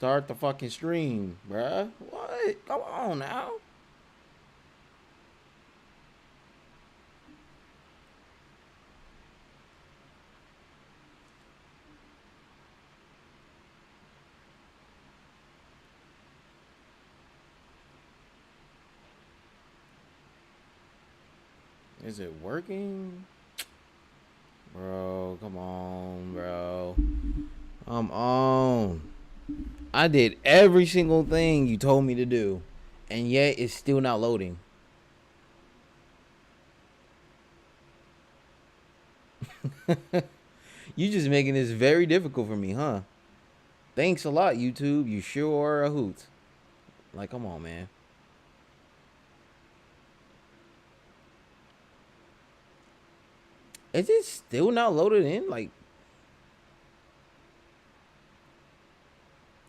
Start the fucking stream, bruh. What? Come on now. Is it working? Bro, come on, bro. Come on. I did every single thing you told me to do, and yet it's still not loading. You just making this very difficult for me, huh? Thanks a lot, YouTube. You sure are a hoot. Like, come on, man. Is it still not loaded in? Like,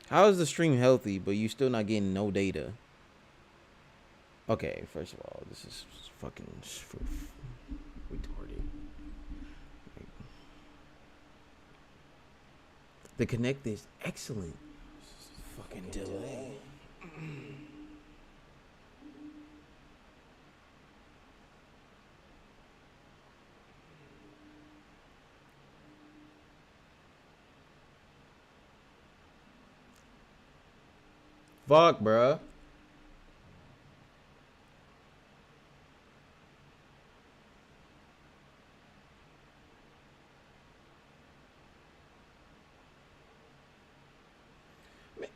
how is the stream healthy, but you still not getting no data? Okay, first of all, this is fucking retarded. The connect is excellent. Fucking delay. Fuck, bruh.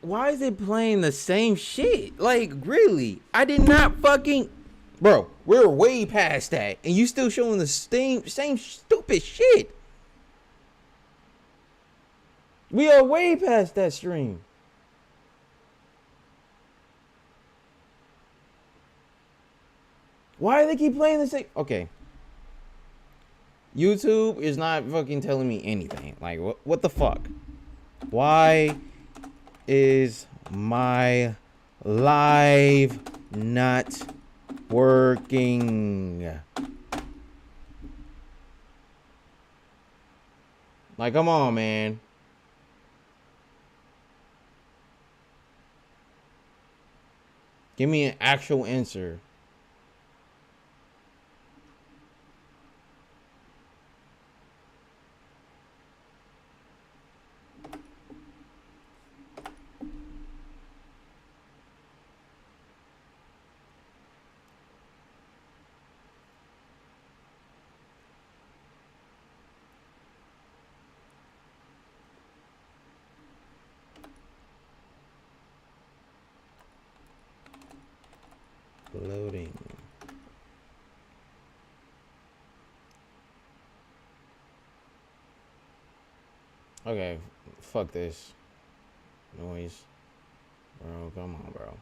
Why is it playing the same shit? Like, really? I did not fucking... Bro, we're way past that, and you still showing the same stupid shit. We are way past that stream. Why do they keep playing the same... Okay. YouTube is not fucking telling me anything. Like, what the fuck? Why is my live not working? Like, come on, man. Give me an actual answer. Loading. Okay, fuck this noise, bro. Come on, bro.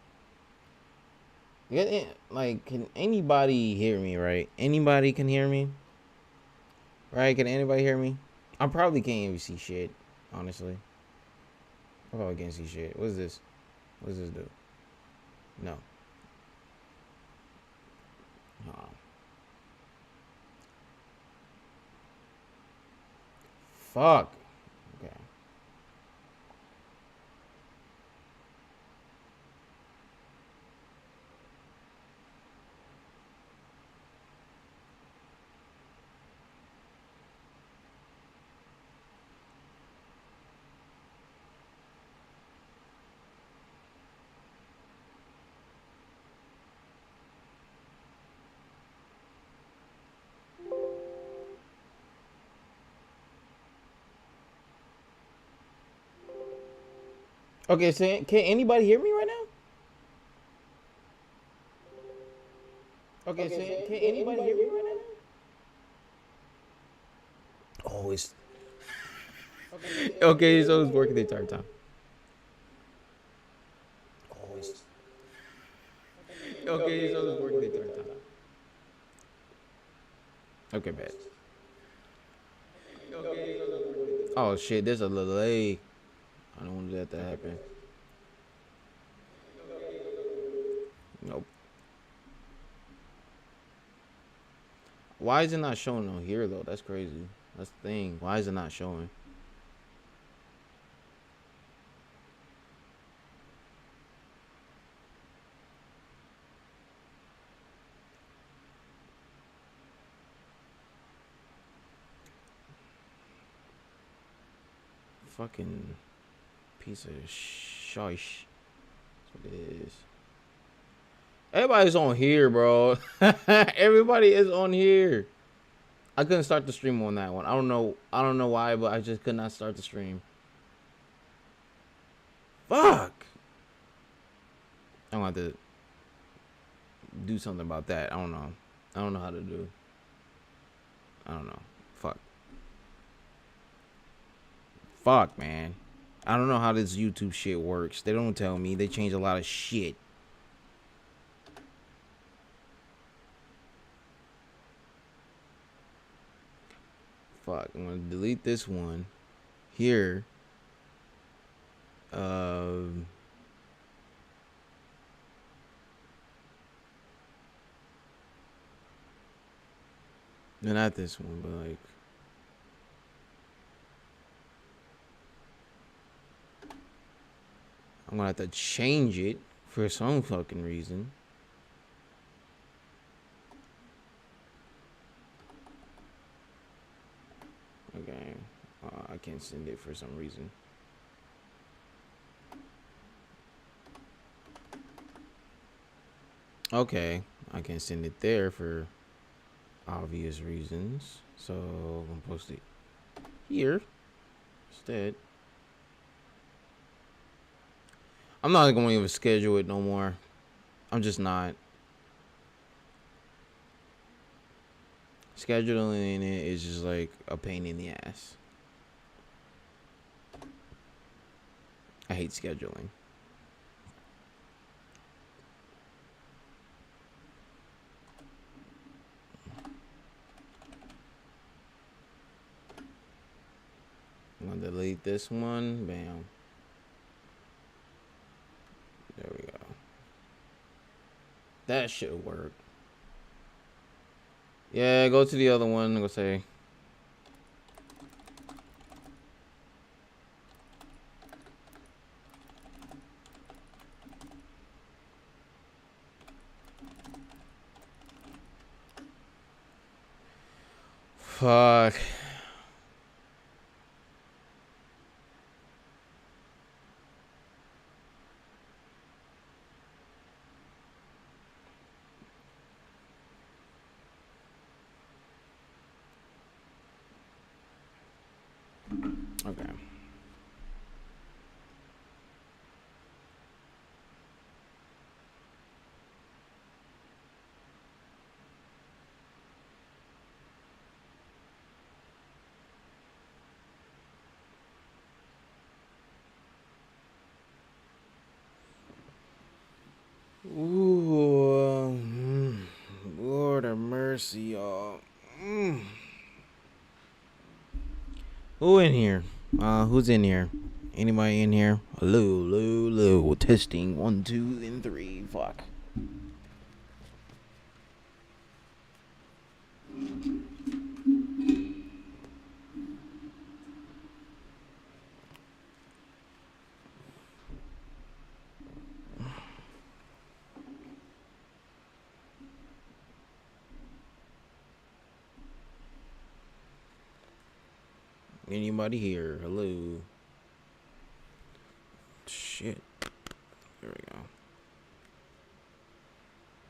Like, can anybody hear me? Right? Anybody can hear me, right? Can anybody hear me? I probably can't even see shit. Honestly, I probably can't see shit. What is this? What does this do? No. Fuck. Okay. Okay, so can anybody hear me right now? Okay, so can anybody hear me right now? Oh, it's... Okay, so it's working the entire time. Oh, it's... Okay, so it's working the entire time. Okay, bad. Oh, shit, there's a delay. I don't want that to happen. Nope. Why is it not showing on here, though? That's crazy. That's the thing. Why is it not showing? fucking piece of shish. That's what it is. Everybody's on here, bro. Everybody is on here. I couldn't start the stream on that one. I don't know why, but I just could not start the stream. Fuck. I'm gonna have to do something about that. I don't know. I don't know how to do. I don't know. Fuck. Fuck, man. I don't know how this YouTube shit works. They don't tell me. They change a lot of shit. Fuck. I'm gonna delete this one. Here. No, not this one, but like. I'm gonna have to change it for some fucking reason. Okay. I can't send it for some reason. Okay. I can send it there for obvious reasons. So I'm gonna post it here instead. I'm not going to even schedule it no more. I'm just not. Scheduling it is just like a pain in the ass. I hate scheduling. I'm going to delete this one. Bam. There we go. That should work. Yeah, go to the other one. Go say. Fuck. Okay. Ooh, Lord have mercy, y'all. Who in here? Who's in here? Anybody in here? Hello. Testing 1, 2, and 3. Fuck. Anybody here? Hello. Shit. There we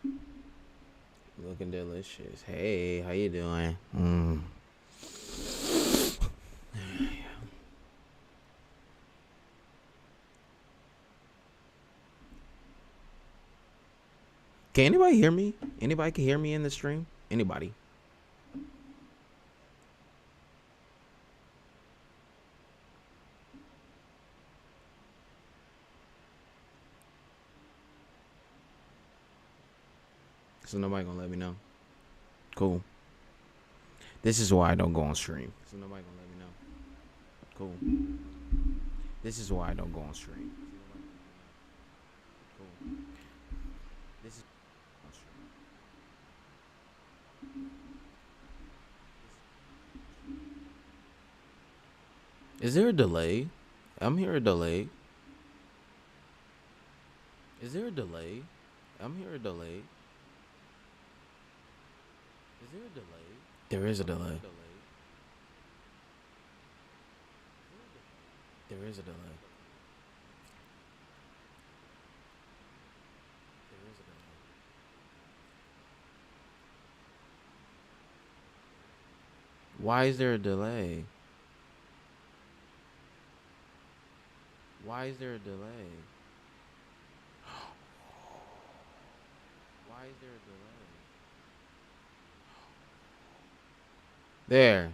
go. Looking delicious. Hey, how you doing? Can anybody hear me? Anybody can hear me in the stream? Anybody? So nobody gonna let me know. Cool. This is why I don't go on stream. So nobody gonna let me know. Cool. This is why I don't go on stream. Cool. This is on stream. Is there a delay? I'm hearing a delay. Is there a delay? I'm hearing a delay. Is there a delay? There is a delay. There is a delay. There is a delay. Why is there a delay? Why is there a delay? Why is there a delay? There.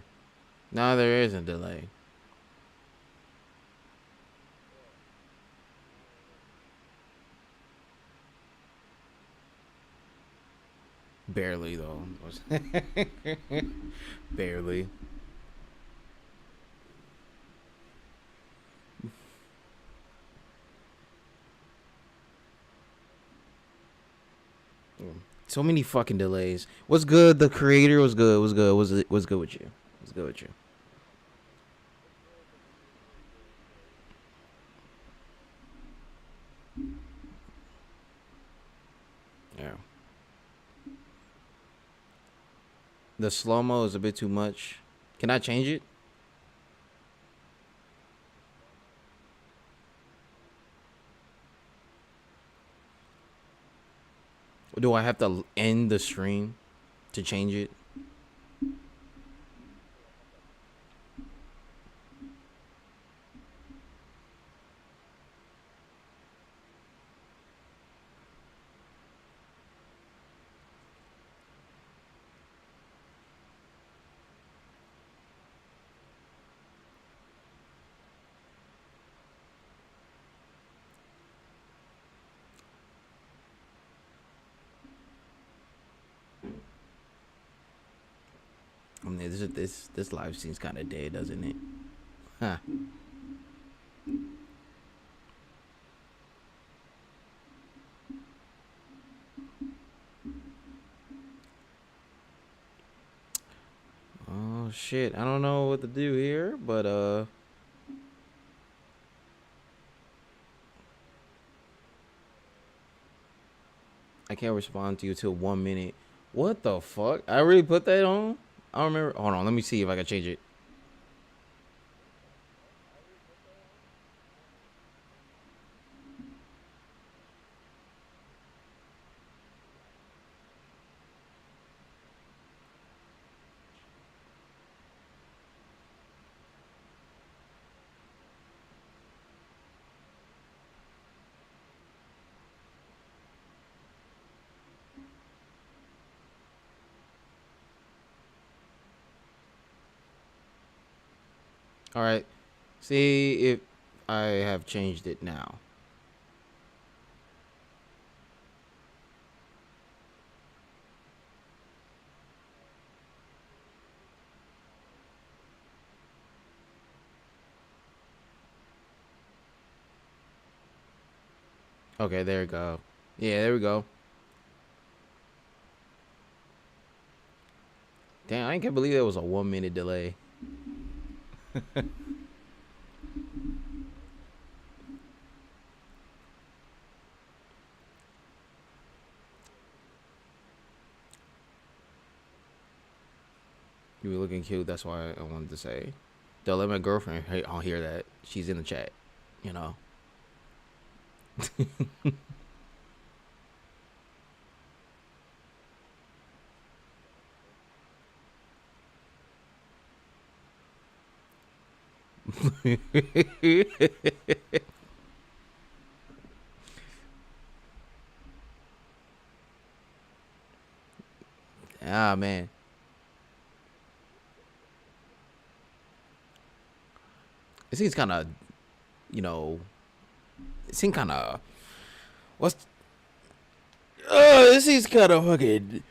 Now there is a delay. Barely though. Barely. So many fucking delays. What's good? The creator was good. Was good. Was good with you? Was good with you? Yeah. The slow mo is a bit too much. Can I change it? Or do I have to end the stream to change it? I mean, this live seems kind of dead, doesn't it? Huh. Oh shit! I don't know what to do here, but I can't respond to you till 1 minute. What the fuck? I already put that on. I don't remember. Hold on, let me see if I can change it. All right. See if I have changed it now. Okay, there we go. Yeah, there we go. Damn, I can't believe there was a 1 minute delay. You were looking cute. That's why I wanted to say. Don't let my girlfriend hear that. She's in the chat. You know. Ah man. It seems kind of, you know, it seems kind of. What's? It seems kind of fucking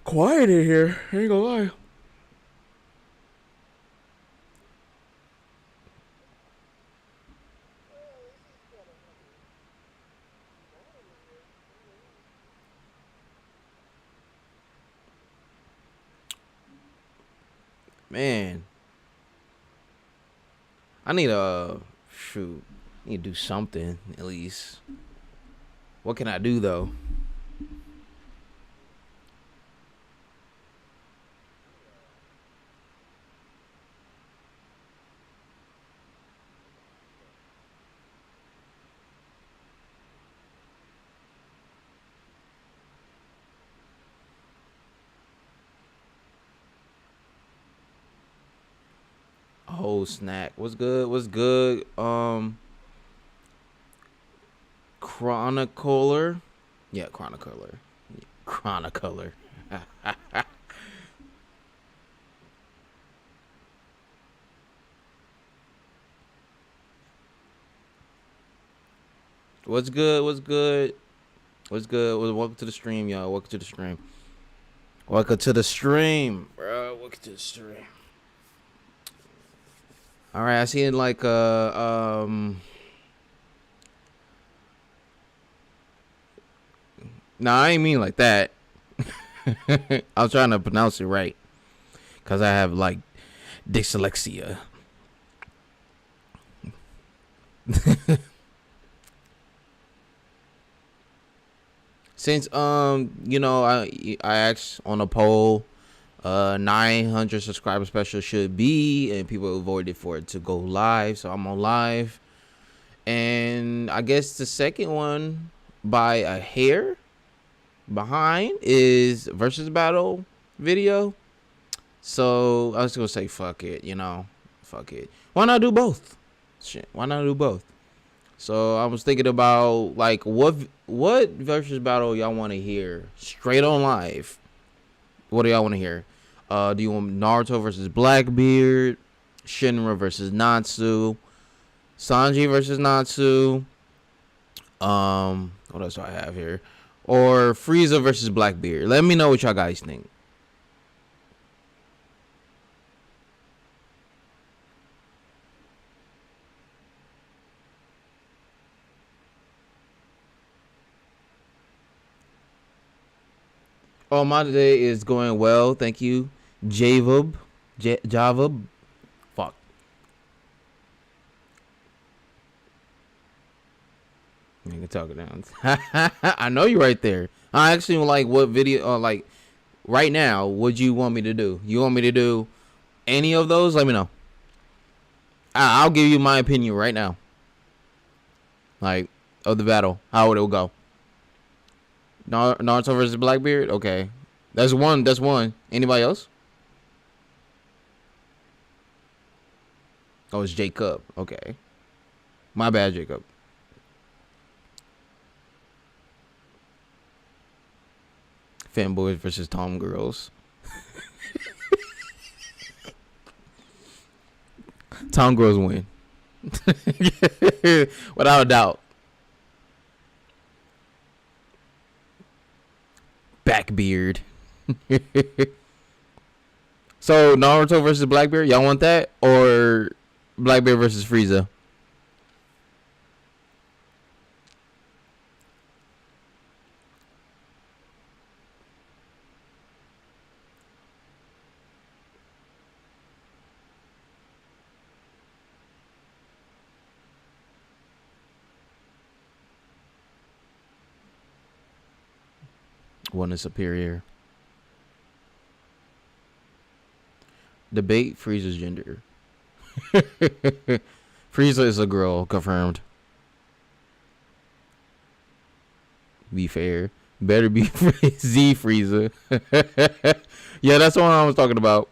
quiet in here. I ain't gonna lie. Man, I need a shoot. I need to do something at least. What can I do though? Oh snack. What's good? What's good? Chronicler. Yeah, Chronicler. Chronicler. What's good? What's good? What's good? Welcome to the stream, y'all. Welcome to the stream. Welcome to the stream, bro. Welcome to the stream. All right, I see it like Nah, I ain't mean like that. I was trying to pronounce it right, cause I have like dyslexia. Since you know, I asked on a poll, 900 subscriber special should be, and people voted for it to go live, so I'm on live. And I guess the second one by a hair behind is versus battle video. So I was gonna say fuck it, you know, fuck it. Why not do both? Shit, why not do both? So I was thinking about like what versus battle y'all want to hear straight on live. What do y'all want to hear? Do you want Naruto versus Blackbeard, Shinra versus Natsu, Sanji versus Natsu? What else do I have here? Or Frieza versus Blackbeard? Let me know what y'all guys think. Oh, my day is going well. Thank you. Javub. Javub. Fuck. You can talk it down. I know you're right there. I actually like what video, like right now, what you want me to do? You want me to do any of those? Let me know. I'll give you my opinion right now. Like, of the battle. How it will go. Naruto versus Blackbeard? Okay. That's one. That's one. Anybody else? Oh, it's Jacob. Okay. My bad, Jacob. Fanboys versus Tom girls. Tom girls win. Without a doubt. Blackbeard. So Naruto versus Blackbeard, y'all want that? Or Blackbeard versus Frieza? One is superior. Debate Frieza's gender. Frieza is a girl, confirmed. Be fair. Better be Z Frieza. Yeah, that's the one I was talking about.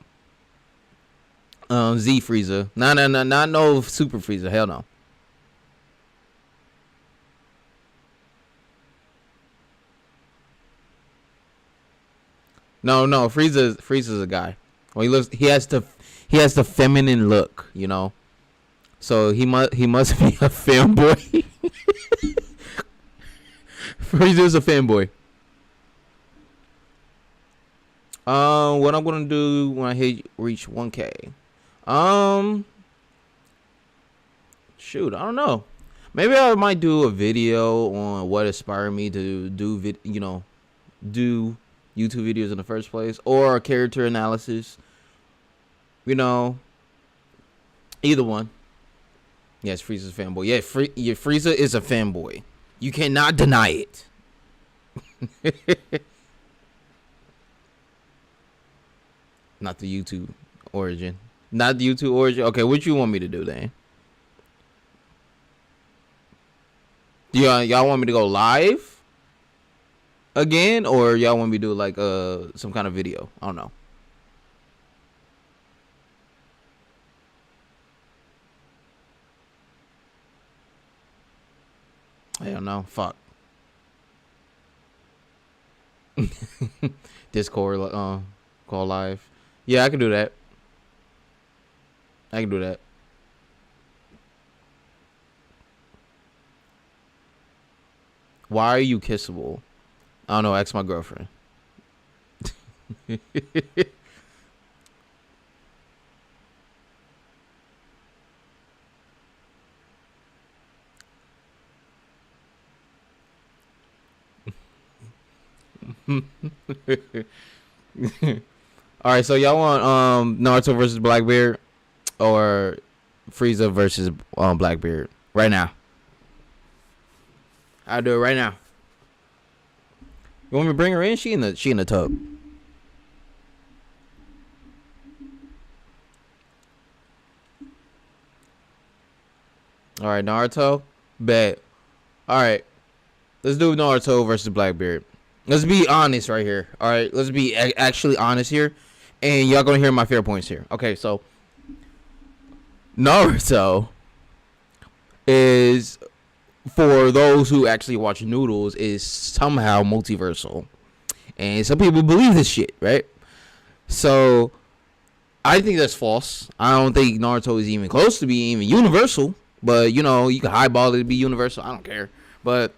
Z Frieza. Not no Super Frieza. Hell no. No, Frieza's a guy. Well, he has the feminine look, you know. So he must be a fanboy. Frieza's a fanboy. What I'm gonna do when I reach 1K? Shoot, I don't know. Maybe I might do a video on what inspired me to do YouTube videos in the first place, or a character analysis. You know, either one. Yes, Frieza's a fanboy. Yeah, Frieza is a fanboy. You cannot deny it. Not the YouTube origin. Not the YouTube origin. Okay, what you want me to do then? Do y'all want me to go live again, or y'all want me to do like some kind of video? I don't know. I don't know. Fuck. Discord, call live. Yeah, I can do that. I can do that. Why are you kissable? I don't know. Ask my girlfriend. All right, so y'all want Naruto versus Blackbeard or Frieza versus Blackbeard right now? I'll do it right now. You want me to bring her in? She in the tub. All right, Naruto, bet. All right, let's do Naruto versus Blackbeard. Let's be honest right here. All right, let's be actually honest here, and y'all gonna hear my fair points here. Okay, so Naruto is, for those who actually watch Noodles, is somehow multiversal, and some people believe this shit, right? So I think that's false. I don't think Naruto is even close to being even universal. But, you know, you can highball it to be universal. I don't care. But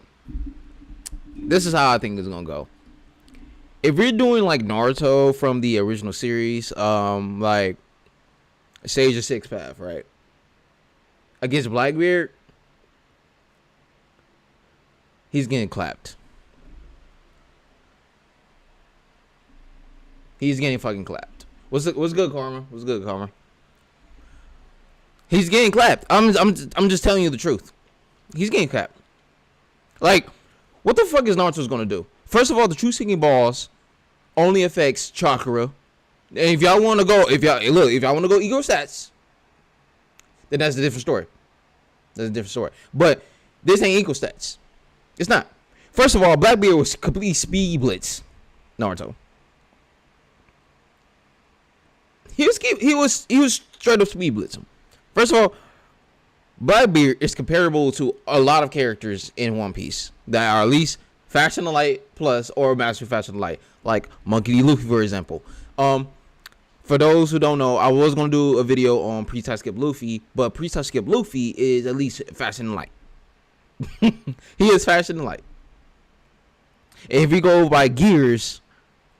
this is how I think it's going to go. If we're doing, like, Naruto from the original series, like, Sage of Six Path, right? Against Blackbeard, he's getting clapped. He's getting fucking clapped. What's good, Karma? What's good, Karma? He's getting clapped. I'm just telling you the truth. He's getting clapped. Like, what the fuck is Naruto's gonna do? First of all, the true seeking balls only affects chakra. And if y'all want to go, if y'all want to go ego stats, then that's a different story. That's a different story. But this ain't equal stats. It's not. First of all, Blackbeard was complete speed blitz. Naruto. He was straight up speed blitz him. First of all, Blackbeard is comparable to a lot of characters in One Piece that are at least Fashion of Light plus or Master Fashion of Light, like Monkey D. Luffy, for example. For those who don't know, I was gonna do a video on Pre-Time Skip Luffy, but Pre-Time Skip Luffy is at least Fashion of Light. He is Fashion of Light. And if we go by gears,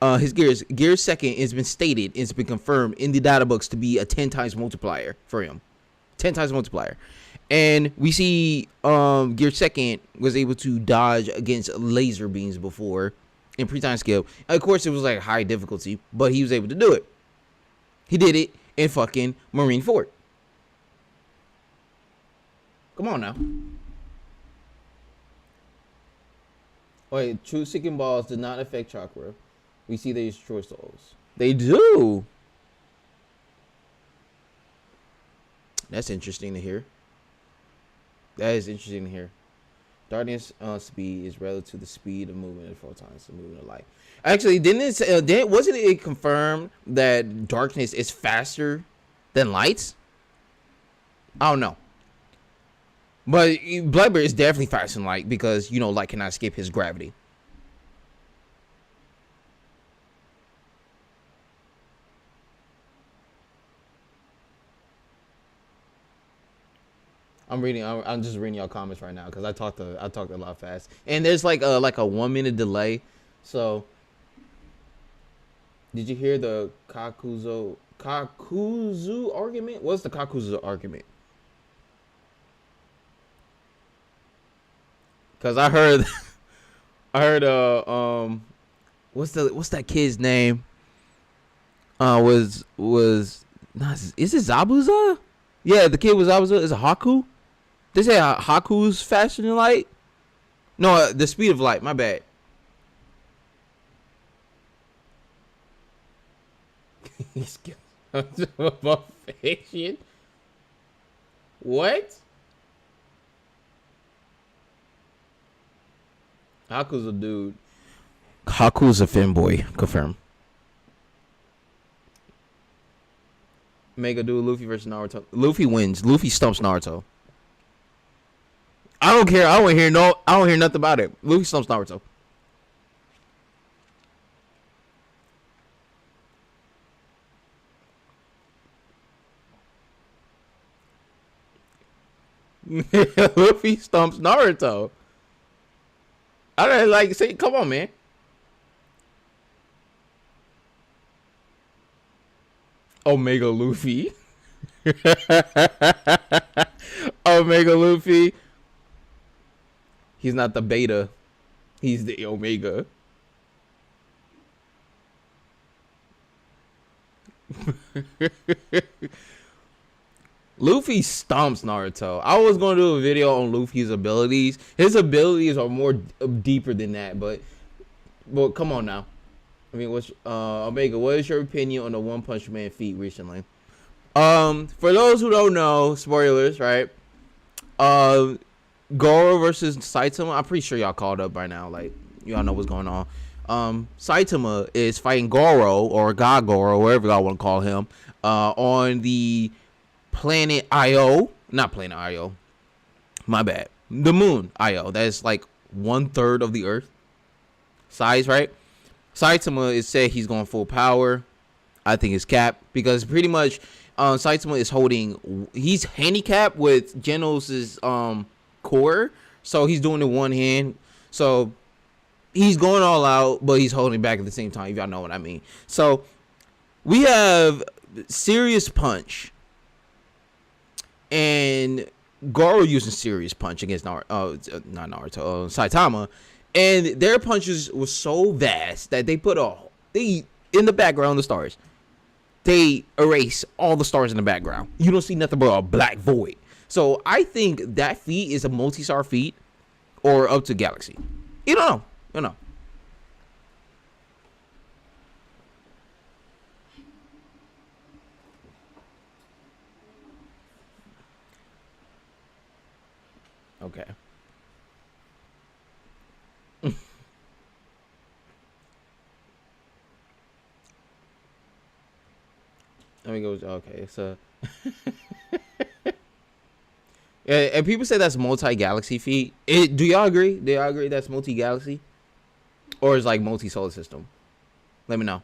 his gears second has been stated, it's been confirmed in the data books to be a 10 times multiplier for him. 10 times multiplier. And we see Gear Second was able to dodge against laser beams before in pre-time skip. Of course, it was like high difficulty, but he was able to do it. He did it in fucking Marine Fort. Come on now. Wait, true seeking balls did not affect chakra. We see they destroy souls. They do. That's interesting to hear. That is interesting to hear. Darkness speed is relative to the speed of movement of photons, the movement of light. Actually, wasn't it confirmed that darkness is faster than light? I don't know. But Blackbeard is definitely faster than light because, you know, light cannot escape his gravity. I'm just reading y'all comments right now because I talked a lot fast, and there's like a 1 minute delay. So, did you hear the Kakuzu argument? What's the Kakuzu argument? Cause I heard what's that kid's name? Was not, is it Zabuza? Yeah, the kid was Zabuza. Is it Haku? They say Haku's faster than light. No, the speed of light. My bad. What? Haku's a dude. Haku's a fanboy. Confirm. Mega dude Luffy versus Naruto. Luffy wins. Luffy stumps Naruto. I don't care. I don't hear nothing about it. Luffy stumps Naruto. Luffy stumps Naruto. I don't like say, come on, man. Omega Luffy. Omega Luffy. He's not the beta. He's the Omega. Luffy stomps Naruto. I was going to do a video on Luffy's abilities. His abilities are more deeper than that, but come on now. I mean, what's Omega? What is your opinion on the One Punch Man feat recently? For those who don't know, spoilers, right? Goro versus Saitama. I'm pretty sure y'all caught up by now. Like, y'all know what's going on. Saitama is fighting Goro, or God Goro, whatever y'all want to call him, on the planet Io. Not planet Io. My bad. The moon Io. That's like 1/3 of the Earth size, right? Saitama is said he's going full power. I think it's capped because pretty much Saitama is holding. He's handicapped with Genos' core, so he's doing it one hand. So he's going all out, but he's holding back at the same time. If y'all know what I mean. So we have serious punch, and Goro using serious punch against Saitama. And their punches were so vast that they in the background the stars. They erase all the stars in the background. You don't see nothing but a black void. So I think that feat is a multi-star feat or up to Galaxy. You don't know. You don't know. Okay. Let me go. Okay, so yeah, and people say that's multi-galaxy feat. Do y'all agree? Do y'all agree that's multi-galaxy, or is like multi-solar system? Let me know.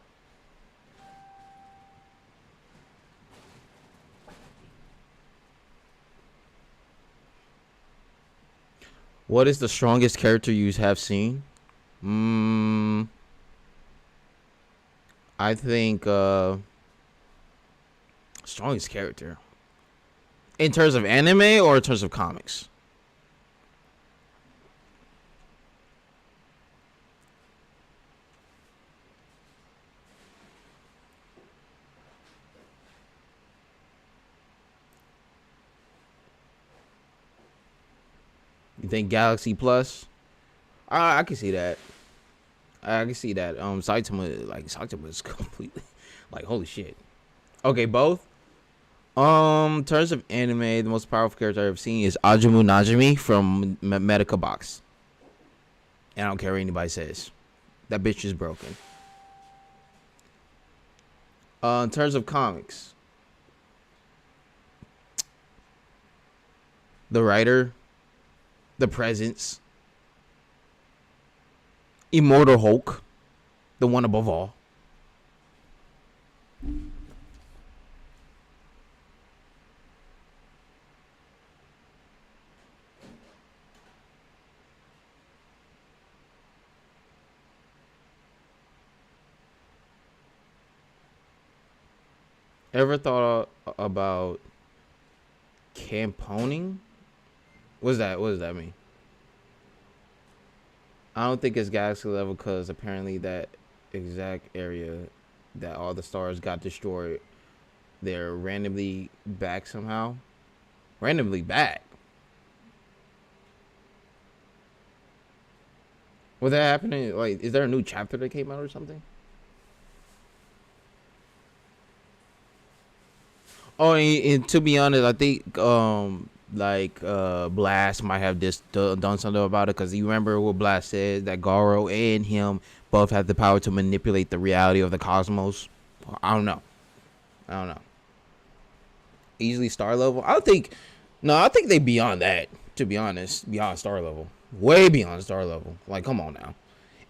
What is the strongest character you have seen? I think strongest character in terms of anime or in terms of comics? You think Galaxy Plus? I can see that. I can see that. Saitama is completely like holy shit. Okay, both. In terms of anime, the most powerful character I've ever seen is Ajumu Najimi from Medica Box. And I don't care what anybody says. That bitch is broken. In terms of comics, the writer, the presence, Immortal Hulk, the one above all. Ever thought about camponing? What does that mean? I don't think it's galaxy level because apparently that exact area that all the stars got destroyed, they're randomly back somehow. Randomly back. Was that happening? Like, is there a new chapter that came out or something? Oh, and to be honest, I think Blast might have just done something about it because you remember what Blast said that Goro and him both have the power to manipulate the reality of the cosmos. I don't know. Easily star level. I think they beyond that. To be honest, beyond star level, way beyond star level. Like, come on now.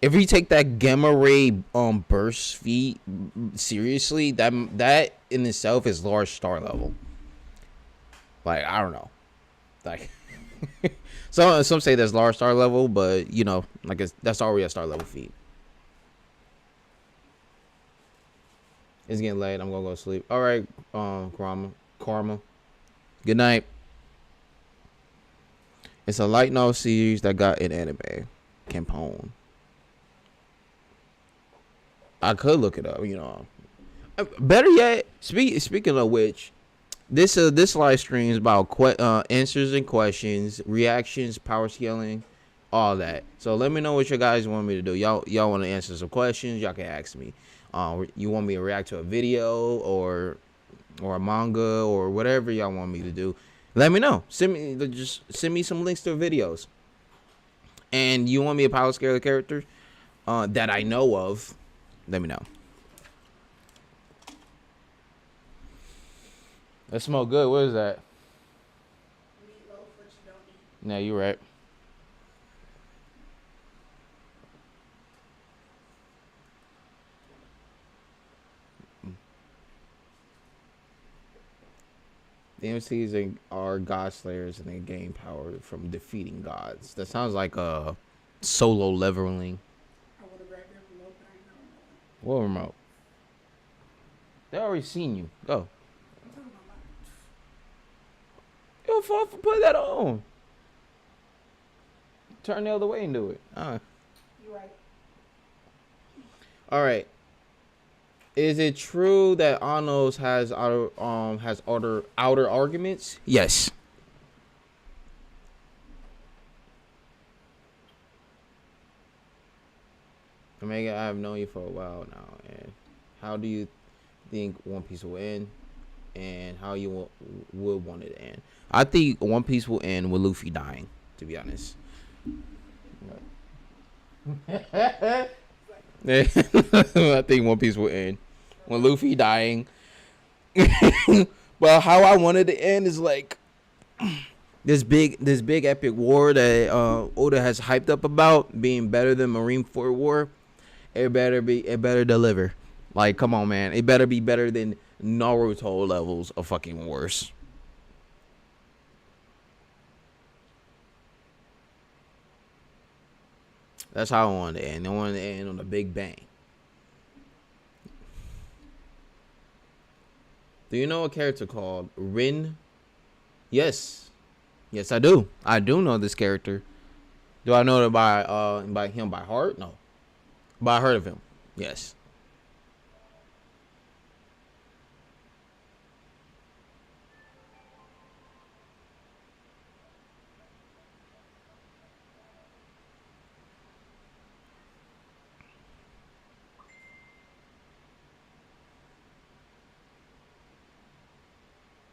If we take that gamma ray burst feat seriously, that in itself is large star level. Like, I don't know. Like, some say that's large star level, but you know, like that's already a star level feat. It's getting late. I'm gonna go to sleep. All right, Karma. Good night. It's a light novel series that got an anime. Campone. I could look it up, you know. Better yet, speaking of which, this live stream is about answers and questions, reactions, power scaling, all that. So let me know what you guys want me to do. Y'all want to answer some questions? Y'all can ask me. You want me to react to a video or a manga or whatever y'all want me to do? Let me know. Send me some links to videos. And you want me to power scale the character that I know of? Let me know. That smell good. What is that? Meatloaf, what you don't eat. Nah, you right. The MCs are god slayers and they gain power from defeating gods. That sounds like a solo leveling. I would have grabbed that remote, but I ain't know. What remote? They already seen you. Go. I'm talking about my... Yo, fuck for put that on. Turn the other way and do it. You're right. All right. Is it true that Anos has outer arguments? Yes. Omega, I have known you for a while now, and how do you think One Piece will end, and how you would want it to end? I think One Piece will end with Luffy dying, to be honest. I think One Piece will end when Luffy dying. Well, how I wanted to end is like this big epic war that Oda has hyped up about being better than Marineford War. It better deliver. Like, come on, man. It better be better than Naruto levels of fucking worse. That's how I wanted to end. I wanted to end on a big bang. Do you know a character called Rin? Yes. Yes, I do. I do know this character. Do I know it by him by heart? No. But I heard of him. Yes.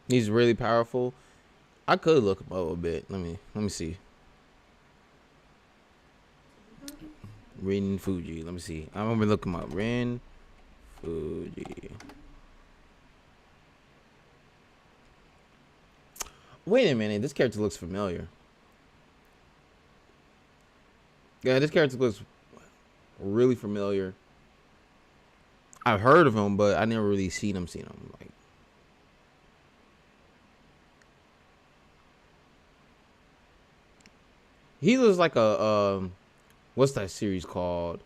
He's really powerful. I could look him up a bit. Let me see. Rin Fuji. Let me see. I'm gonna look him up. Rin Fuji. Wait a minute. This character looks familiar. Yeah, this character looks really familiar. I've heard of him, but I never really seen him. Like, he looks like a what's that series called?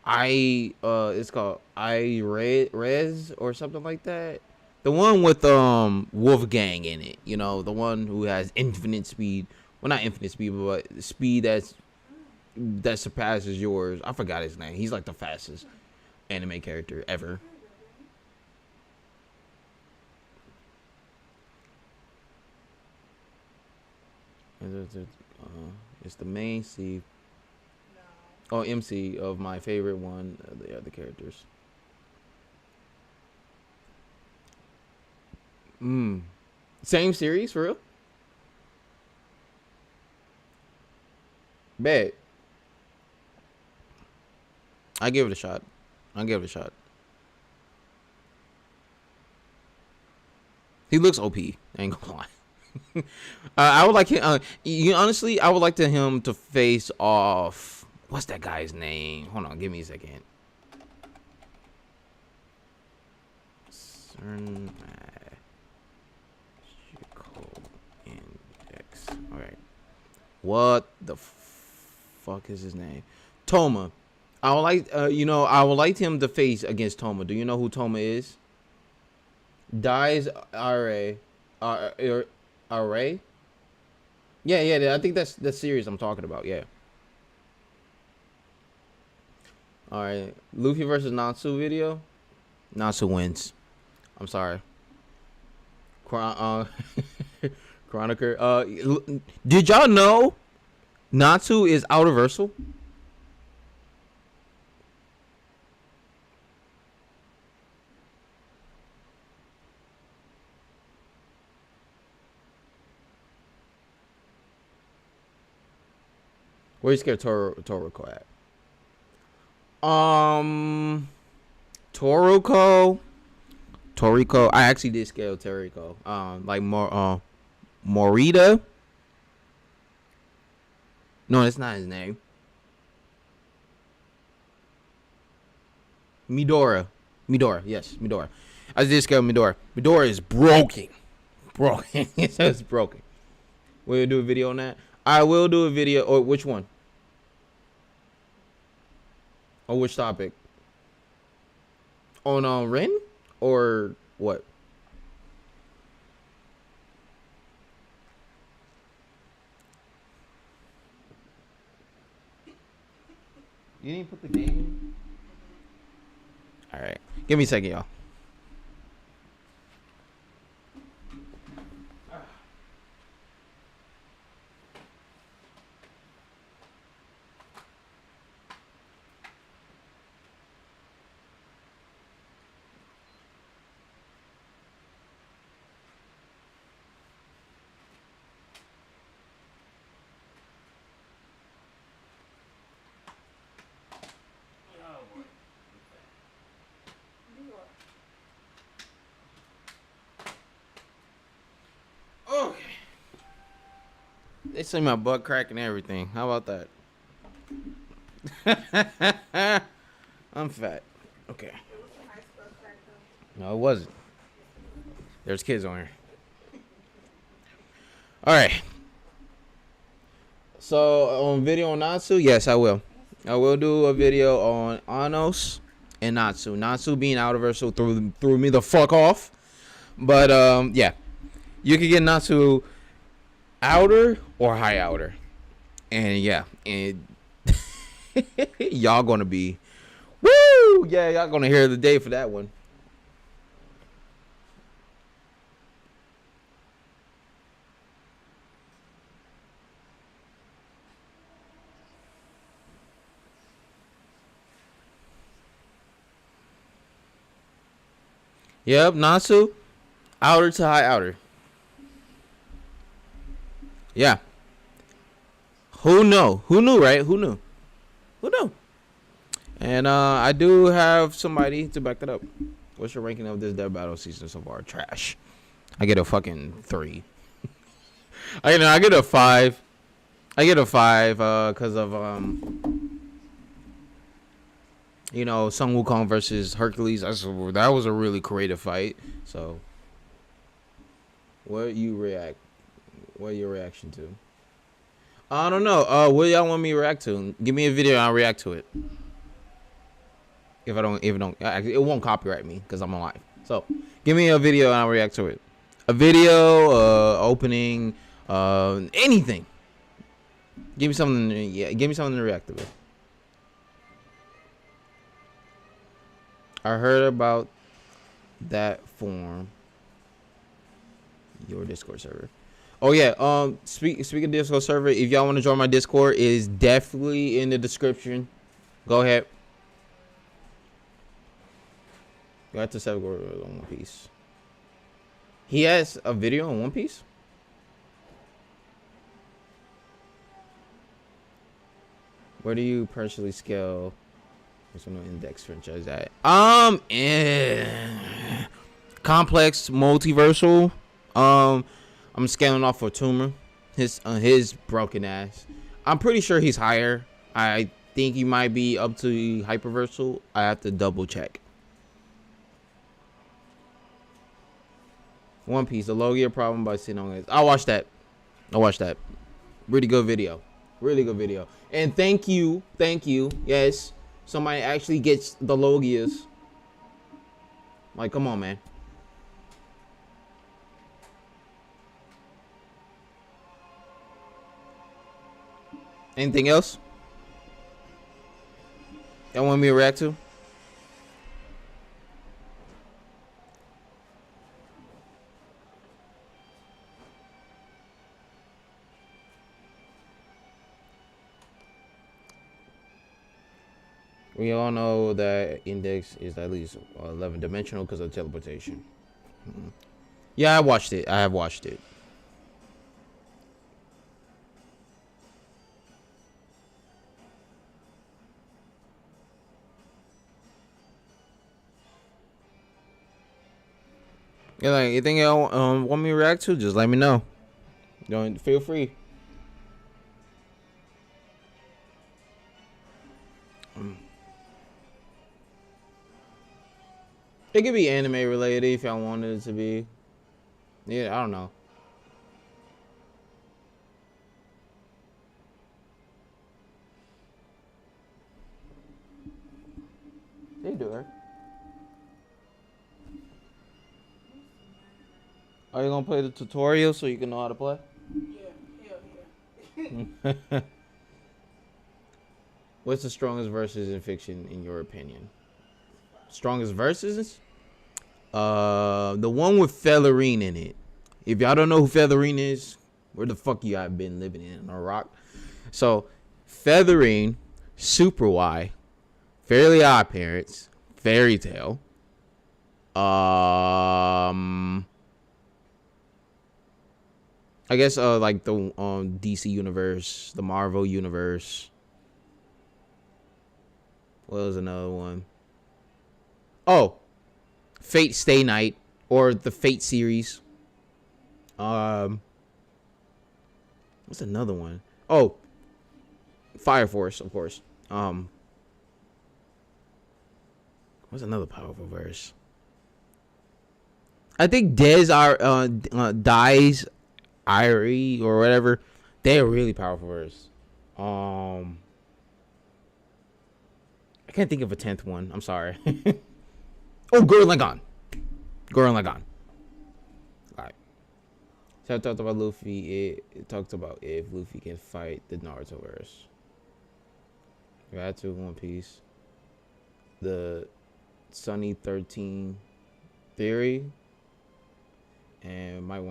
It's called Res or something like that. The one with Wolfgang in it, you know, the one who has infinite speed. Well, not infinite speed, but speed that surpasses yours. I forgot his name. He's like the fastest anime character ever. It's the main C. Oh, MC of my favorite one of the other characters. Same series, for real? Bet. I give it a shot. He looks OP. I ain't gonna lie. I would like him. Honestly, I would like him to face off. What's that guy's name? Hold on, give me a second. CERN magical index. All right. What the fuck is his name? Toma. I would like, I would like him to face against Toma. Do you know who Toma is? Dies array. Array? Yeah, I think that's the series I'm talking about, yeah. Alright. Luffy versus Natsu video. Natsu wins. I'm sorry. Chroniker. Did y'all know Natsu is outerversal? Where you scared Toriko at? Toriko. I actually did scale Toriko. Like more Morita. No, that's not his name. Midora. Yes, Midora. I did scale Midora. Midora is broken. It's broken. Will you do a video on that? I will do a video. Or which one? Or which topic? On Ren? Or what? You didn't put the game in? Alright. Give me a second, y'all. Okay. They say my butt crack and everything. How about that? I'm fat. Okay. It was a nice butt crack though. No, it wasn't. There's kids on here. Alright. So, on video on Natsu? Yes, I will. I will do a video on Anos and Natsu. Natsu being outerversal threw me the fuck off. But, yeah. You can get Natsu outer or high outer. And, yeah. And y'all gonna be... Woo! Yeah, y'all gonna hear the day for that one. Yep, Natsu, outer to high outer. Yeah. Who knew? Who knew, right? Who knew? Who knew? And I do have somebody to back that up. What's your ranking of this dead battle season so far? Trash. I get a fucking 3. I get a 5. I get a 5 because of Sun Wukong versus Hercules. That was a really creative fight. So, what are your reaction to? I don't know. What y'all want me to react to? Give me a video and I'll react to it. If it don't, it won't copyright me because I'm on live. So, give me a video and I'll react to it. A video, opening, anything. Give me something. Yeah, give me something to react to. I heard about that form. Your Discord server. Oh yeah. Speak of Discord server. If y'all want to join my Discord, it is definitely in the description. Go ahead. Go ahead to 7 on One Piece. He has a video on One Piece. Where do you personally scale? What's no index franchise at? Complex multiversal. I'm I'm scaling off for Tumor. His broken ass. I'm pretty sure he's higher. I think he might be up to hyperversal. I have to double check. One Piece, the Logia problem by sitting on it. I watched that. Really good video. And thank you. Yes, somebody actually gets the Logias. Like, come on, man. Anything else y'all want me to react to? We all know that index is at least 11 dimensional because of teleportation. Yeah, I have watched it. Yeah, like anything y'all want me to react to, just let me know. Don't feel free. It could be anime related if y'all wanted it to be. Yeah, I don't know. They do it. Are you gonna play the tutorial so you can know how to play? Yeah. What's the strongest verses in fiction in your opinion? Strongest verses? The one with Featherine in it. If y'all don't know who Featherine is, where the fuck you have been living in a rock? So, Featherine, Super Y, Fairly Odd Parents, Fairy Tale. I guess like the DC universe, the Marvel universe. What was another one? Oh, Fate Stay Night or the Fate series. What's another one? Oh, Fire Force, of course. What's another powerful verse? I think Dies Irie or whatever. They're really powerful verse. I can't think of a 10th one. I'm sorry. Oh, Gurren Lagann. Alright. So I talked about Luffy. It talked about if Luffy can fight the Naruto verse. You had to One Piece. The Sunny 13 theory. And might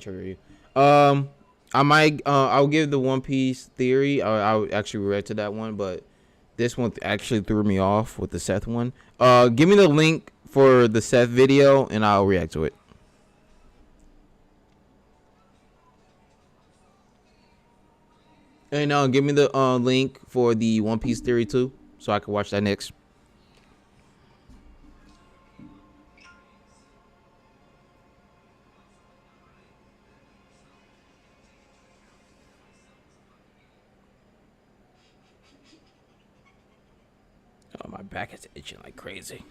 trigger you. I'll give the One Piece theory. I'll actually react to that one, but this one actually threw me off with the Seth one. Give me the link for the Seth video and I'll react to it. And give me the link for the One Piece theory too, so I can watch that next. Oh, my back is itching like crazy.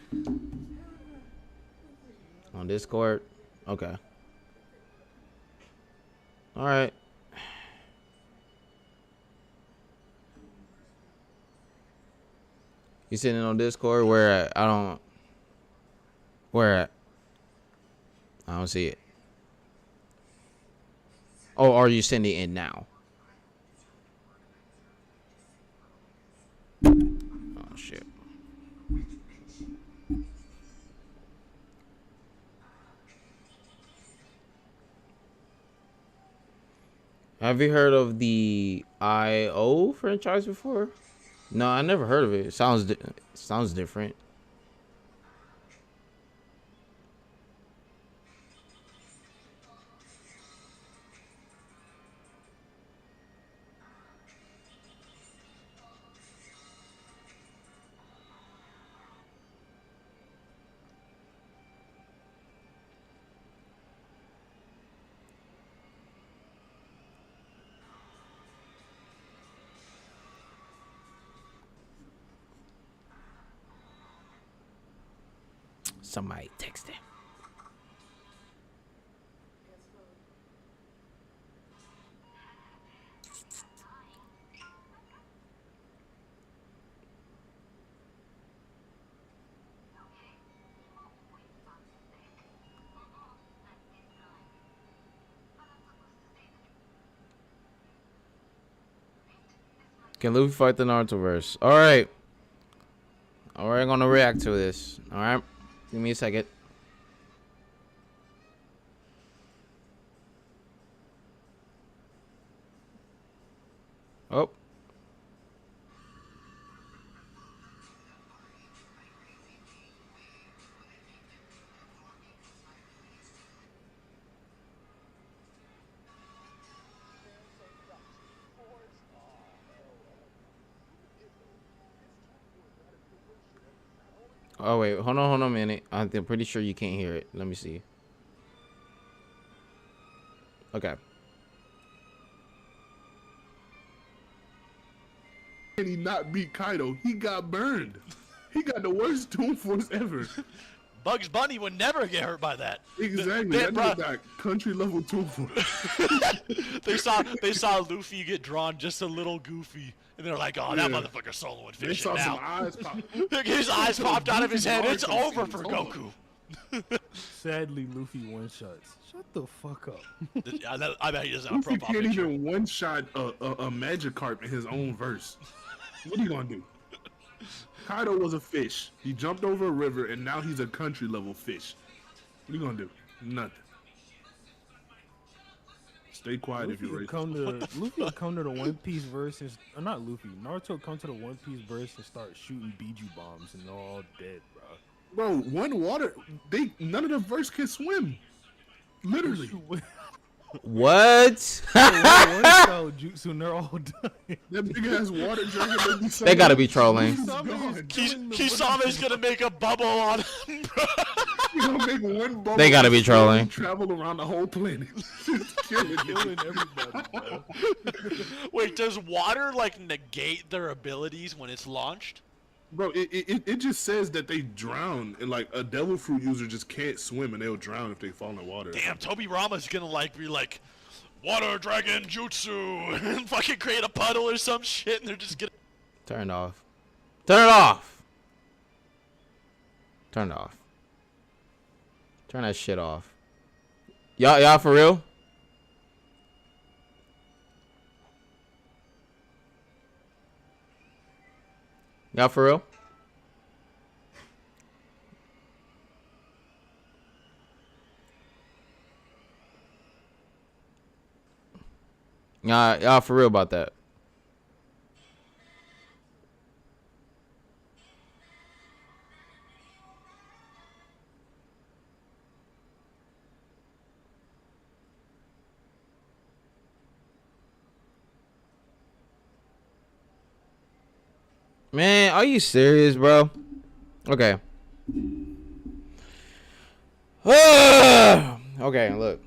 On Discord? Okay. Alright. You sitting on Discord? Where at? Where at? I don't see it. Oh, are you sending it now? Oh, shit. Have you heard of the IO franchise before? No, I never heard of it. It sounds different. Somebody texting. Can Luffy fight the Naruto verse? All right. All right, I'm gonna react to this. All right, give me a second. Oh. Oh wait, hold on a minute. I'm pretty sure you can't hear it. Let me see. Okay. And he not beat Kaido. He got burned. He got the worst Toon Force ever. Bugs Bunny would never get hurt by that. Exactly. That nigga got country level Toon Force. they saw Luffy get drawn just a little goofy, and they're like, "Oh, that motherfucker soloing They fishing saw now." some eyes pop. His eyes popped out of his head. It's over for Goku. Sadly, Luffy one shots. Shut the fuck up. I bet he doesn't have a Luffy profile can't picture. even one shot a Magikarp in his own verse. What are you gonna do? Kaido was a fish. He jumped over a river, and now he's a country level fish. What are you gonna do? Nothing. Stay quiet if you're racist. Luffy will come to the One Piece verse, or not Luffy. Naruto will come to the One Piece verse and start shooting Biju bombs, and they're all dead, bro. Bro, none of the verse can swim. Literally. What? One-style jutsu, and they're all dying. That big ass water dragon. They gotta be trolling. Kisame's gonna make a bubble on him, bro. He's gonna make one bubble. They gotta be trolling. Travel around the whole planet. Killing everybody, bro. Wait, does water like negate their abilities when it's launched? Bro, it just says that they drown, and like a devil fruit user just can't swim, and they'll drown if they fall in the water. Damn, Toby Rama's gonna like be like, water dragon jutsu, and fucking create a puddle or some shit, and they're just gonna Turn it off. Turn it off. Turn it off. Turn that shit off. Y'all for real? Y'all for real? Y'all for real about that? Man, are you serious, bro? Okay. Okay, look.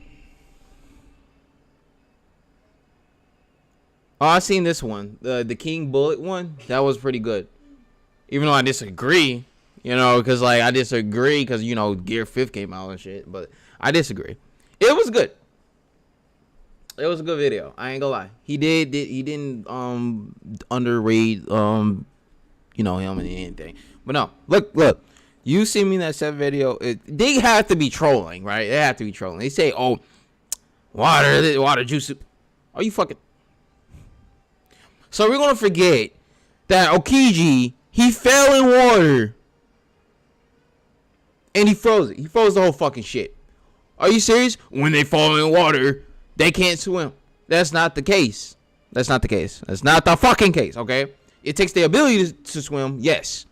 Oh, I seen this one. The King Bullet one. That was pretty good. Even though I disagree, you know, because like I disagree because you know Gear 5 came out and shit. But I disagree. It was good. It was a good video. I ain't gonna lie. He didn't underrate you know him and anything. But no, look. You see me in that 7 video. They have to be trolling, right? They have to be trolling. They say, "Oh, water juice." Are you fucking? So we're gonna forget that Achilles, he fell in water and he froze it. He froze the whole fucking shit. Are you serious? When they fall in water, they can't swim. That's not the case. That's not the case. That's not the fucking case, okay? It takes their ability to swim, yes.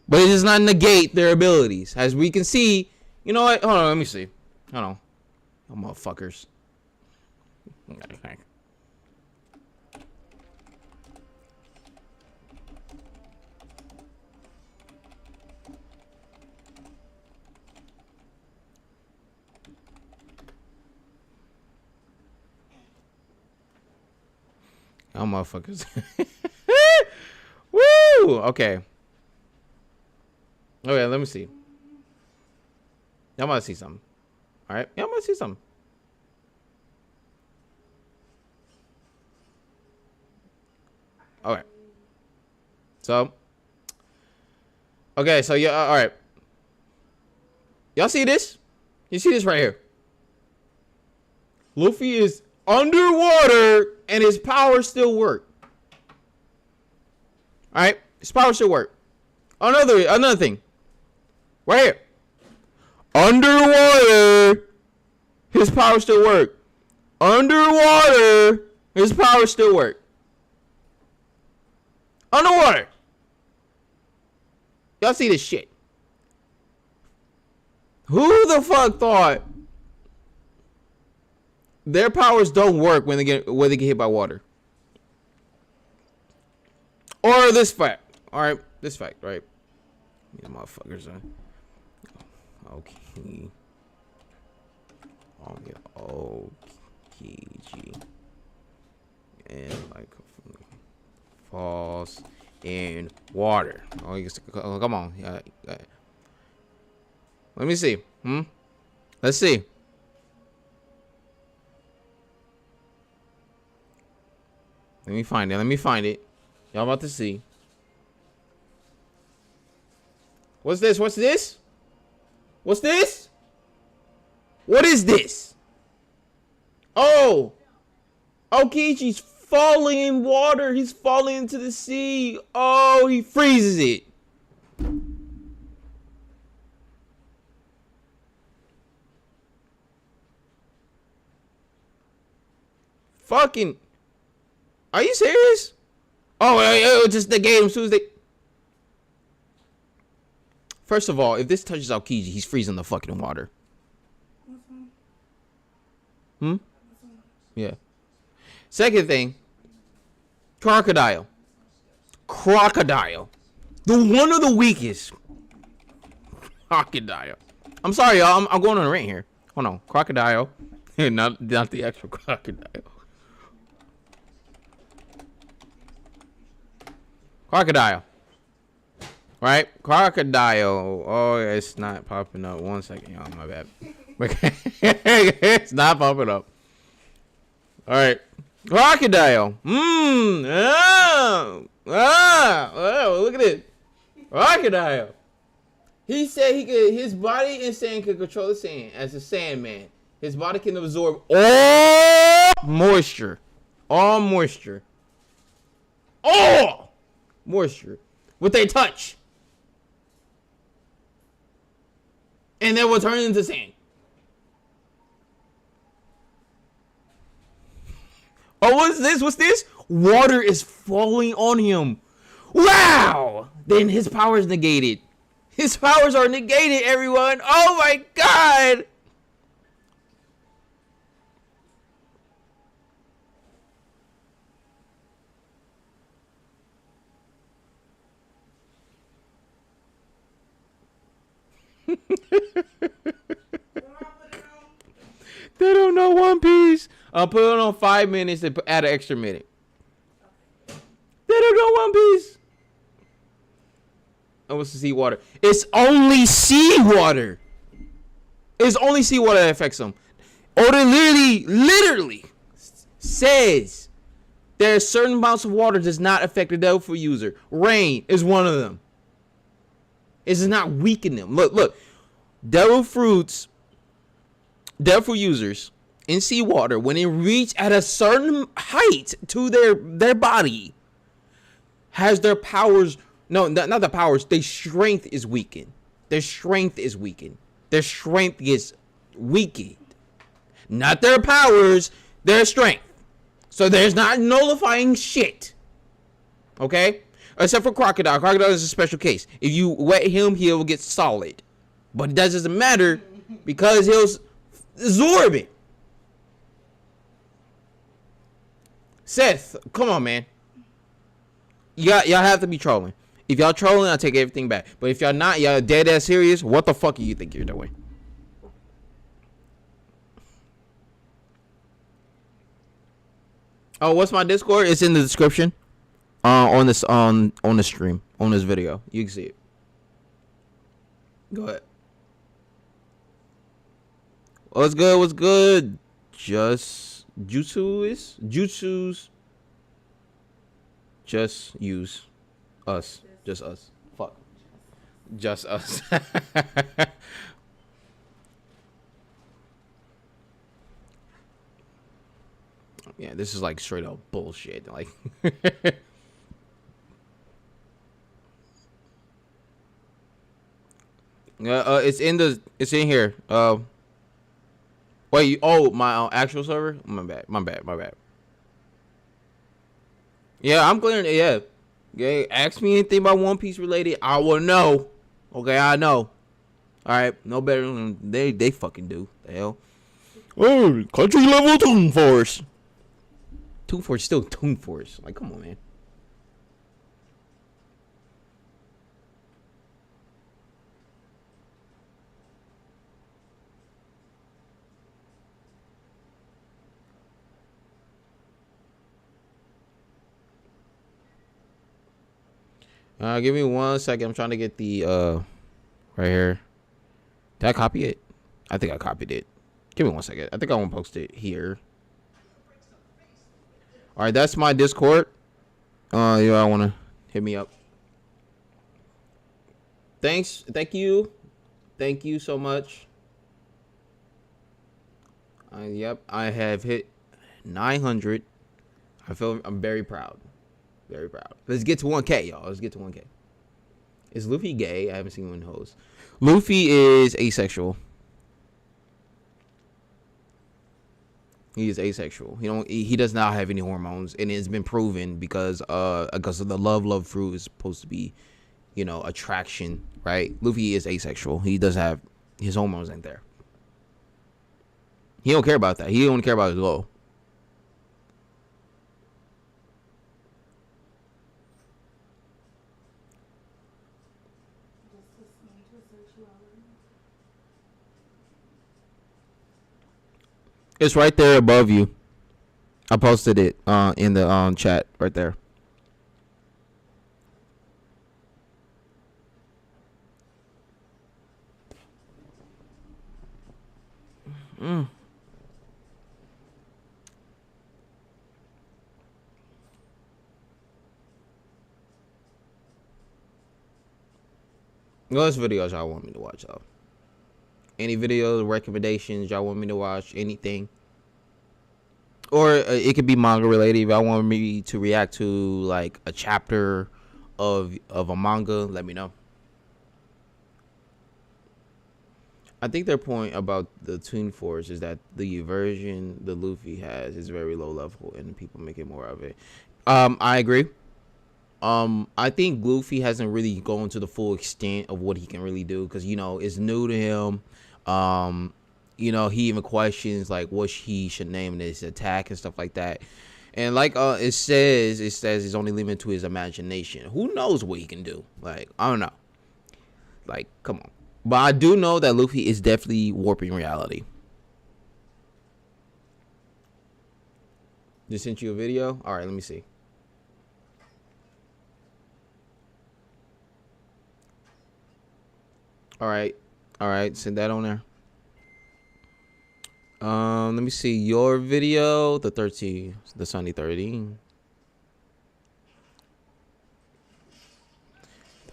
But it does not negate their abilities. As we can see, you know what? Hold on, let me see. Hold on. Oh, motherfuckers. Oh, motherfuckers. Woo! Okay. Okay, let me see. Y'all might see something. All right, y'all might see something. All right. So, okay, so yeah, all right. Y'all see this? You see this right here? Luffy is underwater and his powers still work. All right, his powers still work. Another thing, right here. Underwater, his powers still work. Underwater, his powers still work. Underwater. Y'all see this shit? Who the fuck thought their powers don't work when they get hit by water? Or this fact. All right, this fact, right? These motherfuckers are okay. I'll get OKG and like falls in water. Oh, you come on. Let me see. Let's see. Let me find it. Y'all about to see. What's this? What is this? Oh, Okichi's falling in water. He's falling into the sea. Oh, he freezes it. Fucking, are you serious? Oh, just negate him as soon as they. First of all, if this touches Aokiji, he's freezing the fucking water. Yeah. Second thing, crocodile. The one of the weakest. Crocodile. I'm sorry, y'all. I'm going on a rant here. Hold on. Crocodile. not the actual crocodile. Crocodile. Right? Crocodile. Oh, it's not popping up. 1 second, y'all. My bad. It's not popping up. All right. Crocodile. Look at it. Crocodile. He said his body and sand could control the sand as a sandman. His body can absorb all moisture. All moisture with a touch. And then will turn into sand. Oh, what's this? Water is falling on him. Wow! Then his power is negated. His powers are negated, everyone. Oh my god! They don't know One Piece. I'll put it on 5 minutes and add an extra minute. They don't know One Piece. Oh, what's the seawater? It's only seawater. It's only seawater that affects them. Oda literally says there are certain amounts of water does not affect the Devil user. Rain is one of them. It does not weaken them. Look. Devil users in seawater, when they reach at a certain height to their body, has their powers. No, not the powers. Their strength is weakened. Their strength gets weakened. Not their powers, their strength. So there's not nullifying shit. Okay? Except for Crocodile. Crocodile is a special case. If you wet him, he'll get solid. But that doesn't matter because he'll absorb it. Seth, come on, man. Y'all have to be trolling. If y'all trolling, I'll take everything back. But if y'all not, y'all dead ass serious, what the fuck do you think you're doing? Oh, what's my Discord? It's in the description. On the stream, on this video. You can see it. Go ahead. What's good? What's good? Just jutsu's. Just use us. Just us. Fuck. Just us. Yeah, this is like straight up bullshit. Like. It's in here. Wait, my actual server? My bad. Yeah, I'm clearing it, yeah. Yeah, ask me anything about One Piece related, I will know. Okay, I know. Alright, no better than they fucking do. The hell. Oh, country level Toon Force. Toon Force still Toon Force. Like, come on, man. Give me 1 second. I'm trying to get the right here. Did I copy it? I think I copied it. Give me 1 second. I think I want to post it here. All right, that's my Discord. Yeah, I want to hit me up. Thanks. Thank you so much. Yep, I have hit 900. I'm very proud. Very proud. Let's get to 1K, y'all. Let's get to 1K. Is Luffy gay? I haven't seen one host. Luffy is asexual. He is asexual. He does not have any hormones, and it's been proven because of the love fruit is supposed to be, attraction, right? Luffy is asexual. He does have his hormones ain't there. He don't care about that. He don't care about his glow. It's right there above you. I posted it in the chat right there. What videos y'all want me to watch, though? Any videos, recommendations y'all want me to watch? Anything? Or it could be manga related. If y'all want me to react to like a chapter of a manga, let me know. I think their point about the Toon Force is that the version the Luffy has is very low level and people make it more of it. I agree. I think Luffy hasn't really gone to the full extent of what he can really do because it's new to him. He even questions like what he should name this attack and stuff like that. And like it says it's only limited to his imagination. Who knows what he can do? Like, I don't know. Like, come on. But I do know that Luffy is definitely warping reality. Just sent you a video? Alright, let me see. Alright, send that on there. Let me see your video, the Sunny 13.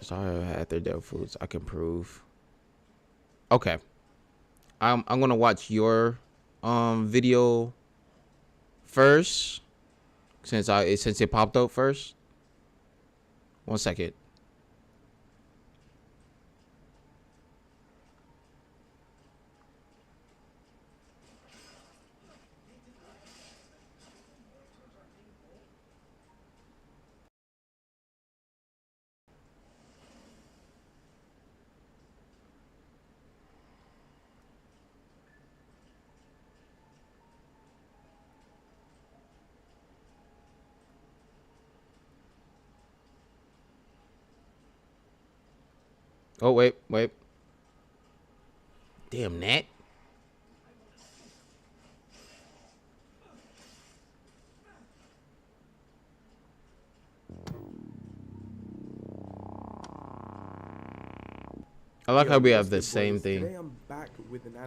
Sorry, I had their dead foods. I can prove. Okay, I'm gonna watch your video first since it popped up first. 1 second. Oh, wait. Damn, Nat. I like how we have the same thing.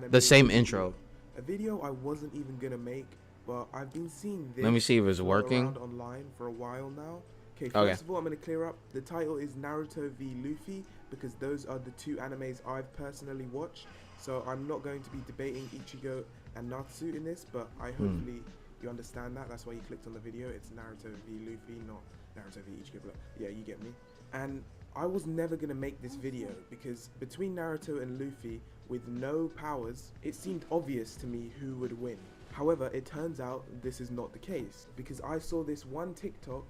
The same intro. A video I wasn't even gonna make, but I've been seeing this. Let me see if it's float working. around online for a while now. Okay, Okay. first of all, I'm gonna clear up. The title is Naruto v Luffy because those are the two animes I've personally watched. So I'm not going to be debating Ichigo and Natsu in this, but I hopefully you understand that. That's why you clicked on the video. It's Naruto v Luffy, not Naruto v Ichigo. But yeah, you get me. And I was never gonna make this video because between Naruto and Luffy with no powers, it seemed obvious to me who would win. However, it turns out this is not the case because I saw this one TikTok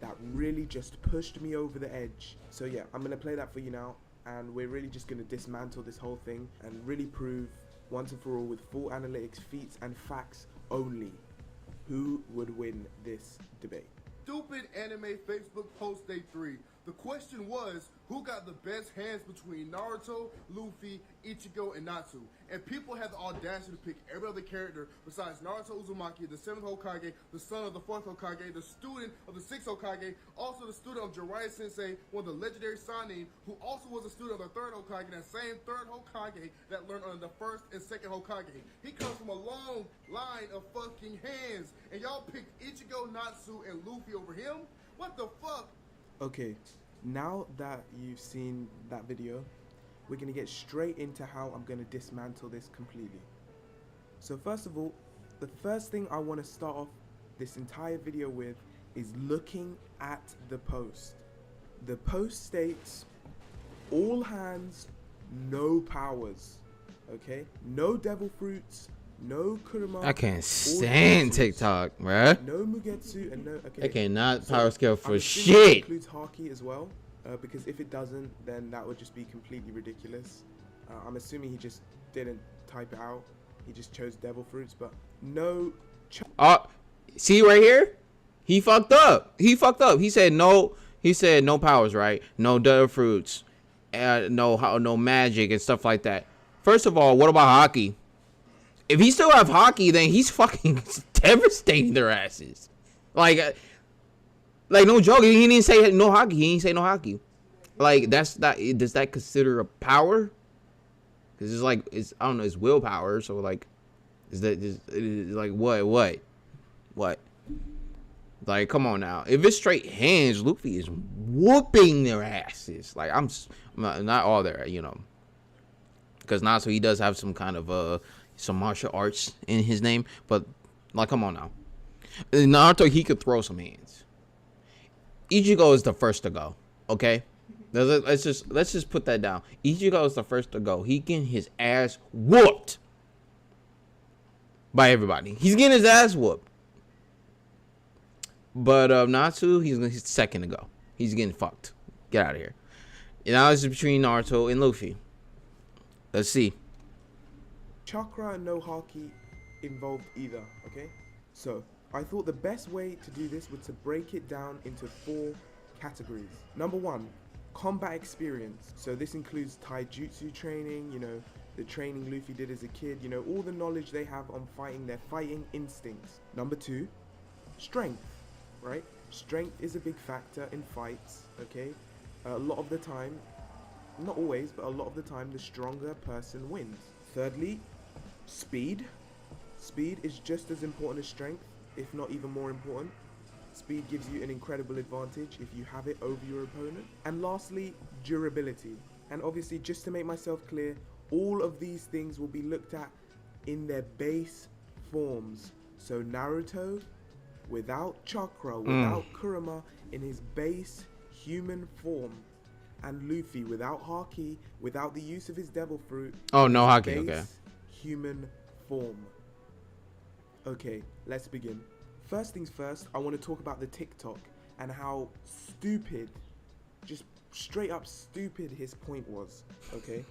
that really just pushed me over the edge. So yeah, I'm gonna play that for you now, and we're really just gonna dismantle this whole thing and really prove once and for all with full analytics, feats and facts only who would win this debate. Stupid anime Facebook post day 3. The question was, who got the best hands between Naruto, Luffy, Ichigo, and Natsu? And people had the audacity to pick every other character besides Naruto Uzumaki, the 7th Hokage, the son of the 4th Hokage, the student of the 6th Hokage, also the student of Jiraiya Sensei, one of the legendary Sannin, who also was a student of the 3rd Hokage, that same 3rd Hokage that learned under the 1st and 2nd Hokage. He comes from a long line of fucking hands, and y'all picked Ichigo, Natsu, and Luffy over him? What the fuck? Okay, now that you've seen that video, we're going to get straight into how I'm going to dismantle this completely. So first of all, the first thing I want to start off this entire video with is looking at the post. The post states, all hands, no powers, okay? No devil fruits, no kurama. I can't stand TikTok, bruh. No Mugetsu and no. Okay. I cannot So, power scale for I'm assuming it shit. includes Haki as well, because if it doesn't, then that would just be completely ridiculous. I'm assuming he just didn't type it out. He just chose devil fruits, but no. See right here? He fucked up. He fucked up. He said no. He said no powers, right? No devil fruits, no magic and stuff like that. First of all, what about Haki? If he still have Haki, then he's fucking devastating their asses. Like no joke. He didn't say no Haki. He didn't say no Haki. Like does that consider a power? Because it's I don't know. It's willpower. So like, is like what? Like, come on now. If it's straight hands, Luffy is whooping their asses. Like I'm not all there, you know. Because Natsu, he does have some kind of some martial arts in his name, but like, come on now. Naruto, he could throw some hands. Ichigo is the first to go. Okay, let's just put that down. Ichigo is the first to go. He getting his ass whooped by everybody. He's getting his ass whooped. But Natsu, he's second to go. He's getting fucked. Get out of here. And now it's between Naruto and Luffy. Let's see. Chakra and no Haki involved either, okay? So, I thought the best way to do this was to break it down into 4 categories. Number 1, combat experience. So this includes taijutsu training, you know, the training Luffy did as a kid, you know, all the knowledge they have on fighting, their fighting instincts. Number 2, strength, right? Strength is a big factor in fights, okay? A lot of the time, not always, but a lot of the time, the stronger person wins. Thirdly, speed. Speed is just as important as strength, if not even more important. Speed gives you an incredible advantage if you have it over your opponent. And lastly, durability. And obviously, just to make myself clear, all of these things will be looked at in their base forms. So Naruto, without chakra, without kurama, in his base human form. And Luffy, without Haki, without the use of his devil fruit. Oh, no Haki, base okay. Human form. Okay, let's begin. First things first, I want to talk about the TikTok and how stupid, just straight up stupid his point was, okay?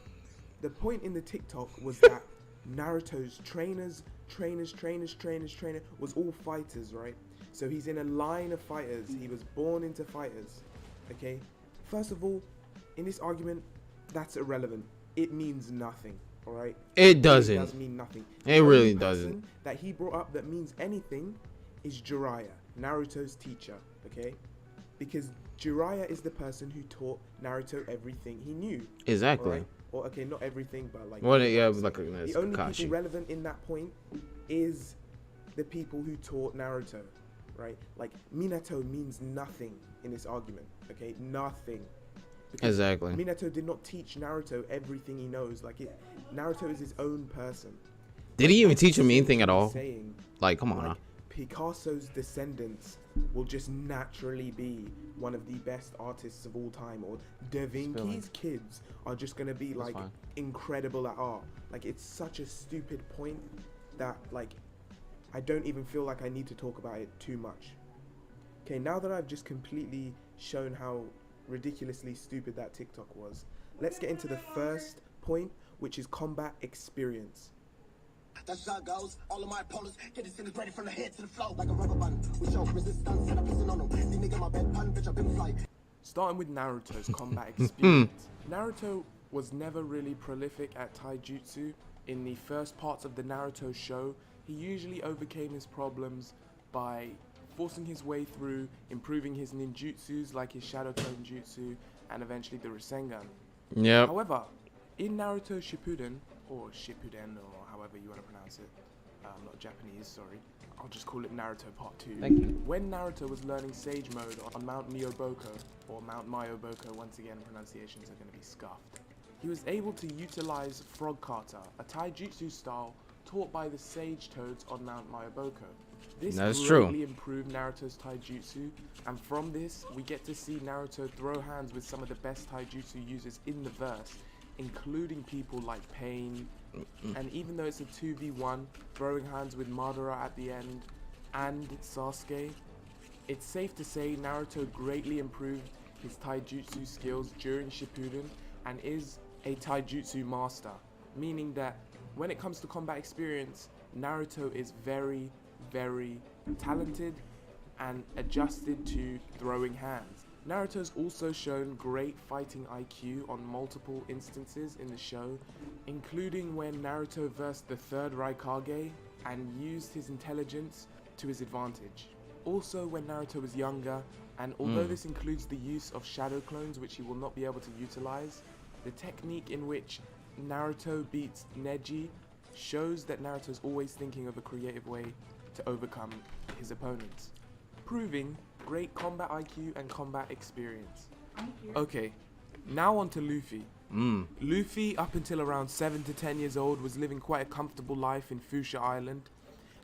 The point in the TikTok was that Naruto's trainer was all fighters, right? So he's in a line of fighters. He was born into fighters, okay? First of all, in this argument, that's irrelevant. It means nothing, all right? It doesn't. It does mean nothing. It really doesn't. The person that he brought up that means anything is Jiraiya, Naruto's teacher, okay? Because Jiraiya is the person who taught Naruto everything he knew. Exactly. Right? or okay, not everything, but like. Well, yeah, like the only Kakashi. people relevant in that point is the people who taught Naruto, right? Like Minato means nothing in this argument, okay? Nothing. Because Exactly. Minato did not teach Naruto everything he knows. Like Naruto is his own person. Did he even teach him anything at all? Saying, Like, come on. like, Now. Picasso's descendants will just naturally be one of the best artists of all time, or Da Vinci's kids are just gonna be like incredible at art. Like, it's such a stupid point that like I don't even feel like I need to talk about it too much. Okay, now that I've just completely shown how ridiculously stupid that TikTok was, let's get into the first point, which is combat experience. That's how it goes. All of my opponents get disintegrated from the head to the floor like a rubber band. We show resistance and I'm pissing on them. See nigga my bed pan, bitch I've been fly. Starting with Naruto's combat experience. Naruto was never really prolific at taijutsu. In the first parts of the Naruto show, he usually overcame his problems by forcing his way through, improving his ninjutsus like his Shadow Clone Jutsu, and eventually the Rasengan. Yeah. However, in Naruto Shippuden, or Shippuden, or however you want to pronounce it, I'm not Japanese, sorry. I'll just call it Naruto Part 2. Thank you. When Naruto was learning Sage Mode on Mount Myoboko, or Mount Myoboko, once again pronunciations are going to be scuffed, he was able to utilize Frog Kata, a taijutsu style taught by the Sage Toads on Mount Myoboko. This greatly improved Naruto's taijutsu, and from this we get to see Naruto throw hands with some of the best taijutsu users in the verse, including people like Pain, and even though it's a 2v1, throwing hands with Madara at the end, and Sasuke, it's safe to say Naruto greatly improved his taijutsu skills during Shippuden, and is a taijutsu master, meaning that when it comes to combat experience, Naruto is very, very talented and adjusted to throwing hands. Naruto's also shown great fighting IQ on multiple instances in the show, including when Naruto versed the third Raikage and used his intelligence to his advantage. Also when Naruto was younger, and although this includes the use of shadow clones which he will not be able to utilize, the technique in which Naruto beats Neji shows that Naruto's always thinking of a creative way to overcome his opponents, proving great combat IQ and combat experience. Okay, now on to Luffy. Luffy, up until around 7 to 10 years old, was living quite a comfortable life in Fuchsia Island.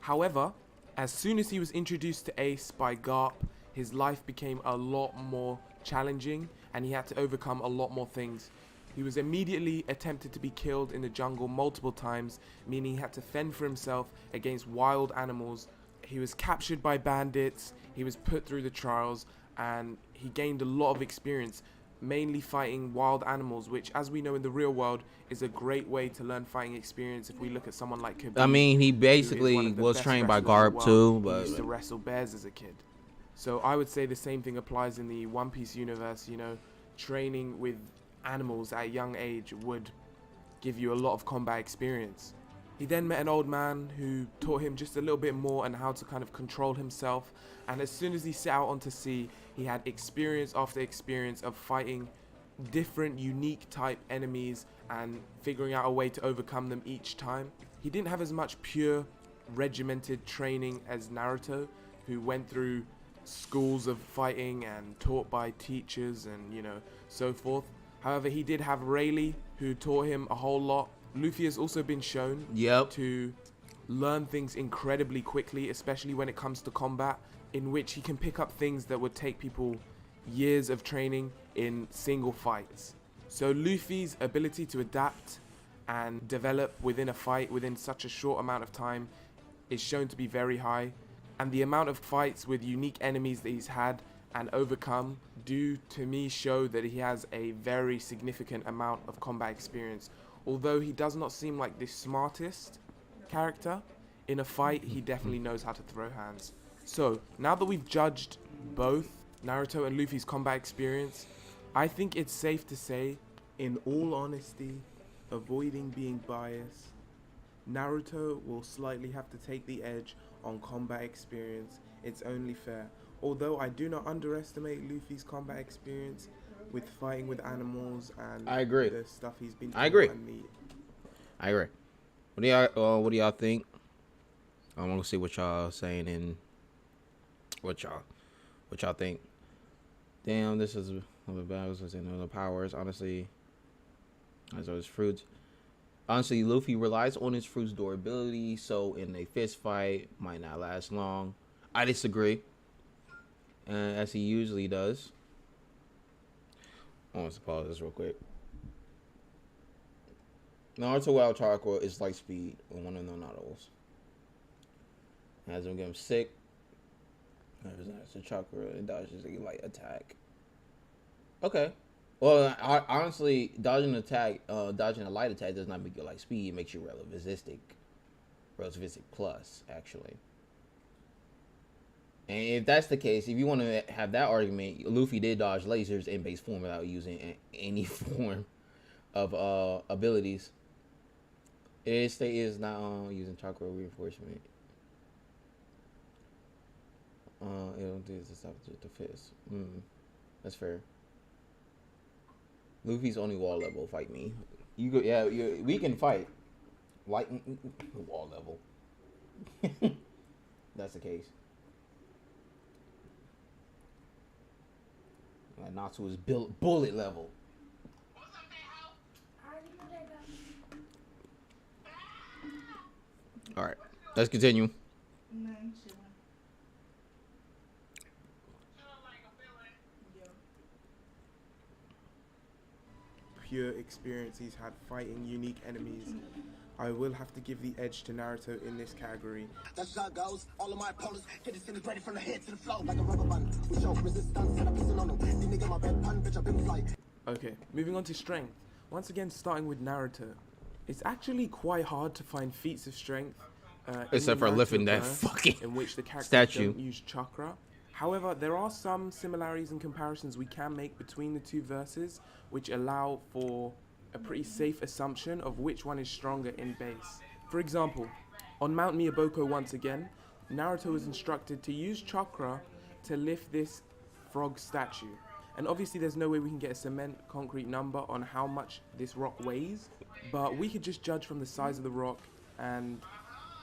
However, as soon as he was introduced to Ace by Garp, his life became a lot more challenging and he had to overcome a lot more things. He was immediately attempted to be killed in the jungle multiple times, meaning he had to fend for himself against wild animals. He was captured by bandits, he was put through the trials, and he gained a lot of experience, mainly fighting wild animals, which, as we know in the real world, is a great way to learn fighting experience if we look at someone like Khabib. I mean, he basically was trained by Garp too, but he used to wrestle bears as a kid. So I would say the same thing applies in the One Piece universe, you know, training with animals at a young age would give you a lot of combat experience. He then met an old man who taught him just a little bit more on how to kind of control himself, and as soon as he set out onto sea, he had experience after experience of fighting different unique type enemies and figuring out a way to overcome them each time. He didn't have as much pure regimented training as Naruto, who went through schools of fighting and taught by teachers and, you know, so forth. However, he did have Rayleigh, who taught him a whole lot. Luffy has also been shown to learn things incredibly quickly, especially when it comes to combat, in which he can pick up things that would take people years of training in single fights. So Luffy's ability to adapt and develop within a fight within such a short amount of time is shown to be very high, and the amount of fights with unique enemies that he's had and overcome do to me show that he has a very significant amount of combat experience. Although he does not seem like the smartest character, in a fight he definitely knows how to throw hands. So now that we've judged both Naruto and Luffy's combat experience, I think it's safe to say, in all honesty, avoiding being biased, Naruto will slightly have to take the edge on combat experience. It's only fair. Although I do not underestimate Luffy's combat experience, with fighting with animals and I agree. the stuff he's been I agree. and meat. I agree. What do y'all think? I want to see what y'all saying and what y'all think. Damn, this is one of the battles in the powers. Honestly, as well as fruits. Honestly, Luffy relies on his fruit's durability, so in a fist fight might not last long. I disagree, as he usually does. I want to pause this real quick. Naruto without chakra is light speed on one of the Narutos. Has him get him sick. That's the chakra and dodges a light attack. Okay. Well, honestly, dodging a light attack does not make you light speed. It makes you relativistic plus, actually. And if that's the case, if you want to have that argument, Luffy did dodge lasers in base form without using any form of abilities. It is not using chakra reinforcement. It'll do this to stop the fist. That's fair. Luffy's only wall level. Fight me. We can fight. Light wall level. That's the case. Like Natsu is built bullet level. All right, let's continue. Pure experience he's had fighting unique enemies. I will have to give the edge to Naruto in this category. That's how it goes. All of my opponents get disintegrated from the head to the floor like a rubber band. We show resistance and I'm pissing on them. These niggas my bed pan, bitch, I've been fly. Okay, moving on to strength. Once again, starting with Naruto. It's actually quite hard to find feats of strength. Except for Naruto lifting that verse fucking in which the characters statue. don't use chakra. However, there are some similarities and comparisons we can make between the two verses, which allow for a pretty safe assumption of which one is stronger in base. For example, on Mount Miyaboko once again, Naruto is instructed to use chakra to lift this frog statue. And obviously there's no way we can get a cement concrete number on how much this rock weighs, but we could just judge from the size of the rock and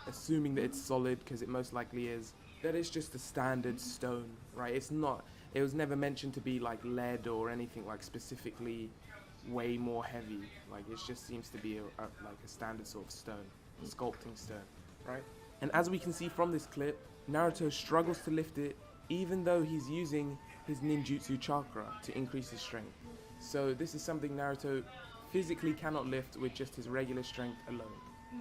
assuming that it's solid, because it most likely is, that it's just a standard stone, right? It was never mentioned to be like lead or anything like specifically way more heavy. Like it just seems to be like a standard sort of stone, sculpting stone, right? And as we can see from this clip, Naruto struggles to lift it even though he's using his ninjutsu chakra to increase his strength. So this is something Naruto physically cannot lift with just his regular strength alone.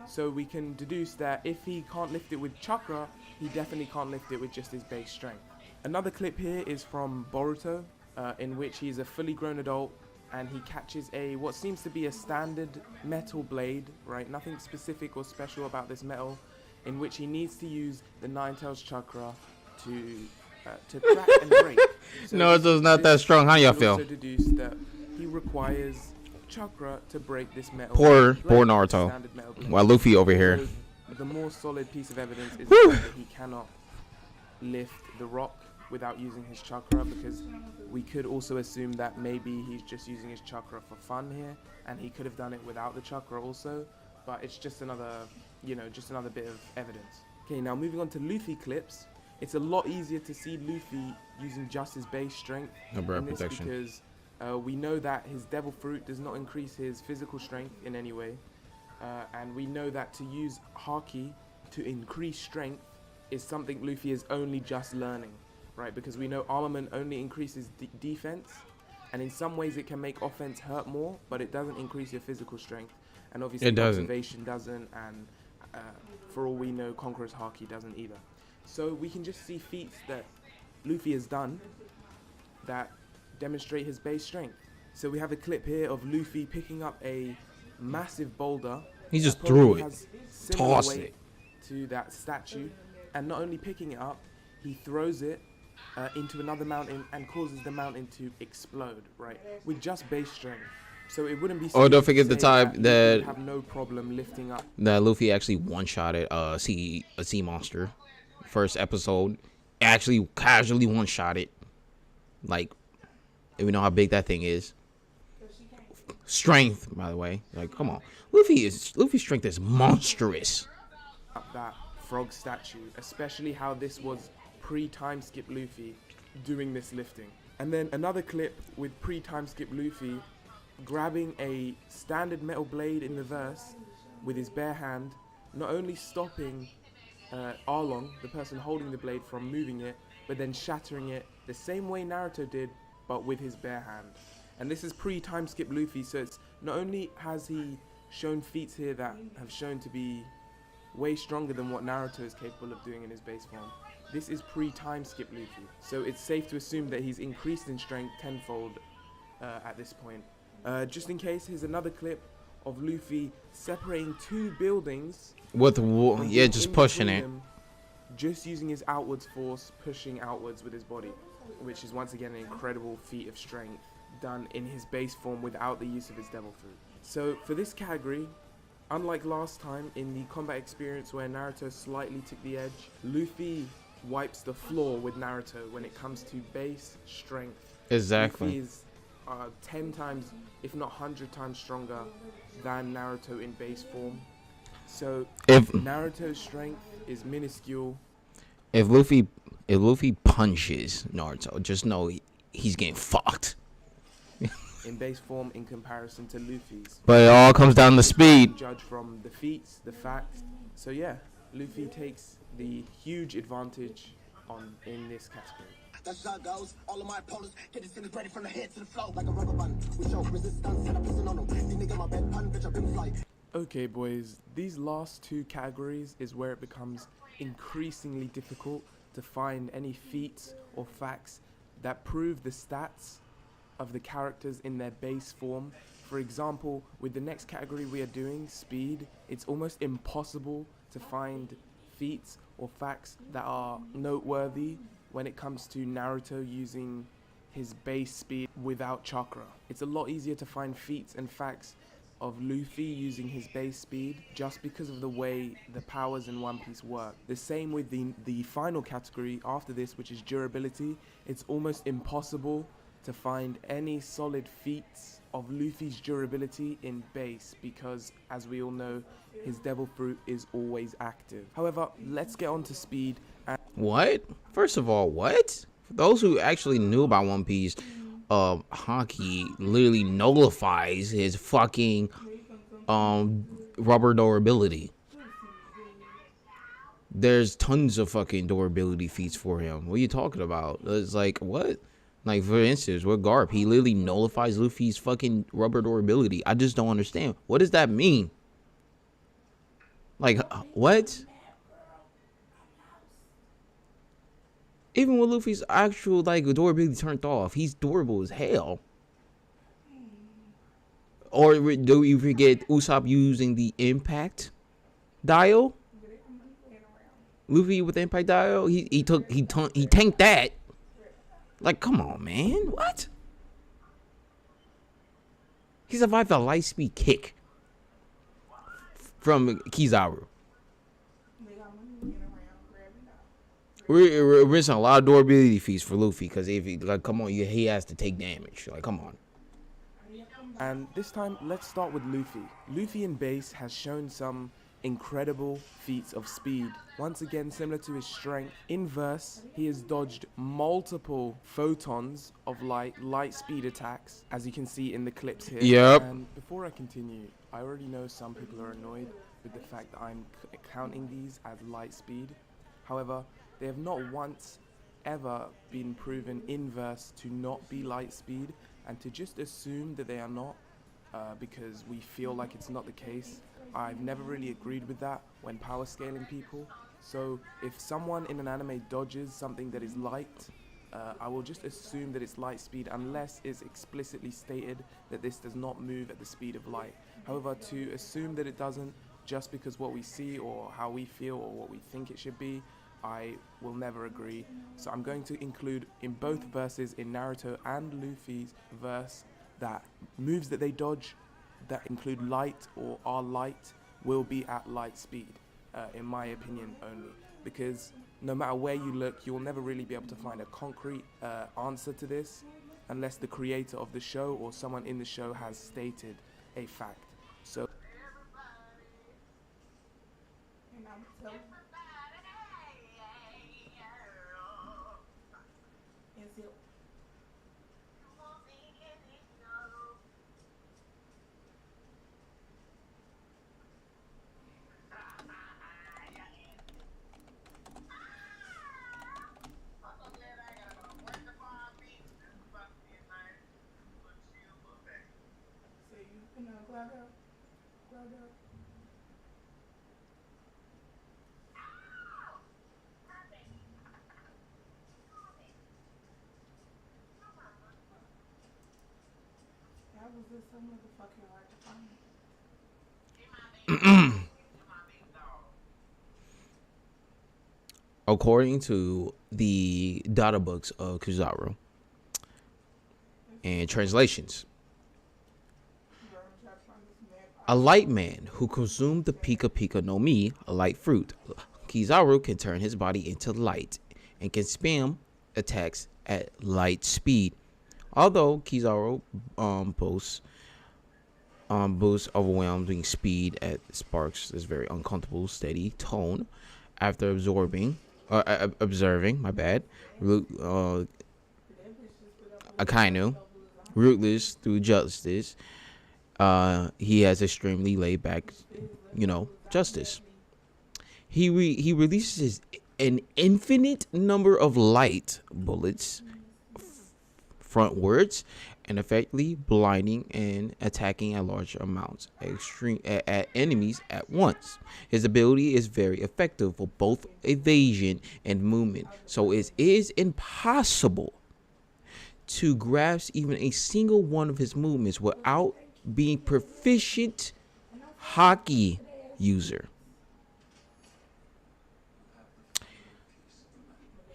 So we can deduce that if he can't lift it with chakra, he definitely can't lift it with just his base strength. Another clip here is from Boruto, in which he's a fully grown adult and he catches what seems to be a standard metal blade, right? Nothing specific or special about this metal, in which he needs to use the Nine-Tails chakra to crack and break. So No, it's not that strong. How y'all feel? Also deduce that he requires chakra to break this metal. Poor blade, Naruto. standard metal blade. While Luffy over here. So the more solid piece of evidence is the fact that he cannot lift the rock without using his chakra, because we could also assume that maybe he's just using his chakra for fun here, and he could have done it without the chakra also, but it's just another, just another bit of evidence. Okay, now moving on to Luffy clips. It's a lot easier to see Luffy using just his base strength No breath in this protection. because we know that his devil fruit does not increase his physical strength in any way, and we know that to use haki to increase strength is something Luffy is only just learning, right? Because we know armament only increases defense, and in some ways it can make offense hurt more, but it doesn't increase your physical strength. And obviously It doesn't. observation doesn't, and for all we know, Conqueror's haki doesn't either. So we can just see feats that Luffy has done that demonstrate his base strength. So we have a clip here of Luffy picking up a massive boulder. He just that threw probably it. has similar Tossed weight it. to that statue, and not only picking it up, he throws it into another mountain and causes the mountain to explode, right? With just base strength. So it wouldn't be. Oh, don't stupid to forget the say time Luffy that- would have no problem lifting up. That Luffy actually one-shotted a sea monster. First episode. Actually casually one-shot it. Like, And we know how big that thing is. Strength, by the way. Like, come on. Luffy's strength is monstrous. That frog statue, especially how this was pre-time skip Luffy doing this lifting. And then another clip with pre-time skip Luffy grabbing a standard metal blade in the verse with his bare hand, not only stopping Arlong, the person holding the blade, from moving it, but then shattering it the same way Naruto did, but with his bare hand. And this is pre-time skip Luffy, so it's not only has he shown feats here that have shown to be way stronger than what Naruto is capable of doing in his base form, this is pre-time skip Luffy. So it's safe to assume that he's increased in strength tenfold at this point. Just in case, here's another clip of Luffy separating two buildings. With just pushing it. Just using his outwards force, pushing outwards with his body, which is once again an incredible feat of strength done in his base form without the use of his devil fruit. So for this category, unlike last time in the combat experience where Naruto slightly took the edge, Luffy wipes the floor with Naruto when it comes to base strength. Exactly. Luffy is 10 times, if not 100 times stronger than Naruto in base form. So if Naruto's strength is minuscule, if Luffy punches Naruto, just know he's getting fucked. in base form in comparison to Luffy's. But it all comes down to speed. Judge from the feats, the facts. So yeah, Luffy takes the huge advantage in this category. That's how it goes. All of my opponents get disintegrated from the head to the floor like a rubber band. We show resistance and I'm pissing on them. These niggas my bed pun, bitch, I've been flight. Okay, boys, these last two categories is where it becomes increasingly difficult to find any feats or facts that prove the stats of the characters in their base form. For example, with the next category we are doing, speed, it's almost impossible to find feats or facts that are noteworthy when it comes to Naruto using his base speed without chakra. It's a lot easier to find feats and facts of Luffy using his base speed just because of the way the powers in One Piece work. The same with the final category after this, which is durability. It's almost impossible to find any solid feats of Luffy's durability in base because, as we all know, his devil fruit is always active. However, let's get on to speed. What? First of all, what? For those who actually knew about One Piece, Haki literally nullifies his fucking rubber durability. There's tons of fucking durability feats for him. What are you talking about? It's like, what? Like, for instance, with Garp, he literally nullifies Luffy's fucking rubber durability. I just don't understand. What does that mean? Like, what? Even with Luffy's actual, like, durability turned off, he's durable as hell. Or do you forget Usopp using the impact dial? Luffy with the impact dial, he tanked that. Like, come on, man. What? He survived a light speed kick from Kizaru. We're missing a lot of durability feats for Luffy because if come on, he has to take damage. Like, come on. And this time, let's start with Luffy. Luffy in base has shown some incredible feats of speed. Once again, similar to his strength, in verse, he has dodged multiple photons of light speed attacks, as you can see in the clips here. Yep. And before I continue, I already know some people are annoyed with the fact that I'm counting these as light speed. However, they have not once ever been proven in verse to not be light speed, and to just assume that they are not because we feel like it's not the case. I've never really agreed with that when power scaling people. So if someone in an anime dodges something that is light, I will just assume that it's light speed unless it's explicitly stated that this does not move at the speed of light. However, to assume that it doesn't just because what we see or how we feel or what we think it should be, I will never agree. So I'm going to include in both verses, in Naruto and Luffy's verse, that moves that they dodge that include light or are light will be at light speed, in my opinion only. Because no matter where you look, you will never really be able to find a concrete answer to this. unless the creator of the show or someone in the show has stated a fact. So And I'm telling is it so you gonna glad up? That was just so motherfucking hard to find. According to the data books of Kizaru and translations, a light man who consumed the Pika Pika no Mi, a light fruit, Kizaru can turn his body into light and can spam attacks at light speed. Although Kizaru boosts overwhelming speed at sparks this very uncomfortable steady tone after observing Akainu rootless through justice. He has extremely laid back, justice. He releases an infinite number of light bullets frontwards and effectively blinding and attacking at large amounts at enemies at once. His ability is very effective for both evasion and movement, so it is impossible to grasp even a single one of his movements without being proficient hockey user.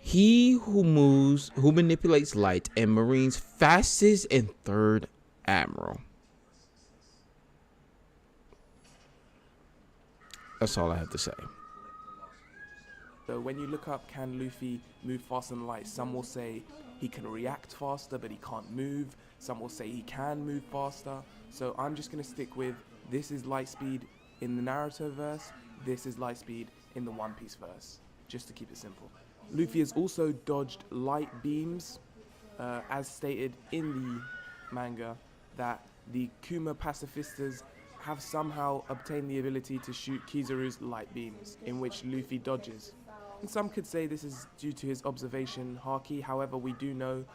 He who manipulates light and marines fastest and third admiral. That's all I have to say. So when you look up, can Luffy move faster than light? Some will say he can react faster, but he can't move. Some will say he can move faster. So I'm just going to stick with this is light speed in the Naruto verse. This is light speed in the One Piece verse, just to keep it simple. Luffy has also dodged light beams, as stated in the manga, that the Kuma pacifistas have somehow obtained the ability to shoot Kizaru's light beams, in which Luffy dodges. And some could say this is due to his observation haki. However, we do know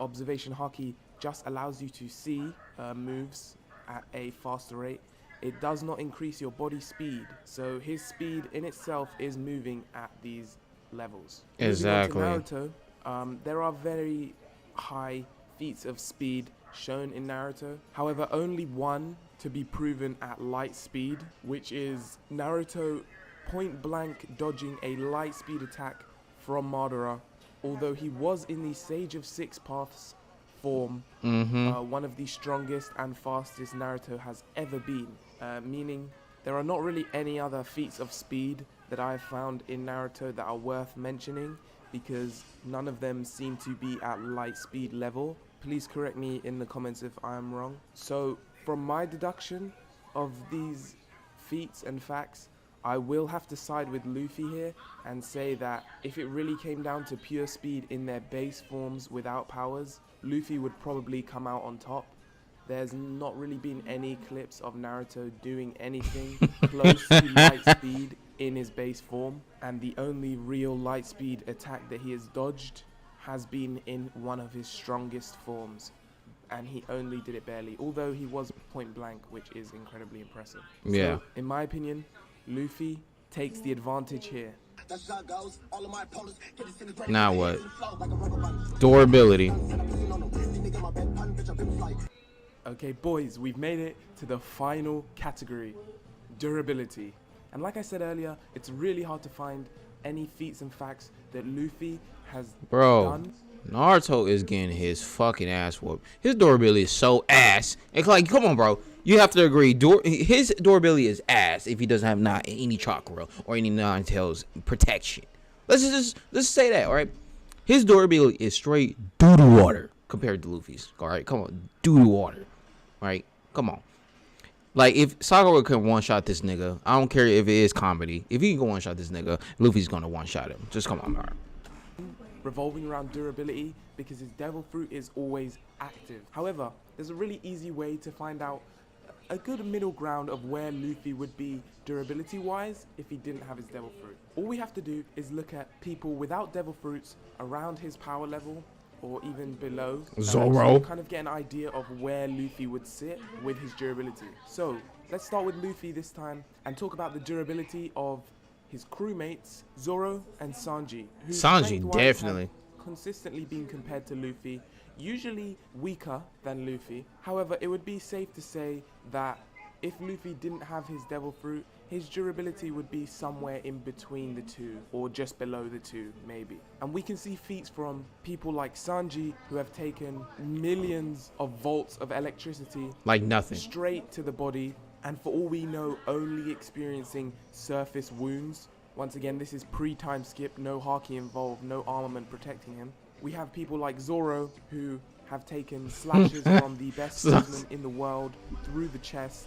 observation haki just allows you to see moves at a faster rate. It does not increase your body speed, so his speed in itself is moving at these levels. Exactly. Moving on to Naruto, there are very high feats of speed shown in Naruto. However, only one to be proven at light speed, which is Naruto point blank dodging a light speed attack from Madara, although he was in the Sage of Six Paths form, one of the strongest and fastest Naruto has ever been, meaning there are not really any other feats of speed that I have found in Naruto that are worth mentioning, because none of them seem to be at light speed level. Please correct me in the comments if I am wrong. So from my deduction of these feats and facts, I will have to side with Luffy here and say that if it really came down to pure speed in their base forms without powers, Luffy would probably come out on top. There's not really been any clips of Naruto doing anything close to light speed in his base form, and the only real light speed attack that he has dodged has been in one of his strongest forms, and he only did it barely, although he was point blank, which is incredibly impressive. Yeah. So, in my opinion, Luffy takes the advantage here. Now what? Durability. Okay, boys, we've made it to the final category, durability. And like I said earlier, it's really hard to find any feats and facts that Luffy has done. Naruto is getting his fucking ass whooped. His durability is so ass. It's like, come on, bro. You have to agree. His durability is ass if he doesn't have not any chakra or any Nine Tails protection. Let's say that, all right? His durability is straight doo-doo water. compared to Luffy's. All right, come on, do the water. All right, come on. Like, if Sakura can one-shot this nigga, I don't care if it is comedy. If he can go one-shot this nigga, Luffy's gonna one-shot him. Just come on, bro. Revolving around durability because his devil fruit is always active. However, there's a really easy way to find out a good middle ground of where Luffy would be durability-wise if he didn't have his devil fruit. All we have to do is look at people without devil fruits around his power level or even below. Zoro. To kind of get an idea of where Luffy would sit with his durability. So let's start with Luffy this time and talk about the durability of his crewmates, Zoro and Sanji. Who Sanji, strength-wise definitely. have consistently been compared to Luffy, usually weaker than Luffy. However, it would be safe to say that if Luffy didn't have his devil fruit, his durability would be somewhere in between the two, or just below the two, maybe. And we can see feats from people like Sanji, who have taken millions of volts of electricity Like nothing. straight to the body, and for all we know, only experiencing surface wounds. Once again, this is pre-time skip, no haki involved, no armament protecting him. We have people like Zoro, who have taken slashes from the best swordsman in the world through the chest,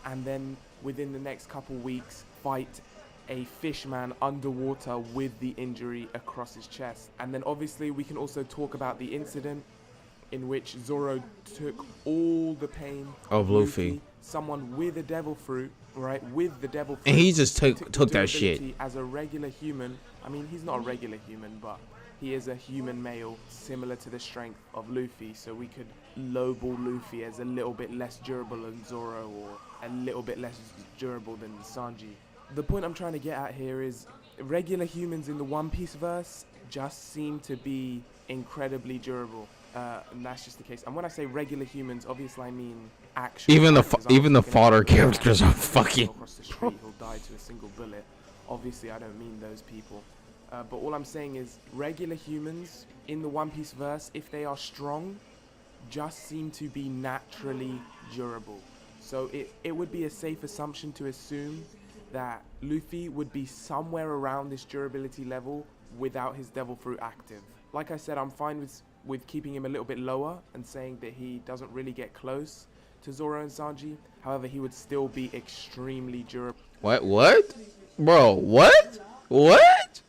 and then within the next couple weeks fight a fishman underwater with the injury across his chest. And then obviously we can also talk about the incident in which Zoro took all the pain Of Luffy. Someone with a devil fruit, right, with the devil fruit, And he just took the that shit. durability as a regular human. I mean, he's not a regular human, but he is a human male similar to the strength of Luffy, so we could lowball Luffy as a little bit less durable than Zoro or a little bit less durable than Sanji. The point I'm trying to get at here is regular humans in the One Piece verse just seem to be incredibly durable. And that's just the case. And when I say regular humans, obviously I mean actual Even the characters. I'm even not the talking fodder about characters are actors fucking. across the street who'll die to a single bullet. Obviously, I don't mean those people. But all I'm saying is regular humans in the One Piece verse, if they are strong, just seem to be naturally durable. So it would be a safe assumption to assume that Luffy would be somewhere around this durability level without his devil fruit active. Like I said, I'm fine with keeping him a little bit lower and saying that he doesn't really get close to Zoro and Sanji. However, he would still be extremely durable. What? Bro, what? What?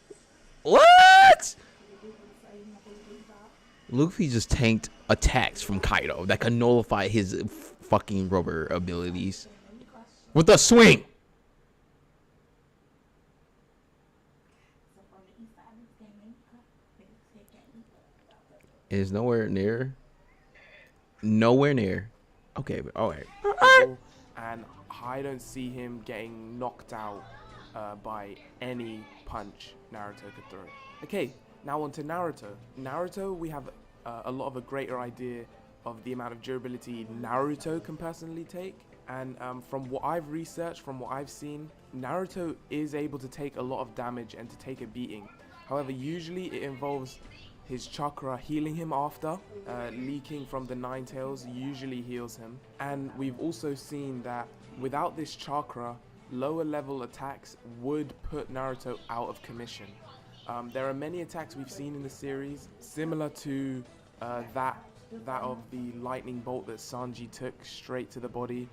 Luffy just tanked attacks from Kaido that could nullify his fucking rubber abilities with a swing. Is nowhere near. Okay, but all right. And I don't see him getting knocked out by any punch Naruto could throw. Okay, now on to Naruto. Naruto, we have a lot of a greater idea of the amount of durability Naruto can personally take. And from what I've researched, from what I've seen, Naruto is able to take a lot of damage and to take a beating. However, usually it involves his chakra healing him after. Leaking from the Nine Tails usually heals him. And we've also seen that without this chakra, lower level attacks would put Naruto out of commission. There are many attacks we've seen in the series, similar to that of the lightning bolt that Sanji took straight to the body,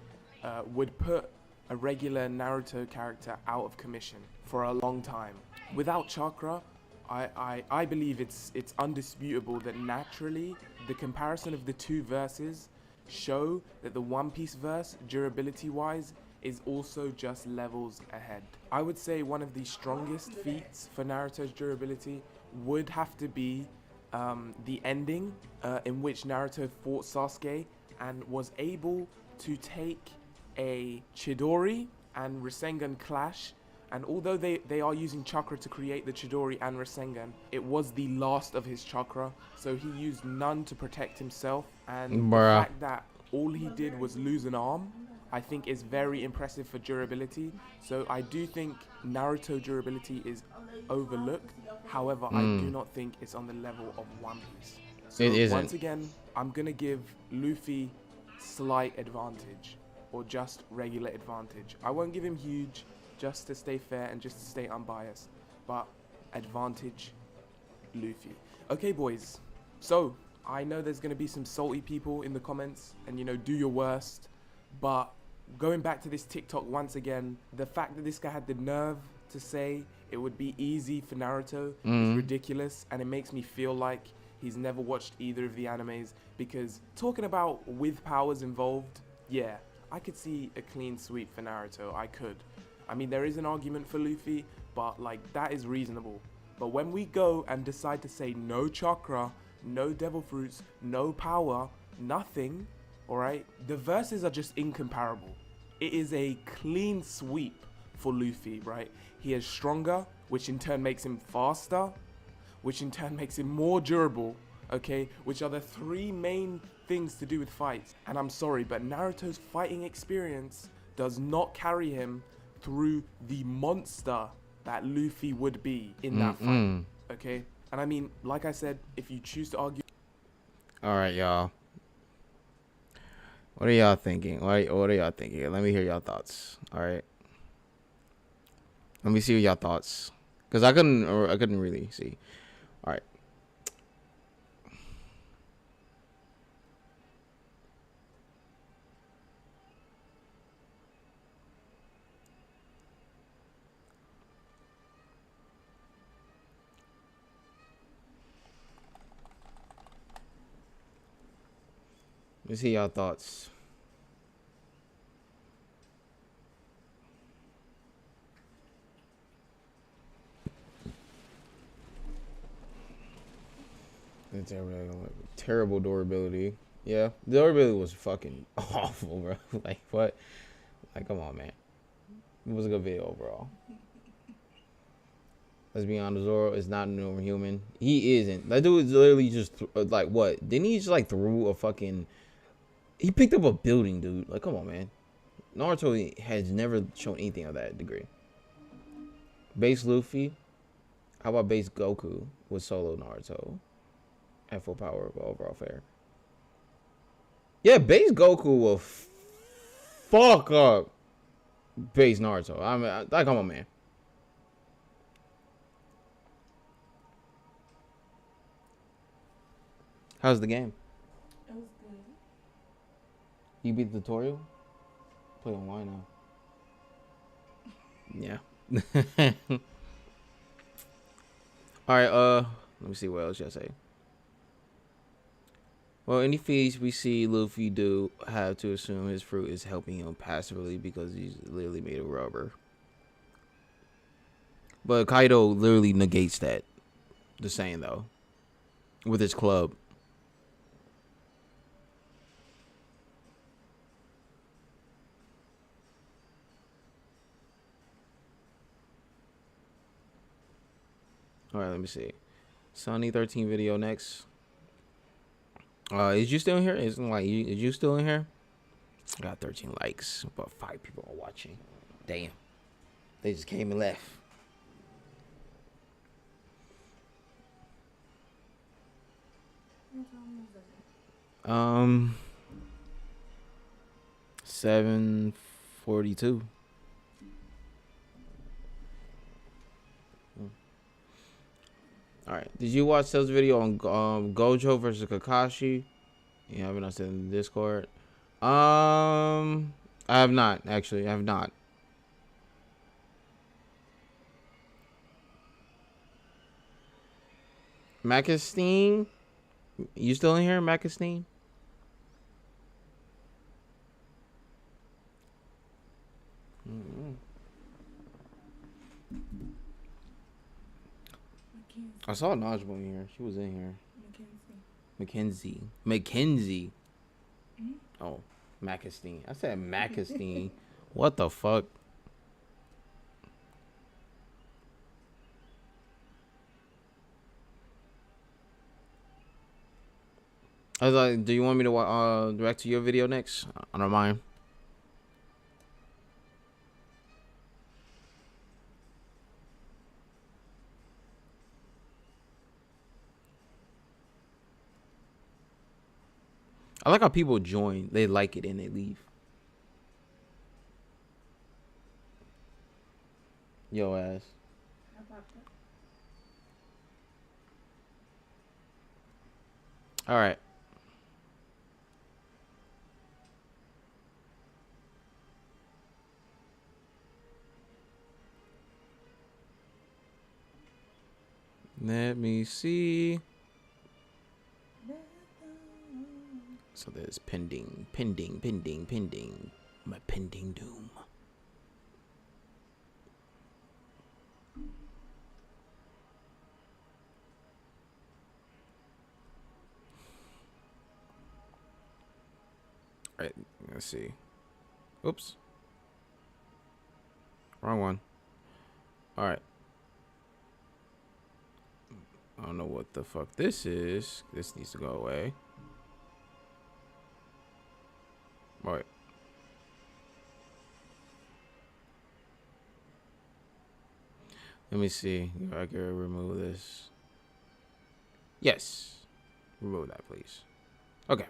would put a regular Naruto character out of commission for a long time. Without chakra, I believe it's undisputable that naturally the comparison of the two verses show that the One Piece verse, durability wise, is also just levels ahead. I would say one of the strongest feats for Naruto's durability would have to be the ending in which Naruto fought Sasuke and was able to take a Chidori and Rasengan clash. And although they are using chakra to create the Chidori and Rasengan, it was the last of his chakra, so he used none to protect himself. And the fact that all he did was lose an arm, I think is very impressive for durability. So I do think Naruto durability is overlooked. However, I do not think it's on the level of One Piece. So It isn't. once again, I'm going to give Luffy slight advantage, or just regular advantage. I won't give him huge, just to stay fair and just to stay unbiased, but advantage Luffy. Okay boys, so I know there's going to be some salty people in the comments and, you know, do your worst. But going back to this TikTok once again, the fact that this guy had the nerve to say it would be easy for Naruto is ridiculous. And it makes me feel like he's never watched either of the animes. Because talking about with powers involved, yeah, I could see a clean sweep for Naruto. I could. I mean, there is an argument for Luffy, but like that is reasonable. But when we go and decide to say no chakra, no devil fruits, no power, nothing, alright? The verses are just incomparable. It is a clean sweep for Luffy, right? He is stronger, which in turn makes him faster, which in turn makes him more durable, okay? Which are the three main things to do with fights. And I'm sorry, but Naruto's fighting experience does not carry him through the monster that Luffy would be in that fight, okay? And I mean, like I said, if you choose to argue... All right, y'all. What are y'all thinking? What are y'all thinking? Let me hear y'all thoughts. All right. Let me see y'all thoughts, cause I couldn't really see. All right. Let's see y'all thoughts. Terrible durability. Yeah, the durability was fucking awful, bro. Like what? Like come on, man. It was a good video overall. Let's be honest, Zoro is not a normal human. He isn't. That dude is literally just like what? Didn't he just like threw a fucking? He picked up a building, dude. Like come on, man. Naruto has never shown anything of that degree. Base Luffy. How about base Goku with solo Naruto? At full power overall fair. Yeah, base Goku will fuck up base Naruto. I mean, like, come on, man. How's the game? It was good. You beat the tutorial? Play on why now? Yeah. All right. Let me see what else y'all say. Well, any feats we see Luffy do have to assume his fruit is helping him passively because he's literally made of rubber. But Kaido literally negates that. The saying though, with his club. All right, let me see. Sunny 13 video next. Is you still in here? Is you still in here? I got 13 likes, but 5 people are watching. Damn. They just came and left. What time is it? 7:42. All right. Did you watch this video on Gojo versus Kakashi? You haven't? I said in the Discord. I have not actually. I have not. Macastine, you still in here, Macastine? I saw Najma in here. She was in here. Mackenzie. Oh, Macastine. I said Macastine. What the fuck? I was like, do you want me to direct to your video next? I don't mind. I like how people join. They like it and they leave. Yo ass. All right. Let me see. So there's pending. My pending doom. All right, let's see. Oops. Wrong one. All right. I don't know what the fuck this is. This needs to go away. All right. Let me see if I can remove this. Yes. Remove that, please. Okay.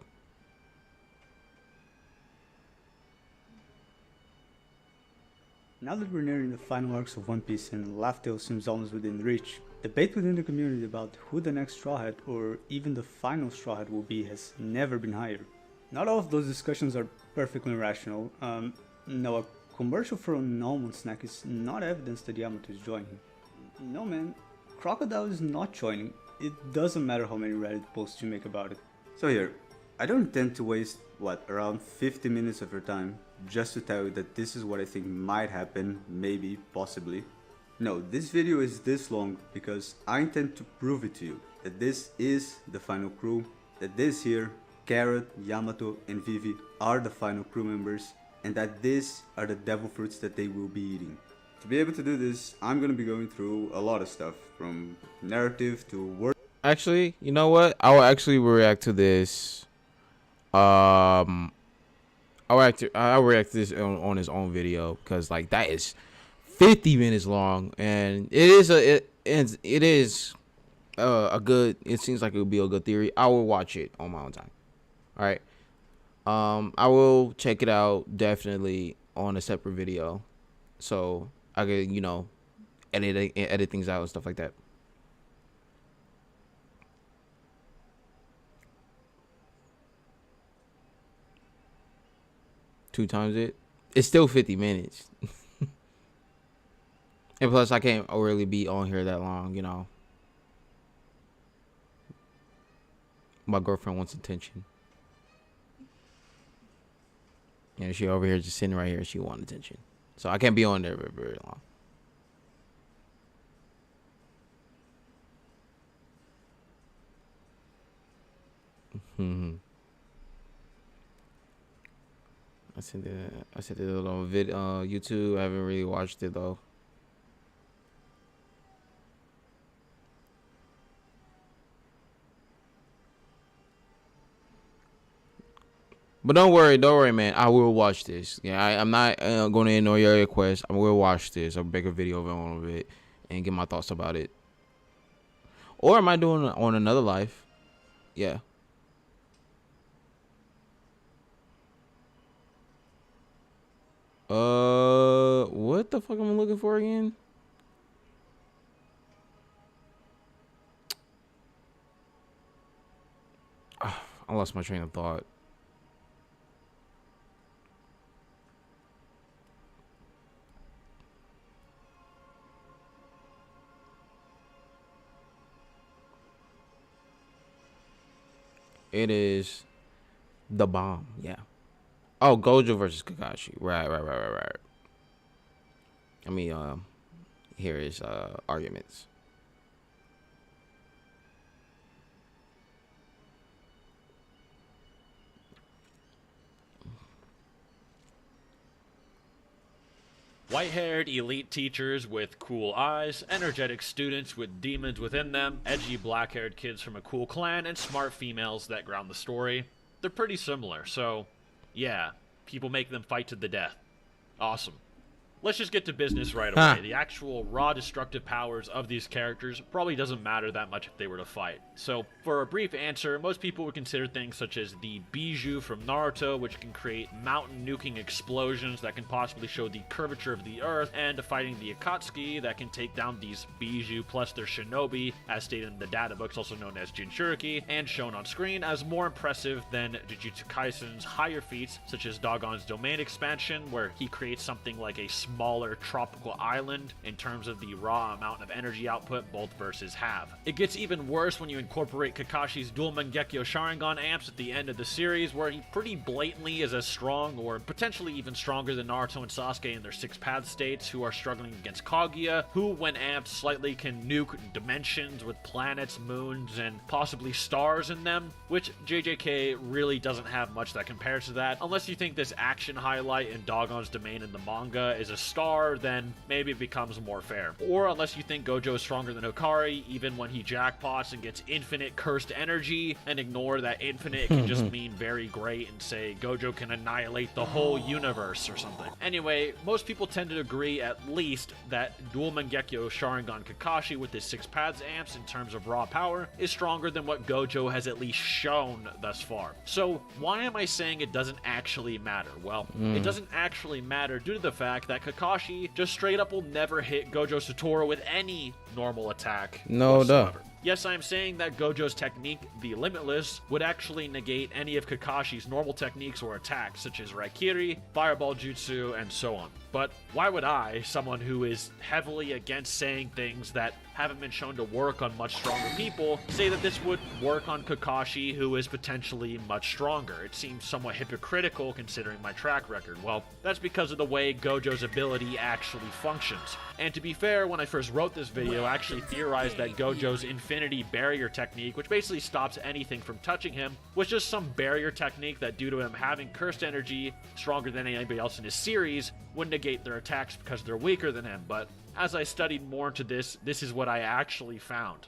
Now that we're nearing the final arcs of One Piece and Laugh Tale seems almost within reach, debate within the community about who the next Straw Hat or even the final Straw Hat will be has never been higher. Not all of those discussions are perfectly rational. No, a commercial for an almond snack is not evidence that Yamato is joining. No man, Crocodile is not joining. It doesn't matter how many Reddit posts you make about it. So here, I don't intend to waste, around 50 minutes of your time just to tell you that this is what I think might happen, maybe, possibly. No, this video is this long because I intend to prove it to you that this is the final crew, that this here, Carrot, Yamato and Vivi are the final crew members, and that these are the devil fruits that they will be eating. To be able to do this, I'm gonna be going through a lot of stuff, from narrative to word. Actually, you know what? I will actually react to this. I'll react to this on his own video, because like that is 50 minutes long, and it is a good. It seems like it would be a good theory. I will watch it on my own time. All right. I will check it out definitely on a separate video, so I could edit things out and stuff like that. Two times it. It's still 50 minutes. And plus, I can't really be on here that long, you know. My girlfriend wants attention. And she over here just sitting right here. She wants attention. So I can't be on there very, very long. I sent it on YouTube. I haven't really watched it though. But don't worry, man. I will watch this. Yeah, I'm not going to ignore your request. I will watch this. I'll make a video of it and get my thoughts about it. Or am I doing it on another life? Yeah. What the fuck am I looking for again? I lost my train of thought. It is the bomb, yeah. Oh, Gojo versus Kakashi. Right. Let me hear his arguments. White-haired elite teachers with cool eyes, energetic students with demons within them, edgy black-haired kids from a cool clan, and smart females that ground the story. They're pretty similar, so yeah, people make them fight to the death. Awesome. let's just get to business right Huh. away. The actual raw destructive powers of these characters probably doesn't matter that much if they were to fight. So, for a brief answer, most people would consider things such as the Bijou from Naruto, which can create mountain nuking explosions that can possibly show the curvature of the earth, and fighting the Akatsuki that can take down these Bijou plus their shinobi, as stated in the data books, also known as Jinchuriki, and shown on screen as more impressive than Jujutsu Kaisen's higher feats, such as Dogon's domain expansion, where he creates something like a smaller tropical island in terms of the raw amount of energy output both verses have. It gets even worse when you incorporate Kakashi's dual Mangekyo Sharingan amps at the end of the series, where he pretty blatantly is as strong or potentially even stronger than Naruto and Sasuke in their six path states, who are struggling against Kaguya, who when amped slightly can nuke dimensions with planets, moons, and possibly stars in them, which JJK really doesn't have much that compares to that. Unless you think this action highlight in Dogon's domain in the manga is a star, then maybe it becomes more fair. Or unless you think Gojo is stronger than Hikari, even when he jackpots and gets infinite cursed energy, and ignore that infinite can just mean very great and say Gojo can annihilate the whole universe or something. Anyway, most people tend to agree at least that dual Mangekyo Sharingan Kakashi with his six paths amps in terms of raw power is stronger than what Gojo has at least shown thus far. So why am I saying it doesn't actually matter? Well, it doesn't actually matter due to the fact that Kakashi just straight up will never hit Gojo Satoru with any normal attack whatsoever. Yes, I'm saying that Gojo's technique, the Limitless, would actually negate any of Kakashi's normal techniques or attacks, such as Raikiri, Fireball Jutsu, and so on. But why would I, someone who is heavily against saying things that haven't been shown to work on much stronger people, say that this would work on Kakashi, who is potentially much stronger? It seems somewhat hypocritical considering my track record. Well, that's because of the way Gojo's ability actually functions. And to be fair, when I first wrote this video, I actually theorized that Gojo's Infinity Barrier technique, which basically stops anything from touching him, was just some barrier technique that, due to him having cursed energy stronger than anybody else in his series, would negate their attacks because they're weaker than him. But as I studied more into this, this is what I actually found.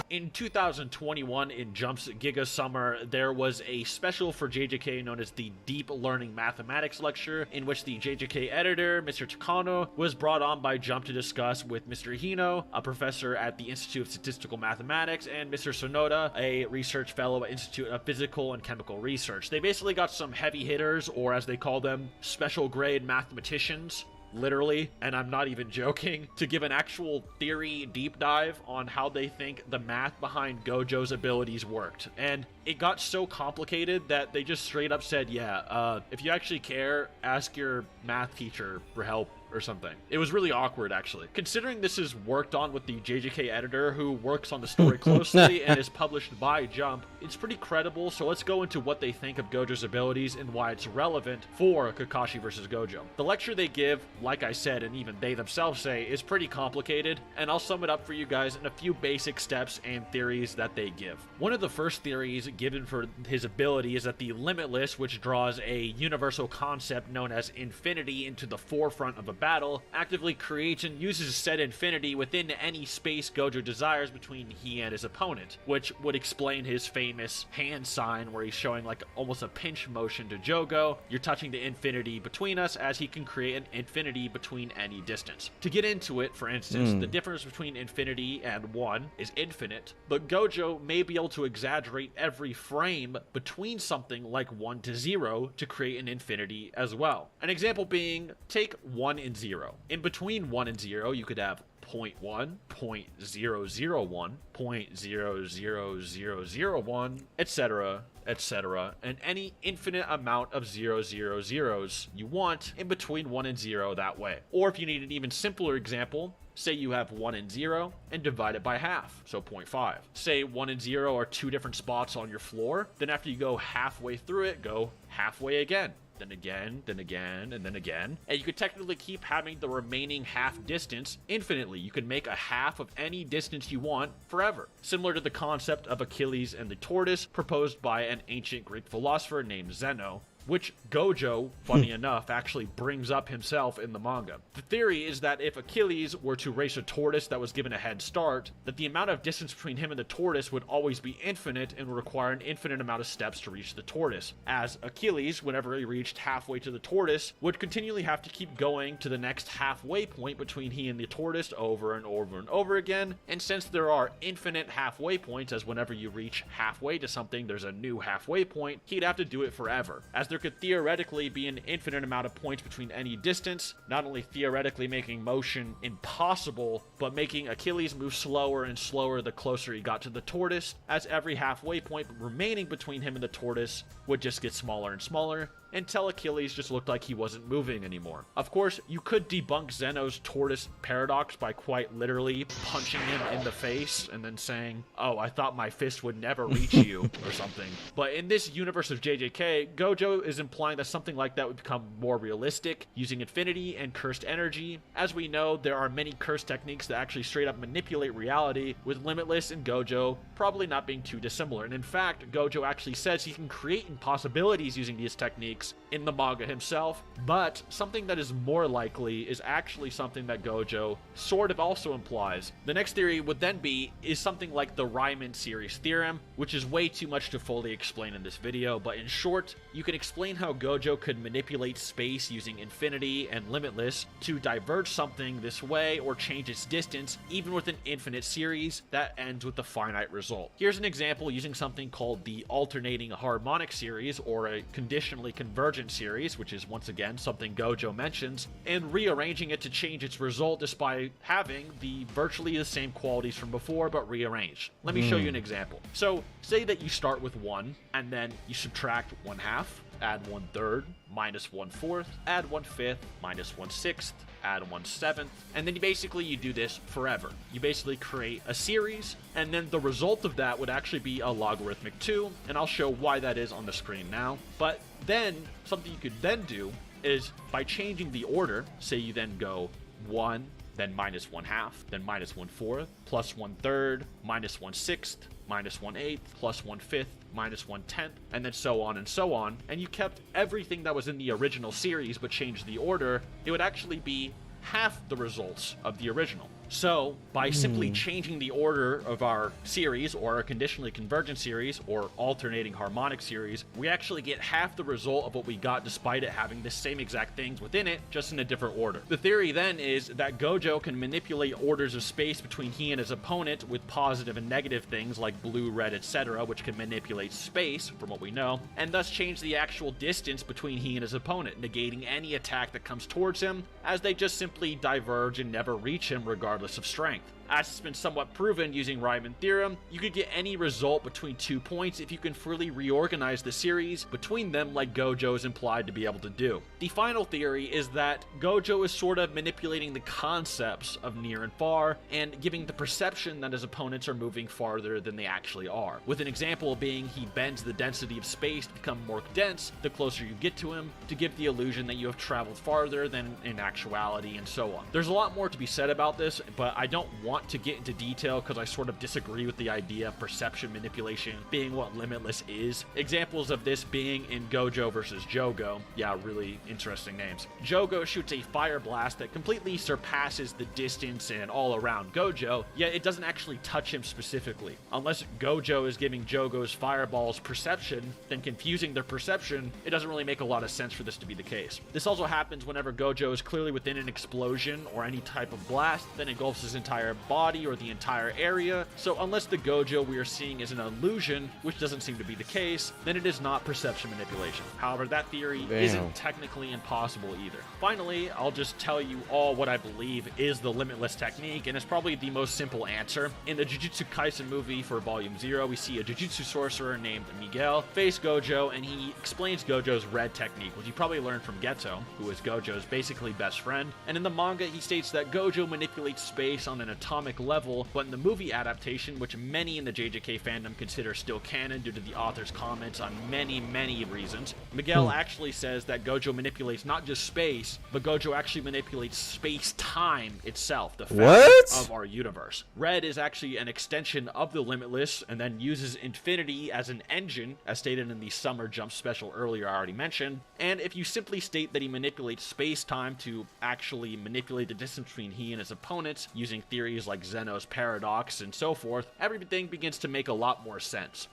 In 2021, in Jump's Giga Summer, there was a special for JJK known as the Deep Learning Mathematics Lecture, in which the JJK editor, Mr. Takano, was brought on by Jump to discuss with Mr. Hino, a professor at the Institute of Statistical Mathematics, and Mr. Sonoda, a research fellow at Institute of Physical and Chemical Research. They basically got some heavy hitters, or as they call them, special grade mathematicians, literally, and I'm not even joking, to give an actual theory deep dive on how they think the math behind Gojo's abilities worked. And it got so complicated that they just straight up said, yeah, if you actually care, ask your math teacher for help or something. It was really awkward, actually. Considering this is worked on with the JJK editor who works on the story closely and is published by Jump, it's pretty credible, so let's go into what they think of Gojo's abilities and why it's relevant for Kakashi versus Gojo. The lecture they give, like I said, and even they themselves say, is pretty complicated, and I'll sum it up for you guys in a few basic steps and theories that they give. One of the first theories given for his ability is that the Limitless, which draws a universal concept known as infinity into the forefront of a battle, actively creates and uses said infinity within any space Gojo desires between he and his opponent, which would explain his famous hand sign where he's showing like almost a pinch motion to Jogo. You're touching the infinity between us, as he can create an infinity between any distance. To get into it, for instance, the difference between infinity and 1 is infinite, but Gojo may be able to exaggerate every frame between something like 1 to 0 to create an infinity as well. An example being, take 1 and 0. In between 1 and 0, you could have 0.1, 0.001, 0.00001, etc., etc., and any infinite amount of 000s you want in between 1 and 0 that way. Or if you need an even simpler example, say you have 1 and 0 and divide it by half, so 0.5. Say 1 and 0 are two different spots on your floor, then after you go halfway through it, go halfway again. Then again, then again, and then again. And you could technically keep having the remaining half distance infinitely. You could make a half of any distance you want forever. Similar to the concept of Achilles and the Tortoise proposed by an ancient Greek philosopher named Zeno. which Gojo, funny enough, actually brings up himself in the manga. The theory is that if Achilles were to race a tortoise that was given a head start, that the amount of distance between him and the tortoise would always be infinite and would require an infinite amount of steps to reach the tortoise, as Achilles, whenever he reached halfway to the tortoise, would continually have to keep going to the next halfway point between he and the tortoise over and over and over again, and since there are infinite halfway points, as whenever you reach halfway to something there's a new halfway point, he'd have to do it forever, as there could theoretically be an infinite amount of points between any distance, not only theoretically making motion impossible, but making Achilles move slower and slower the closer he got to the tortoise, as every halfway point remaining between him and the tortoise would just get smaller and smaller, until Achilles just looked like he wasn't moving anymore. Of course, you could debunk Zeno's tortoise paradox by quite literally punching him in the face and then saying, "Oh, I thought my fist would never reach you," or something. But in this universe of JJK, Gojo is implying that something like that would become more realistic, using infinity and cursed energy. As we know, there are many cursed techniques that actually straight up manipulate reality, with Limitless and Gojo probably not being too dissimilar. And in fact, Gojo actually says he can create impossibilities using these techniques in the manga himself, but something that is more likely is actually something that Gojo sort of also implies. The next theory would then is something like the Ryman series theorem, which is way too much to fully explain in this video, but in short, you can explain how Gojo could manipulate space using infinity and limitless to diverge something this way or change its distance, even with an infinite series that ends with a finite result. Here's an example using something called the alternating harmonic series, or a conditionally convergent series, which is once again something Gojo mentions, and rearranging it to change its result despite having virtually the same qualities from before but rearranged. Let me show you an example. So say that you start with 1 and then you subtract 1/2, add 1/3, minus 1/4, add 1/5, minus 1/6, add 1/7, and then you do this forever. You basically create a series, and then the result of that would actually be a logarithmic 2, and I'll show why that is on the screen now. But then, something you could then do is, by changing the order, say you then go 1, then minus 1/2, then minus 1/4, plus 1/3, minus 1/6, minus 1/8, plus 1/5, minus 1/10, and then so on, and you kept everything that was in the original series but changed the order, it would actually be half the results of the original. So, by simply changing the order of our series, or our conditionally convergent series, or alternating harmonic series, we actually get half the result of what we got despite it having the same exact things within it, just in a different order. The theory then is that Gojo can manipulate orders of space between he and his opponent with positive and negative things like blue, red, etc., which can manipulate space, from what we know, and thus change the actual distance between he and his opponent, negating any attack that comes towards him, as they just simply diverge and never reach him regardless of strength. As it's been somewhat proven using Ryman theorem, you could get any result between 2 points if you can freely reorganize the series between them like Gojo is implied to be able to do. The final theory is that Gojo is sort of manipulating the concepts of near and far and giving the perception that his opponents are moving farther than they actually are, with an example being he bends the density of space to become more dense the closer you get to him, to give the illusion that you have traveled farther than in actuality, and so on. There's a lot more to be said about this, but I don't want to get into detail because I sort of disagree with the idea of perception manipulation being what Limitless is. Examples of this being in Gojo versus Jogo. Yeah, really interesting names. Jogo shoots a fire blast that completely surpasses the distance and all around Gojo, yet it doesn't actually touch him specifically. Unless Gojo is giving Jogo's fireballs perception, then confusing their perception, it doesn't really make a lot of sense for this to be the case. This also happens whenever Gojo is clearly within an explosion or any type of blast that engulfs his entire body or the entire area, so unless the Gojo we are seeing is an illusion, which doesn't seem to be the case, then it is not perception manipulation. However, that theory isn't technically impossible either. Finally, I'll just tell you all what I believe is the Limitless technique, and it's probably the most simple answer. In the Jujutsu Kaisen movie for Volume 0, we see a Jujutsu sorcerer named Miguel face Gojo, and he explains Gojo's red technique, which you probably learned from Geto, who is Gojo's basically best friend, and in the manga he states that Gojo manipulates space on an atomic atomic level, but in the movie adaptation, which many in the JJK fandom consider still canon due to the author's comments on many reasons, Miguel actually says that Gojo manipulates not just space, but Gojo actually manipulates space-time itself, the fabric of our universe. Red is actually an extension of the Limitless, and then uses infinity as an engine, as stated in the Summer Jump special earlier I already mentioned, and if you simply state that he manipulates space-time to actually manipulate the distance between he and his opponents, using theories like Zeno's paradox and so forth, everything begins to make a lot more sense.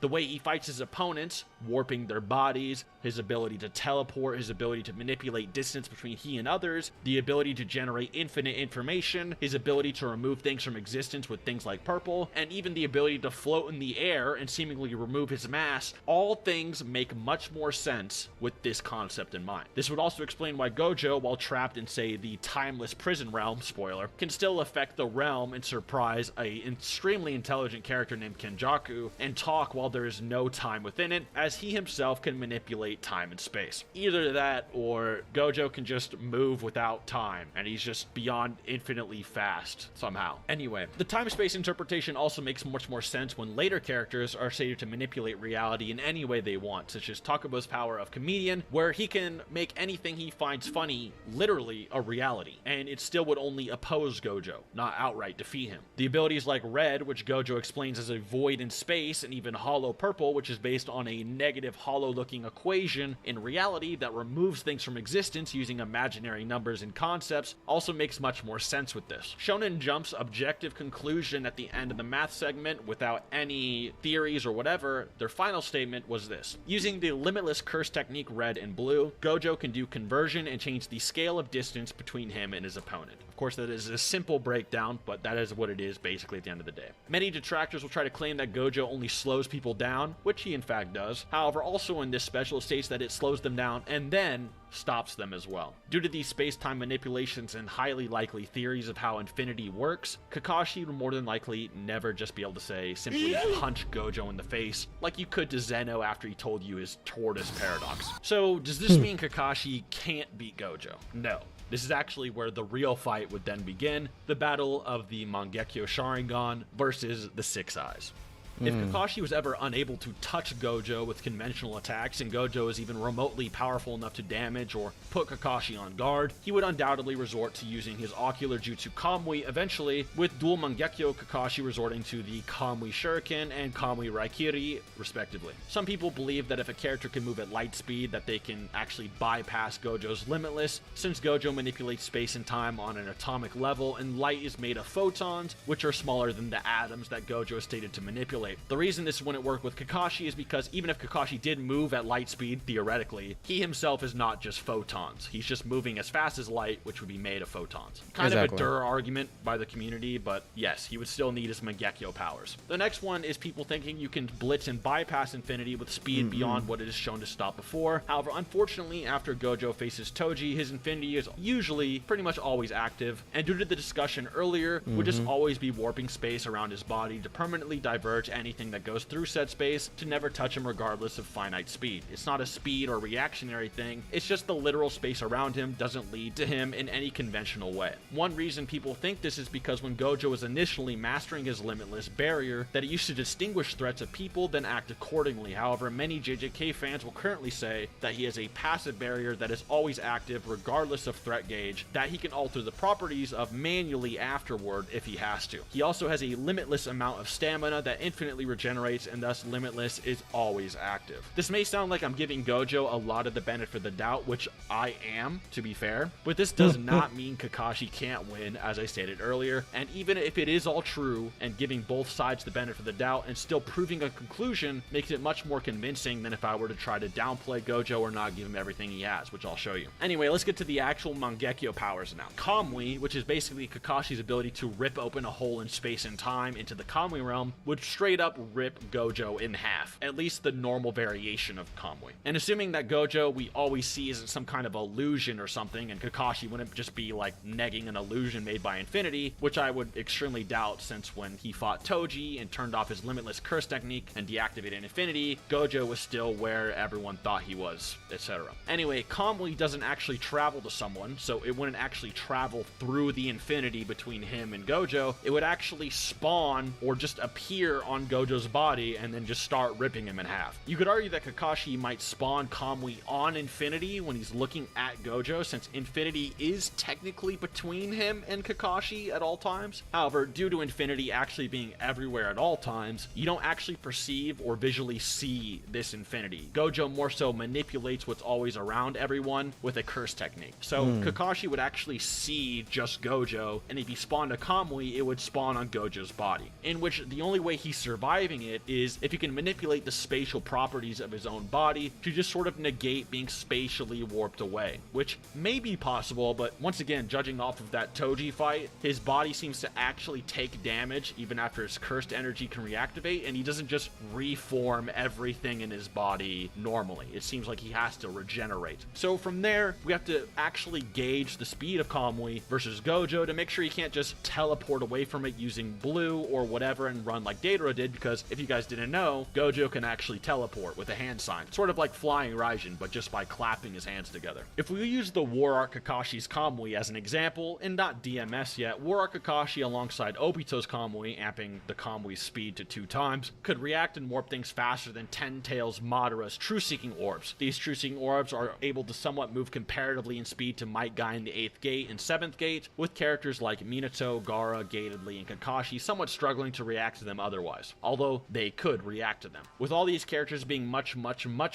The way he fights his opponents, warping their bodies, his ability to teleport, his ability to manipulate distance between he and others, the ability to generate infinite information, his ability to remove things from existence with things like purple, and even the ability to float in the air and seemingly remove his mass, all things make much more sense with this concept in mind. This would also explain why Gojo, while trapped in, say, the timeless prison realm, spoiler, can still affect the realm and surprise a extremely intelligent character named Kenjaku and talk while there is no time within it, as he himself can manipulate time and space. Either that, or Gojo can just move without time, and he's just beyond infinitely fast somehow. Anyway, the time-space interpretation also makes much more sense when later characters are stated to manipulate reality in any way they want, such as Takubo's power of Comedian, where he can make anything he finds funny literally a reality, and it still would only oppose Gojo, not outright defeat him. The abilities like Red, which Gojo explains as a void in space, and even Hollow Purple, which is based on a negative hollow-looking equation in reality that removes things from existence using imaginary numbers and concepts, also makes much more sense with this. Shonen Jump's objective conclusion at the end of the math segment, without any theories or whatever, their final statement was this: using the limitless curse technique Red and Blue, Gojo can do conversion and change the scale of distance between him and his opponent. Of course, that is a simple breakdown, but that is what it is basically at the end of the day. Many detractors will try to claim that Gojo only slows people down, which he in fact does. However, also in this special, it states that it slows them down and then stops them as well. Due to these space-time manipulations and highly likely theories of how infinity works, Kakashi would more than likely never just be able to say, simply punch Gojo in the face, like you could to Zeno after he told you his Tortoise paradox. So, does this mean Kakashi can't beat Gojo? No. This is actually where the real fight would then begin, the battle of the Mangekyo Sharingan versus the Six Eyes. If Kakashi was ever unable to touch Gojo with conventional attacks, and Gojo is even remotely powerful enough to damage or put Kakashi on guard, he would undoubtedly resort to using his ocular jutsu Kamui eventually, with dual Mangekyo Kakashi resorting to the Kamui Shuriken and Kamui Raikiri, respectively. Some people believe that if a character can move at light speed, that they can actually bypass Gojo's Limitless, since Gojo manipulates space and time on an atomic level, and light is made of photons, which are smaller than the atoms that Gojo is stated to manipulate. The reason this wouldn't work with Kakashi is because even if Kakashi did move at light speed, theoretically, he himself is not just photons. He's just moving as fast as light, which would be made of photons. Kind of a dur argument by the community, but yes, he would still need his Mangekyo powers. The next one is people thinking you can blitz and bypass infinity with speed beyond what it is shown to stop before. However, unfortunately, after Gojo faces Toji, his infinity is usually pretty much always active, and due to the discussion earlier, would just always be warping space around his body to permanently diverge anything that goes through said space to never touch him regardless of finite speed. It's not a speed or reactionary thing, it's just the literal space around him doesn't lead to him in any conventional way. One reason people think this is because when Gojo was initially mastering his limitless barrier, that it used to distinguish threats of people then act accordingly. However, many JJK fans will currently say that he has a passive barrier that is always active regardless of threat gauge, that he can alter the properties of manually afterward if he has to. He also has a limitless amount of stamina that infinitely regenerates, and thus Limitless is always active. This may sound like I'm giving Gojo a lot of the benefit of the doubt, which I am, to be fair, but this does not mean Kakashi can't win, as I stated earlier, and even if it is all true, and giving both sides the benefit of the doubt and still proving a conclusion makes it much more convincing than if I were to try to downplay Gojo or not give him everything he has, which I'll show you. Anyway, let's get to the actual Mangekyo powers now. Kamui, which is basically Kakashi's ability to rip open a hole in space and time into the Kamui realm, would straight straight up rip Gojo in half, at least the normal variation of Kamui. And assuming that Gojo we always see as some kind of illusion or something, and Kakashi wouldn't just be like negging an illusion made by Infinity, which I would extremely doubt since when he fought Toji and turned off his limitless curse technique and deactivated Infinity, Gojo was still where everyone thought he was, etc. Anyway, Kamui doesn't actually travel to someone, so it wouldn't actually travel through the Infinity between him and Gojo. It would actually spawn or just appear on Gojo's body and then just start ripping him in half. You could argue that Kakashi might spawn Kamui on Infinity when he's looking at Gojo, since Infinity is technically between him and Kakashi at all times. However, due to Infinity actually being everywhere at all times, you don't actually perceive or visually see this Infinity. Gojo more so manipulates what's always around everyone with a curse technique. So Kakashi would actually see just Gojo, and if he spawned a Kamui, it would spawn on Gojo's body, in which the only way he's surviving it is if he can manipulate the spatial properties of his own body to just sort of negate being spatially warped away, which may be possible, but once again, judging off of that Toji fight, his body seems to actually take damage even after his cursed energy can reactivate, and he doesn't just reform everything in his body normally. It seems like he has to regenerate. So from there, we have to actually gauge the speed of Kamui versus Gojo to make sure he can't just teleport away from it using blue or whatever and run like Deidara did, because if you guys didn't know, Gojo can actually teleport with a hand sign, sort of like flying Raijin, but just by clapping his hands together. If we use the War Arc Kakashi's Kamui as an example, and not DMS yet, War Arc Kakashi alongside Obito's Kamui, amping the Kamui's speed to 2 times, could react and warp things faster than Ten Tails Madara's True-Seeking Orbs. These True-Seeking Orbs are able to somewhat move comparatively in speed to Might Guy in the 8th Gate and 7th Gate, with characters like Minato, Gaara, Gatedly, and Kakashi somewhat struggling to react to them otherwise, although they could react to them. With all these characters being much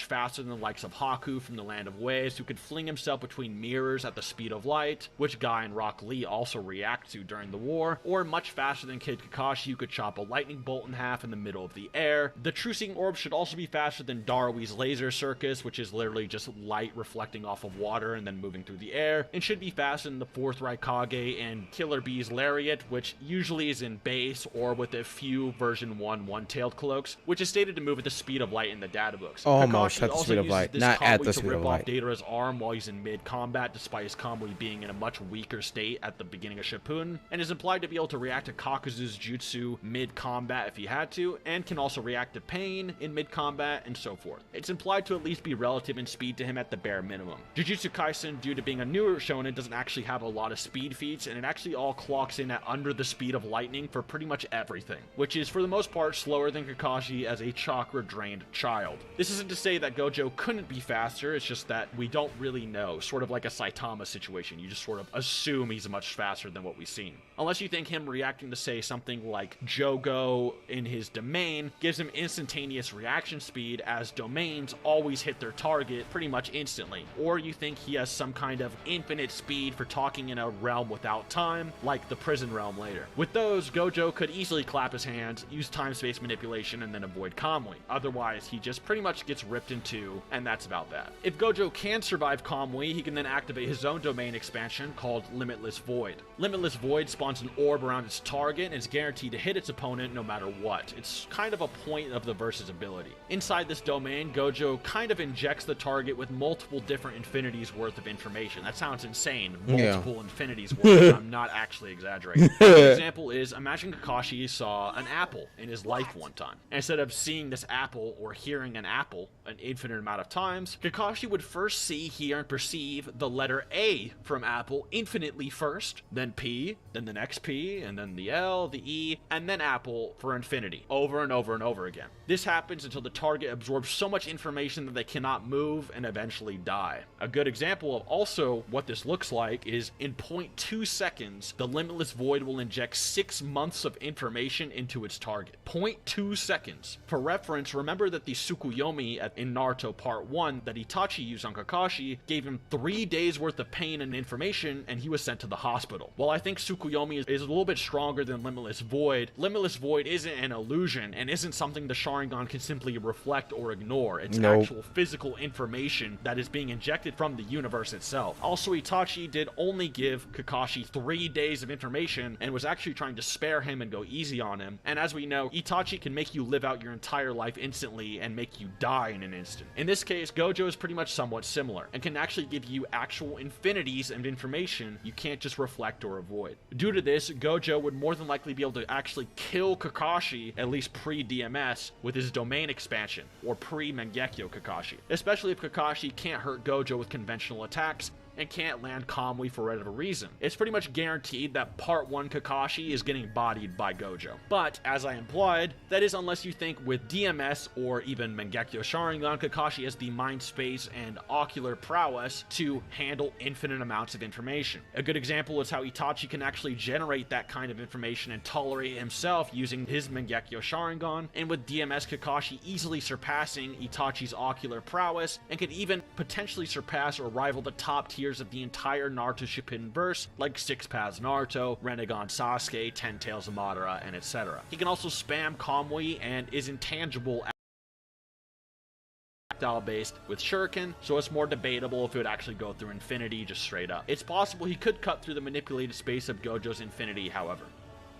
faster than the likes of Haku from the Land of Waves, who could fling himself between mirrors at the speed of light, which Guy and Rock Lee also react to during the war, or much faster than Kid Kakashi, who could chop a lightning bolt in half in the middle of the air. The True-Seeking Orb should also be faster than Darwee's Laser Circus, which is literally just light reflecting off of water and then moving through the air, and should be faster than the 4th Raikage and Killer Bee's Lariat, which usually is in base or with a few version 1 one-tailed cloaks, which is stated to move at the speed of light in the databooks. Almost Kakashi at the also speed of uses light, this not at Kamui the to speed rip of off light. Deidara's arm while he's in mid-combat, despite his Kamui being in a much weaker state at the beginning of Shippuden, and is implied to be able to react to Kakuzu's jutsu mid-combat if he had to, and can also react to pain in mid-combat, and so forth. It's implied to at least be relative in speed to him at the bare minimum. Jujutsu Kaisen, due to being a newer shonen, doesn't actually have a lot of speed feats, and it actually all clocks in at under the speed of lightning for pretty much everything, which is for the most part slower than Kakashi as a chakra-drained child. This isn't to say that Gojo couldn't be faster, it's just that we don't really know, sort of like a Saitama situation. You just sort of assume he's much faster than what we've seen. Unless you think him reacting to, say, something like Jogo in his domain gives him instantaneous reaction speed, as domains always hit their target pretty much instantly. Or you think he has some kind of infinite speed for talking in a realm without time, like the prison realm later. With those, Gojo could easily clap his hands, use time-space manipulation, and then avoid Kamui. Otherwise, he just pretty much gets ripped in 2, and that's about that. If Gojo can survive Kamui, he can then activate his own domain expansion called Limitless Void. Limitless Void spawns an orb around its target and is guaranteed to hit its opponent no matter what. It's kind of a point of the versus ability. Inside this domain, Gojo kind of injects the target with multiple different infinities worth of information. That sounds insane. Multiple infinities worth. I'm not actually exaggerating. The example is, imagine Kakashi saw an apple in his life one time. And instead of seeing this apple or hearing an apple an infinite amount of times, Kakashi would first see, hear, and perceive the letter A from apple infinitely first, then P, then the next P, and then the L, the E, and then apple for infinity, over and over and over again. This happens until the target absorbs so much information that they cannot move and eventually die. A good example of also what this looks like is in 0.2 seconds, the Limitless Void will inject 6 months of information into its target. 0.2 seconds. For reference, remember that the Tsukuyomi in Naruto Part 1 that Itachi used on Kakashi gave him 3 days worth of pain and information, and he was sent to the hospital. While I think Tsukuyomi is a little bit stronger than Limitless Void, Limitless Void isn't an illusion and isn't something the Sharingan can simply reflect or ignore. It's actual physical information that is being injected from the universe itself. Also, Itachi did only give Kakashi 3 days of information and was actually trying to spare him and go easy on him. And as we know, Itachi can make you live out your entire life instantly and make you die in an instant. In this case, Gojo is pretty much somewhat similar, and can actually give you actual infinities of information you can't just reflect or avoid. Due to this, Gojo would more than likely be able to actually kill Kakashi, at least pre-DMS, with his domain expansion, or pre-Mangekyo Kakashi. Especially if Kakashi can't hurt Gojo with conventional attacks, and can't land calmly for whatever reason. It's pretty much guaranteed that Part 1 Kakashi is getting bodied by Gojo. But, as I implied, that is unless you think with DMS or even Mangekyo Sharingan, Kakashi has the mind space and ocular prowess to handle infinite amounts of information. A good example is how Itachi can actually generate that kind of information and tolerate himself using his Mangekyo Sharingan, and with DMS Kakashi easily surpassing Itachi's ocular prowess, and could even potentially surpass or rival the top tiers of the entire Naruto Shippuden verse, like Six Paths Naruto, Renegon Sasuke, Ten Tails of Madara, and etc. He can also spam Kamui and is intangible based with Shuriken, so it's more debatable if it would actually go through Infinity just straight up. It's possible he could cut through the manipulated space of Gojo's Infinity, however.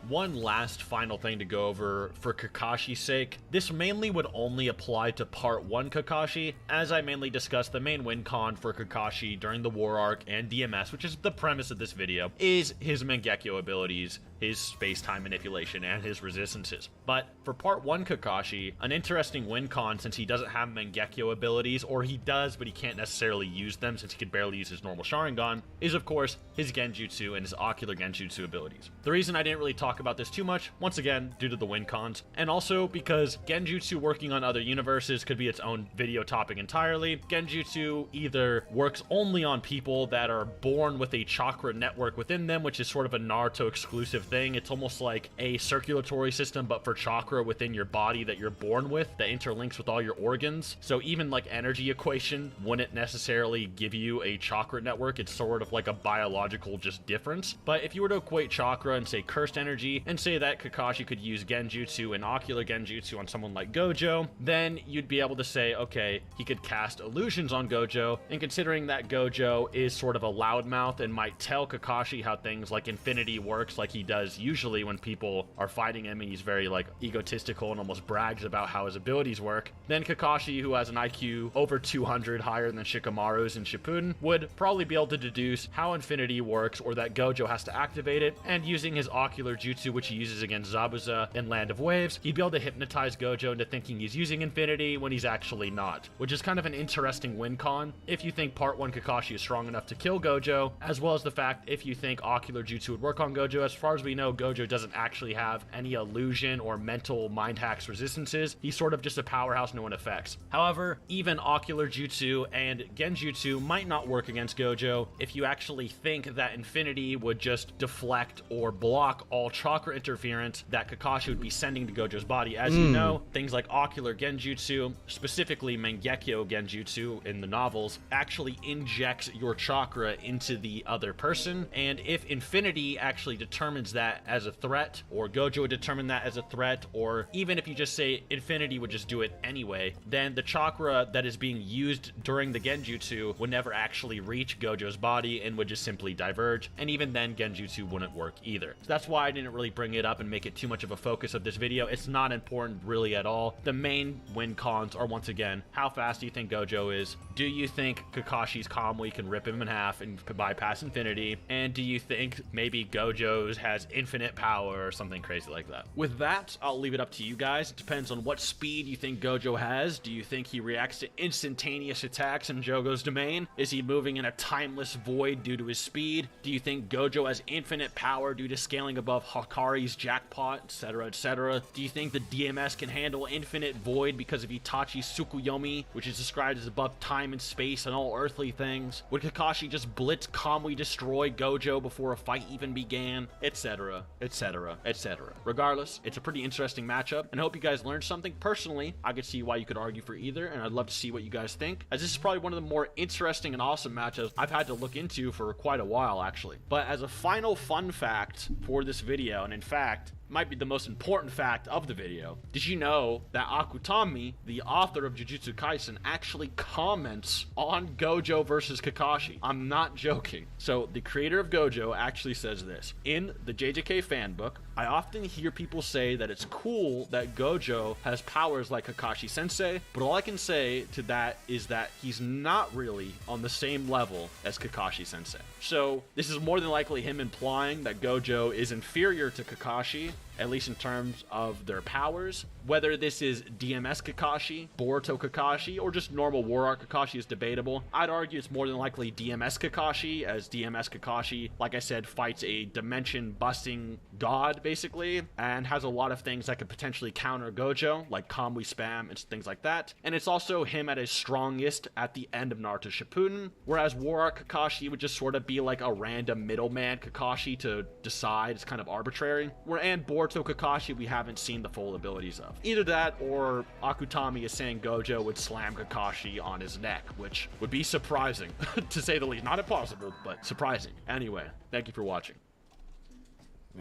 One last final thing to go over for Kakashi's sake. This mainly would only apply to Part 1 Kakashi, as I mainly discussed the main win con for Kakashi during the War Arc and DMS, which is the premise of this video, is his Mangekyo abilities, his space-time manipulation, and his resistances. But for Part 1 Kakashi, an interesting win con, since he doesn't have Mangekyo abilities, or he does but he can't necessarily use them since he could barely use his normal Sharingan, is of course his Genjutsu and his ocular Genjutsu abilities. The reason I didn't really talk about this too much, once again, due to the win cons, and also because Genjutsu working on other universes could be its own video topic entirely. Genjutsu either works only on people that are born with a chakra network within them, which is sort of a Naruto exclusive thing. It's almost like a circulatory system, but for chakra within your body that you're born with, that interlinks with all your organs. So even like energy equation wouldn't necessarily give you a chakra network. It's sort of like a biological just difference. But if you were to equate chakra and say cursed energy, and say that Kakashi could use Genjutsu and ocular Genjutsu on someone like Gojo, then you'd be able to say, okay, he could cast illusions on Gojo, and considering that Gojo is sort of a loudmouth and might tell Kakashi how things like Infinity works, like he does usually when people are fighting him, and he's very like egotistical and almost brags about how his abilities work, then Kakashi, who has an IQ over 200 higher than Shikamaru's in Shippuden, would probably be able to deduce how Infinity works, or that Gojo has to activate it, and using his ocular jutsu, which he uses against Zabuza in Land of Waves, he'd be able to hypnotize Gojo into thinking he's using Infinity when he's actually not, which is kind of an interesting win con if you think Part 1 Kakashi is strong enough to kill Gojo, as well as the fact if you think ocular jutsu would work on Gojo. As far as we know, Gojo doesn't actually have any illusion or mental mind hacks resistances. He's sort of just a powerhouse no one affects. However, even ocular jutsu and Genjutsu might not work against Gojo if you actually think that Infinity would just deflect or block all chakra interference that Kakashi would be sending to Gojo's body. As you know, things like ocular Genjutsu, specifically Mangekyo Genjutsu in the novels, actually injects your chakra into the other person, and if Infinity actually determines that as a threat, or Gojo would determine that as a threat, or even if you just say Infinity would just do it anyway, then the chakra that is being used during the Genjutsu would never actually reach Gojo's body and would just simply diverge, and even then Genjutsu wouldn't work either. So that's why I didn't really bring it up and make it too much of a focus of this video. It's not important really at all. The main win cons are, once again, how fast do you think Gojo is? Do you think Kakashi's Kamui can rip him in half and bypass Infinity? And do you think maybe Gojo's has infinite power or something crazy like that? With that, I'll leave it up to you guys. It depends on what speed you think Gojo has. Do you think he reacts to instantaneous attacks in Jogo's domain? Is he moving in a timeless void due to his speed? Do you think Gojo has infinite power due to scaling above Hakari's jackpot, etc., etc.? Do you think the DMS can handle infinite void because of Itachi's Tsukuyomi, which is described as above time and space and all earthly things? Would Kakashi just blitz Kamui destroy Gojo before a fight even began? Etc., etc., etc. Regardless, it's a pretty interesting matchup, and I hope you guys learned something. Personally, I could see why you could argue for either, and I'd love to see what you guys think, as this is probably one of the more interesting and awesome matchups I've had to look into for quite a while, actually. But as a final fun fact for this video, and in fact, might be the most important fact of the video. Did you know that Akutami, the author of Jujutsu Kaisen, actually comments on Gojo versus Kakashi? I'm not joking. So the creator of Gojo actually says this. In the JJK fan book, I often hear people say that it's cool that Gojo has powers like Kakashi Sensei, but all I can say to that is that he's not really on the same level as Kakashi Sensei. So this is more than likely him implying that Gojo is inferior to Kakashi, at least in terms of their powers. Whether this is DMS Kakashi, Boruto Kakashi, or just normal War Art Kakashi is debatable. I'd argue it's more than likely DMS Kakashi, as DMS Kakashi, like I said, fights a dimension-busting god, basically, and has a lot of things that could potentially counter Gojo, like Kamui spam and things like that. And it's also him at his strongest at the end of Naruto Shippuden, whereas War Art Kakashi would just sort of be like a random middleman Kakashi to decide. It's kind of arbitrary. And Boruto Kakashi, we haven't seen the full abilities of. Either that, or Akutami is saying Gojo would slam Kakashi on his neck, which would be surprising, to say the least. Not impossible, but surprising. Anyway, thank you for watching.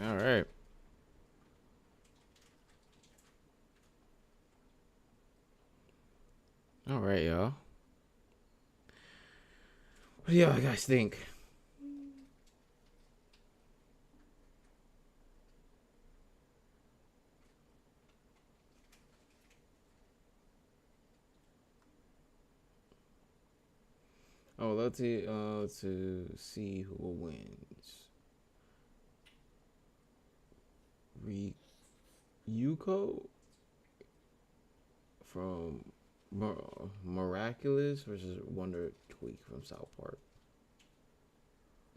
All right. All right, y'all. What do y'all guys think? Oh, let's see. To see who wins. Yuko from Miraculous versus Wonder Tweak from South Park.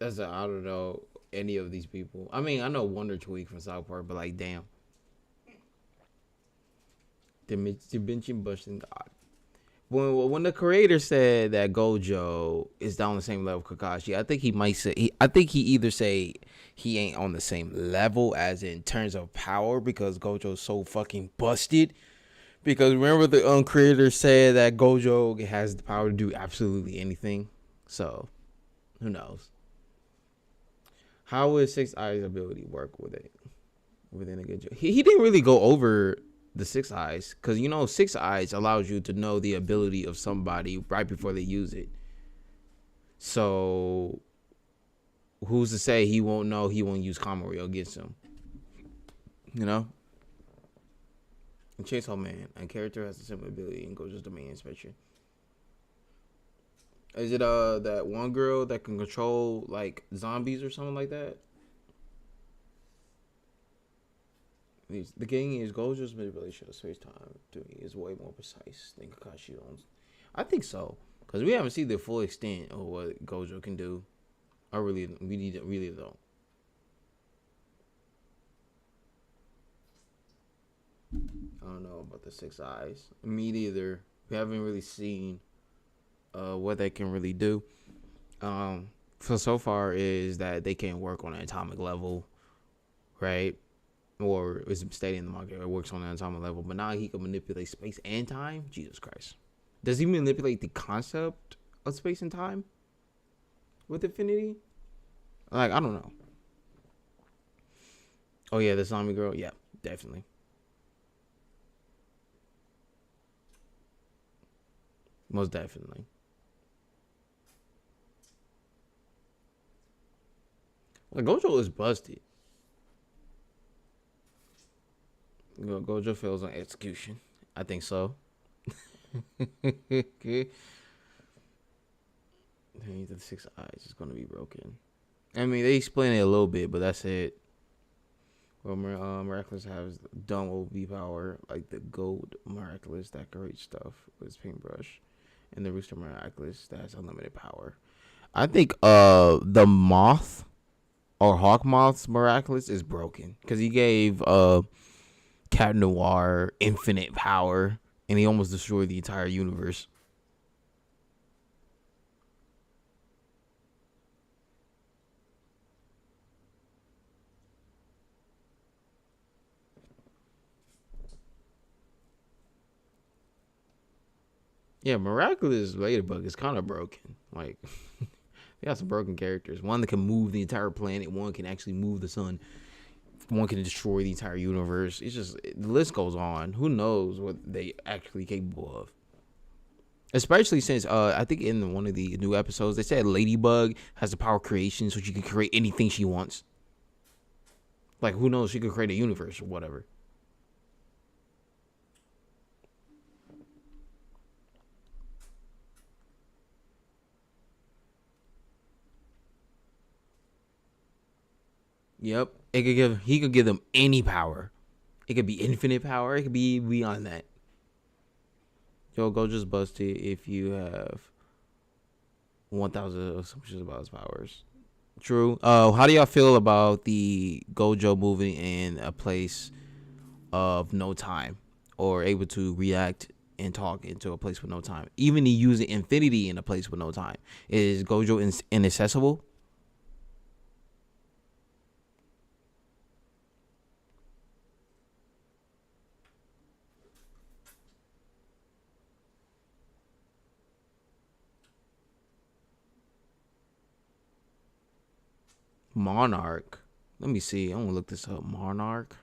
I don't know any of these people. I mean, I know Wonder Tweak from South Park, but like, damn. Dimension busting god. When the creator said that Gojo is down the same level with Kakashi, I think he might say I think he either say he ain't on the same level as in terms of power because Gojo's so fucking busted. Because remember the creator said that Gojo has the power to do absolutely anything. So who knows? How would Six Eyes ability work with it within a Gojo? He didn't really go over the Six Eyes, because you know Six Eyes allows you to know the ability of somebody right before they use it. So who's to say he won't know he won't use Kamario against him? You know? And Chainsaw Man, a character has a similar ability and Gojo's domain inspection. Is it that one girl that can control like zombies or something like that? The game is Gojo's manipulation of space-time to me is way more precise than Kakashi owns. I think so, because we haven't seen the full extent of what Gojo can do. We really don't. I don't know about the Six Eyes. Me neither. We haven't really seen what they can really do. So far is that they can work on an atomic level, right? Or is stating in the market it works on an atomic level, but now he can manipulate space and time. Jesus Christ. Does he manipulate the concept of space and time with Infinity? Like, I don't know. Oh yeah, the zombie girl. Yeah, definitely. Most definitely. Like, Gojo is busted. Gojo fails on execution. I think so. The Six Eyes is gonna be broken. I mean, they explain it a little bit, but that's it. Well, Miraculous has dumb OB power, like the Gold Miraculous that creates stuff with his paintbrush, and the Rooster Miraculous that has unlimited power. I think the Moth or Hawk Moth's Miraculous is broken because he gave Cat Noir infinite power, and he almost destroyed the entire universe. Yeah, Miraculous Ladybug is kind of broken. Like, they got some broken characters. One that can move the entire planet. One can actually move the sun one can destroy the entire universe. It's just, the list goes on. Who knows what they actually capable of? Especially since I think in one of the new episodes they said Ladybug has the power of creation, so she can create anything she wants. Like, who knows? She could create a universe or whatever. Yep. He could give them any power. It could be infinite power. It could be beyond that. Yo, go just busted if you have 1,000 assumptions about his powers. True. How do y'all feel about the Gojo moving in a place of no time, or able to react and talk into a place with no time? Even he using infinity in a place with no time. Is Gojo inaccessible? Monarch. Let me see. I'm gonna look this up. Monarch.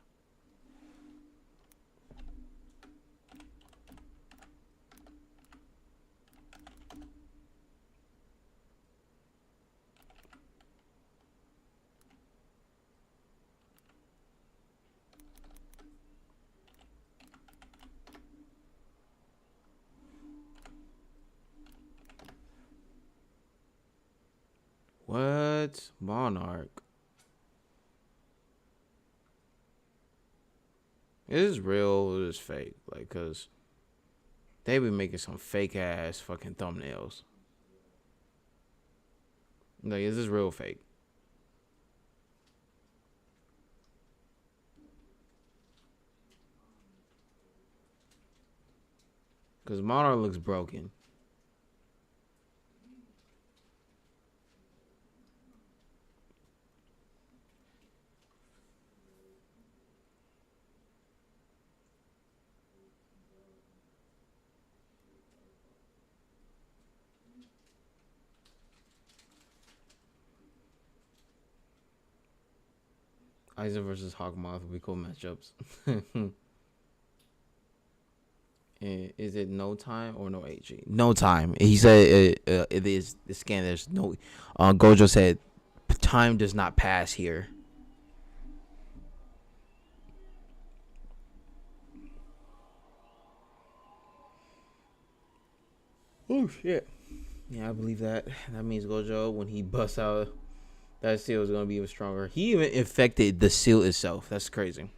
What? Monarch. Is this real or is this fake? Like, cause they be making some fake ass fucking thumbnails. Like, is this real or fake? Cause Monarch looks broken. Aizen versus Hawkmoth would be cool matchups. Is it no time or no HG? No time. He said it is the scan. There's no. Gojo said time does not pass here. Oh shit. Yeah, I believe that. That means Gojo, when he busts out, that seal is gonna be even stronger. He even infected the seal itself. That's crazy.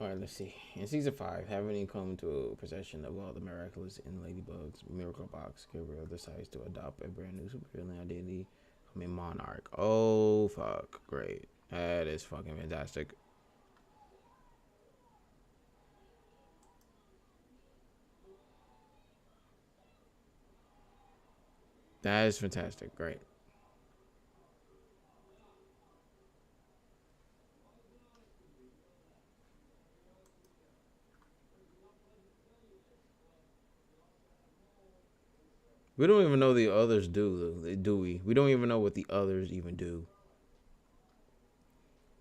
All right, let's see. In season 5, having he come to possession of all the miraculous in Ladybug's miracle box, Gabriel decides to adopt a brand new supervillain identity. Monarch. Oh, fuck. Great. That is fucking fantastic. That is fantastic. Great. We don't even know the others do we? We don't even know what the others even do.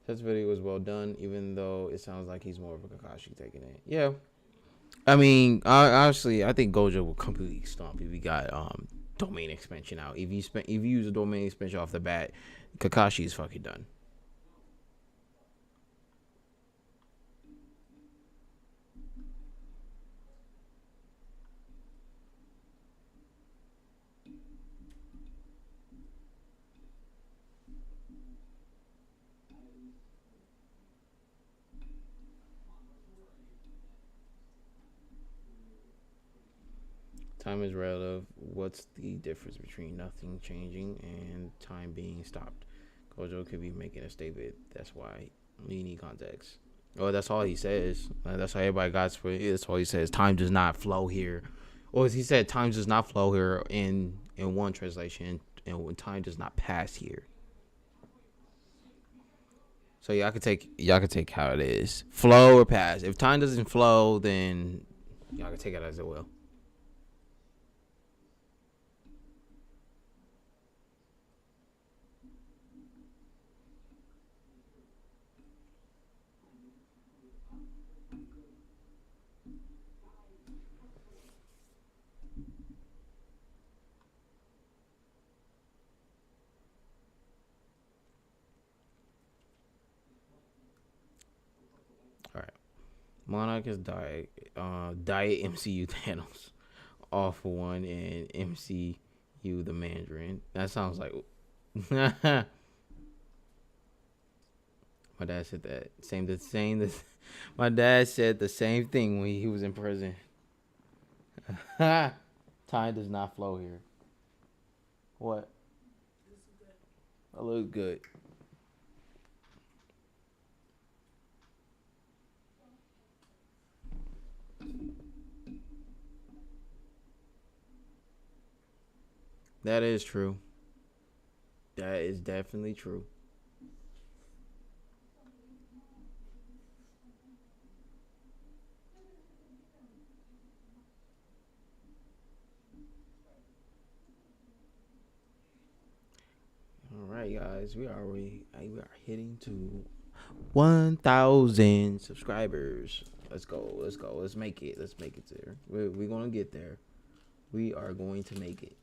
This video was well done, even though it sounds like he's more of a Kakashi taking it. Yeah. I mean, honestly, I think Gojo will completely stomp if we got domain expansion out. If you use a domain expansion off the bat, Kakashi is fucking done. Time is relative. What's the difference between nothing changing and time being stopped? Gojo could be making a statement. That's why we need context. Oh, that's all he says. That's how everybody got for it. That's all he says. Time does not flow here. Or as he said, time does not flow here in one translation, and when time does not pass here. So y'all could take how it is. Flow or pass. If time doesn't flow, then y'all can take it as it will. All right. Monarch is diet MCU Thanos. All for one and MCU the Mandarin. That sounds like my dad said that. My dad said the same thing when he was in prison. Time does not flow here. What? I look good. That is true. That is definitely true. All right, guys, we are hitting to 1,000 subscribers. Let's go. Let's make it there. We're gonna get there. We are going to make it.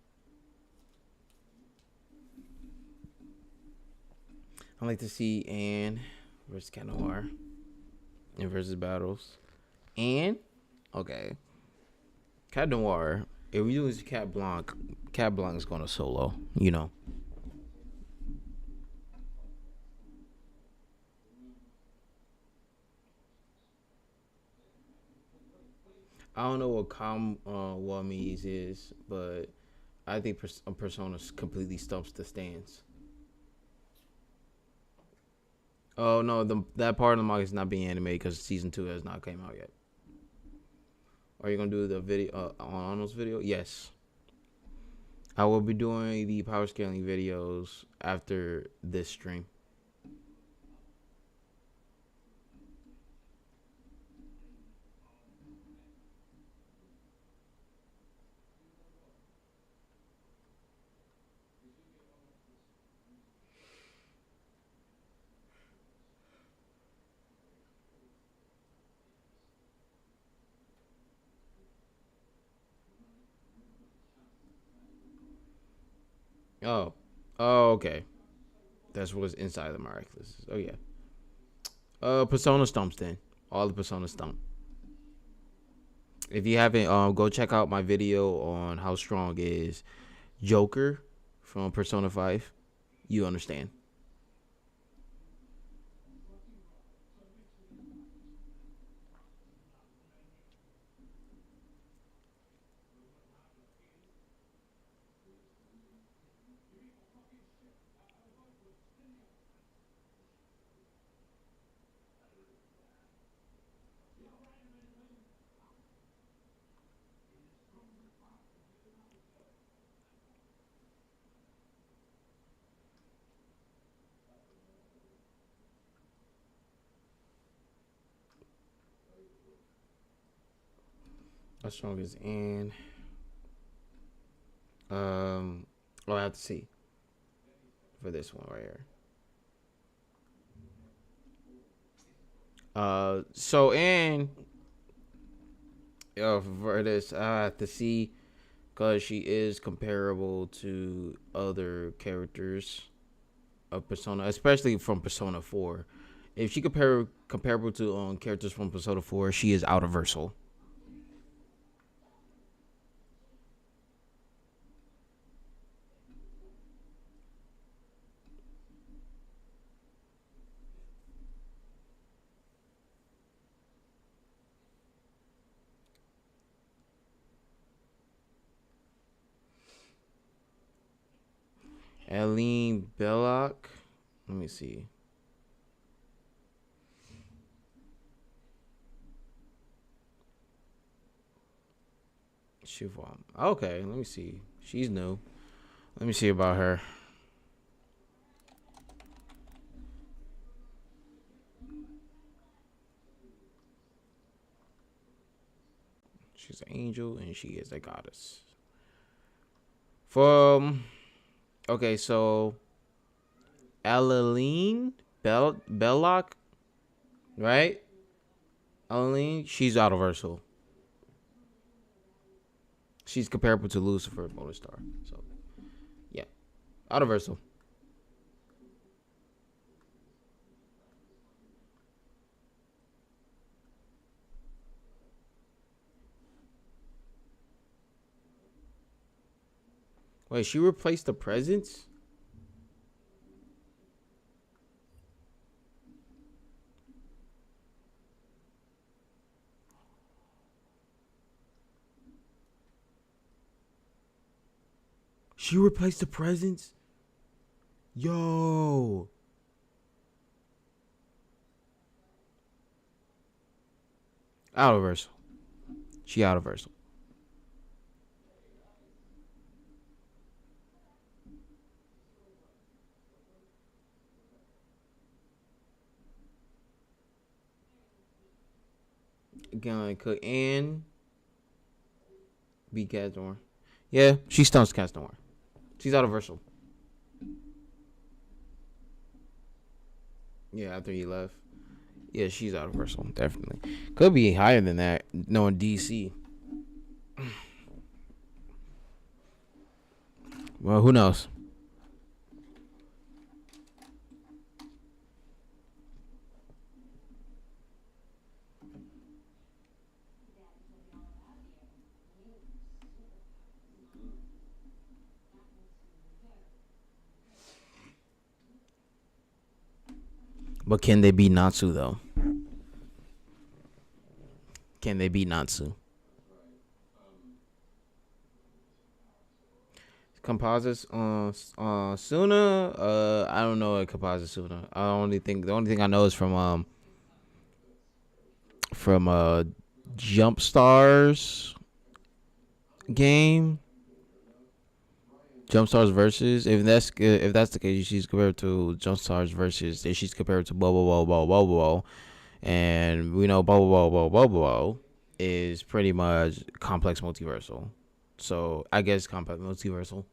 I like to see Anne versus Cat Noir and versus battles. Anne, okay. Cat Noir. If we do this Cat Blanc is going to solo. You know. I don't know what Wamis is, but I think Persona completely stumps the stands. Oh no, that part of the manga is not being animated because season 2 has not came out yet. Are you gonna do the video on Arnold's video? Yes. I will be doing the power scaling videos after this stream. Oh, okay. That's what's inside the miraculous. Oh yeah. Persona stumps then. All the Persona stump. If you haven't, go check out my video on how strong is Joker from Persona 5. You understand. How strong is Anne? I have to see for this one right here. So Anne, for this, I have to see because she is comparable to other characters of Persona, especially from Persona 4. If she comparable to characters from Persona 4, she is out of Versal. Aline Belloc. Let me see. Chiffon. Okay, let me see. She's new. Let me see about her. She's an angel and she is a goddess. Okay, so Alaline Belloc, right? Alaline, she's universal. She's comparable to Lucifer, bonus star. So, yeah, universal. Wait, she replaced the presents? She replaced the presents? Yo. Universal. She universal. Again, cook and be Castor. Yeah, she stunts Castor. She's universal. Yeah, after he left. Yeah, she's universal, definitely. Could be higher than that, knowing DC. Well, who knows? But can they beat Natsu though? Can they beat Natsu? Composites Suna. I don't know a composite Suna. The only thing I know is from Jump Stars game. Jump Stars versus. If that's the case, she's compared to Jump Stars versus. Then she's compared to Bobo. And we know Bobo is pretty much complex multiversal. So I guess complex multiversal.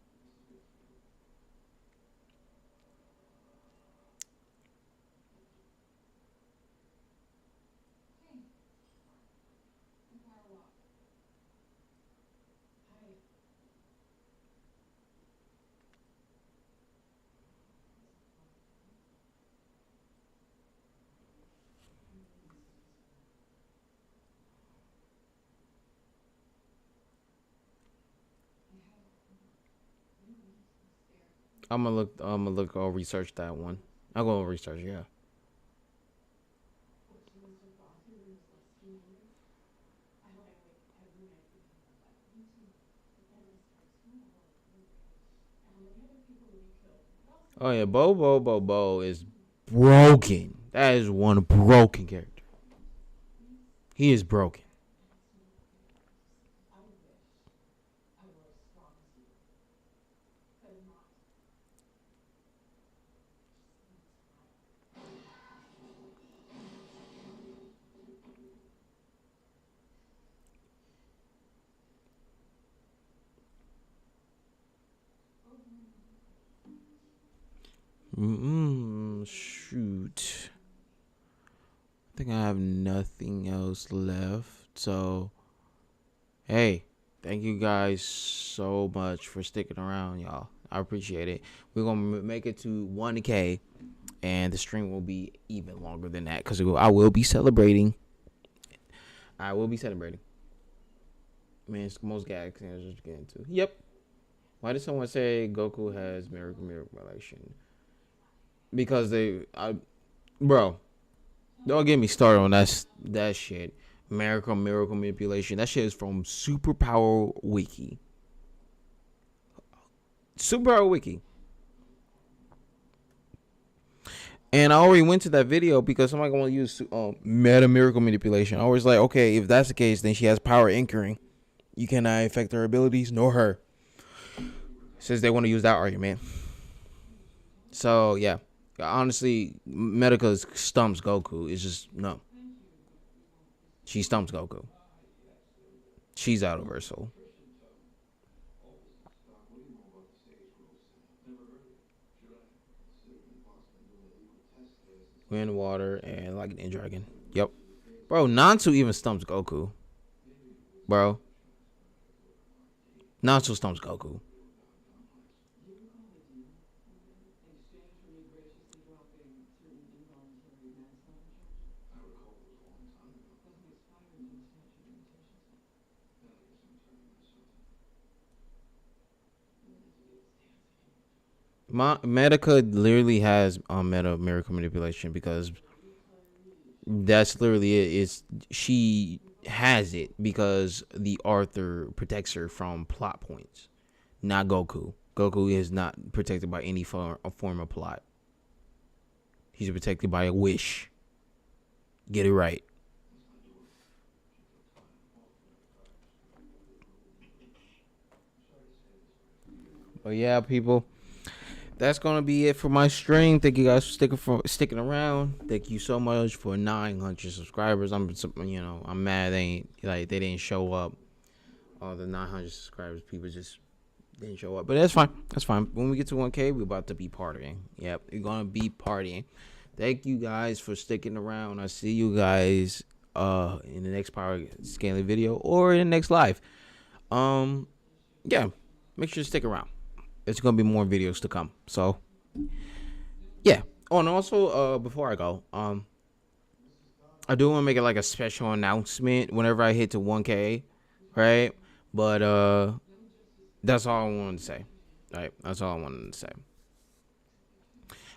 I'm gonna look. I'll research that one. I'll go research. Yeah. Oh yeah, Bo is broken. That is one broken character. He is broken. Shoot. I think I have nothing else left. So, hey, thank you guys so much for sticking around, y'all. I appreciate it. We're going to make it to 1K, and the stream will be even longer than that because I will be celebrating. Man, it's the most gags I was just getting to. Yep. Why did someone say Goku has miracle relation? Because bro, don't get me started on that shit. Miracle manipulation. That shit is from Superpower Wiki. Superpower Wiki. And I already went to that video because somebody want to use meta miracle manipulation. I was like, okay, if that's the case, then she has power anchoring. You cannot affect her abilities nor her. Since they want to use that argument. So, yeah. Honestly, Medica stumps Goku. It's just, no. She stumps Goku. She's out of her soul. Wind, water, and like an dragon. Yep. Bro, Nansu even stumps Goku. Bro. Nansu stumps Goku. Medica literally has meta miracle manipulation because that's literally it. She has it because the author protects her from plot points, not Goku. Goku is not protected by any form of plot. He's protected by a wish. Get it right. But yeah, people. That's gonna be it for my stream. Thank you guys for sticking around. Thank you so much for 900 subscribers. I'm mad they didn't show up. All the 900 subscribers, people just didn't show up. But that's fine. That's fine. When we get to 1K, we're about to be partying. Yep, we're gonna be partying. Thank you guys for sticking around. I see you guys in the next power scaling video or in the next live. Yeah, make sure to stick around. It's gonna be more videos to come. So yeah. Oh, and also before I go, I do want to make it like a special announcement whenever I hit to 1K, right? But that's all I wanted to say. All right, that's all I wanted to say.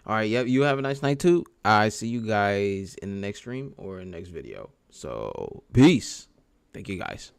All right, yep. You have a nice night too. I see you guys in the next stream or in the next video. So peace. Thank you guys.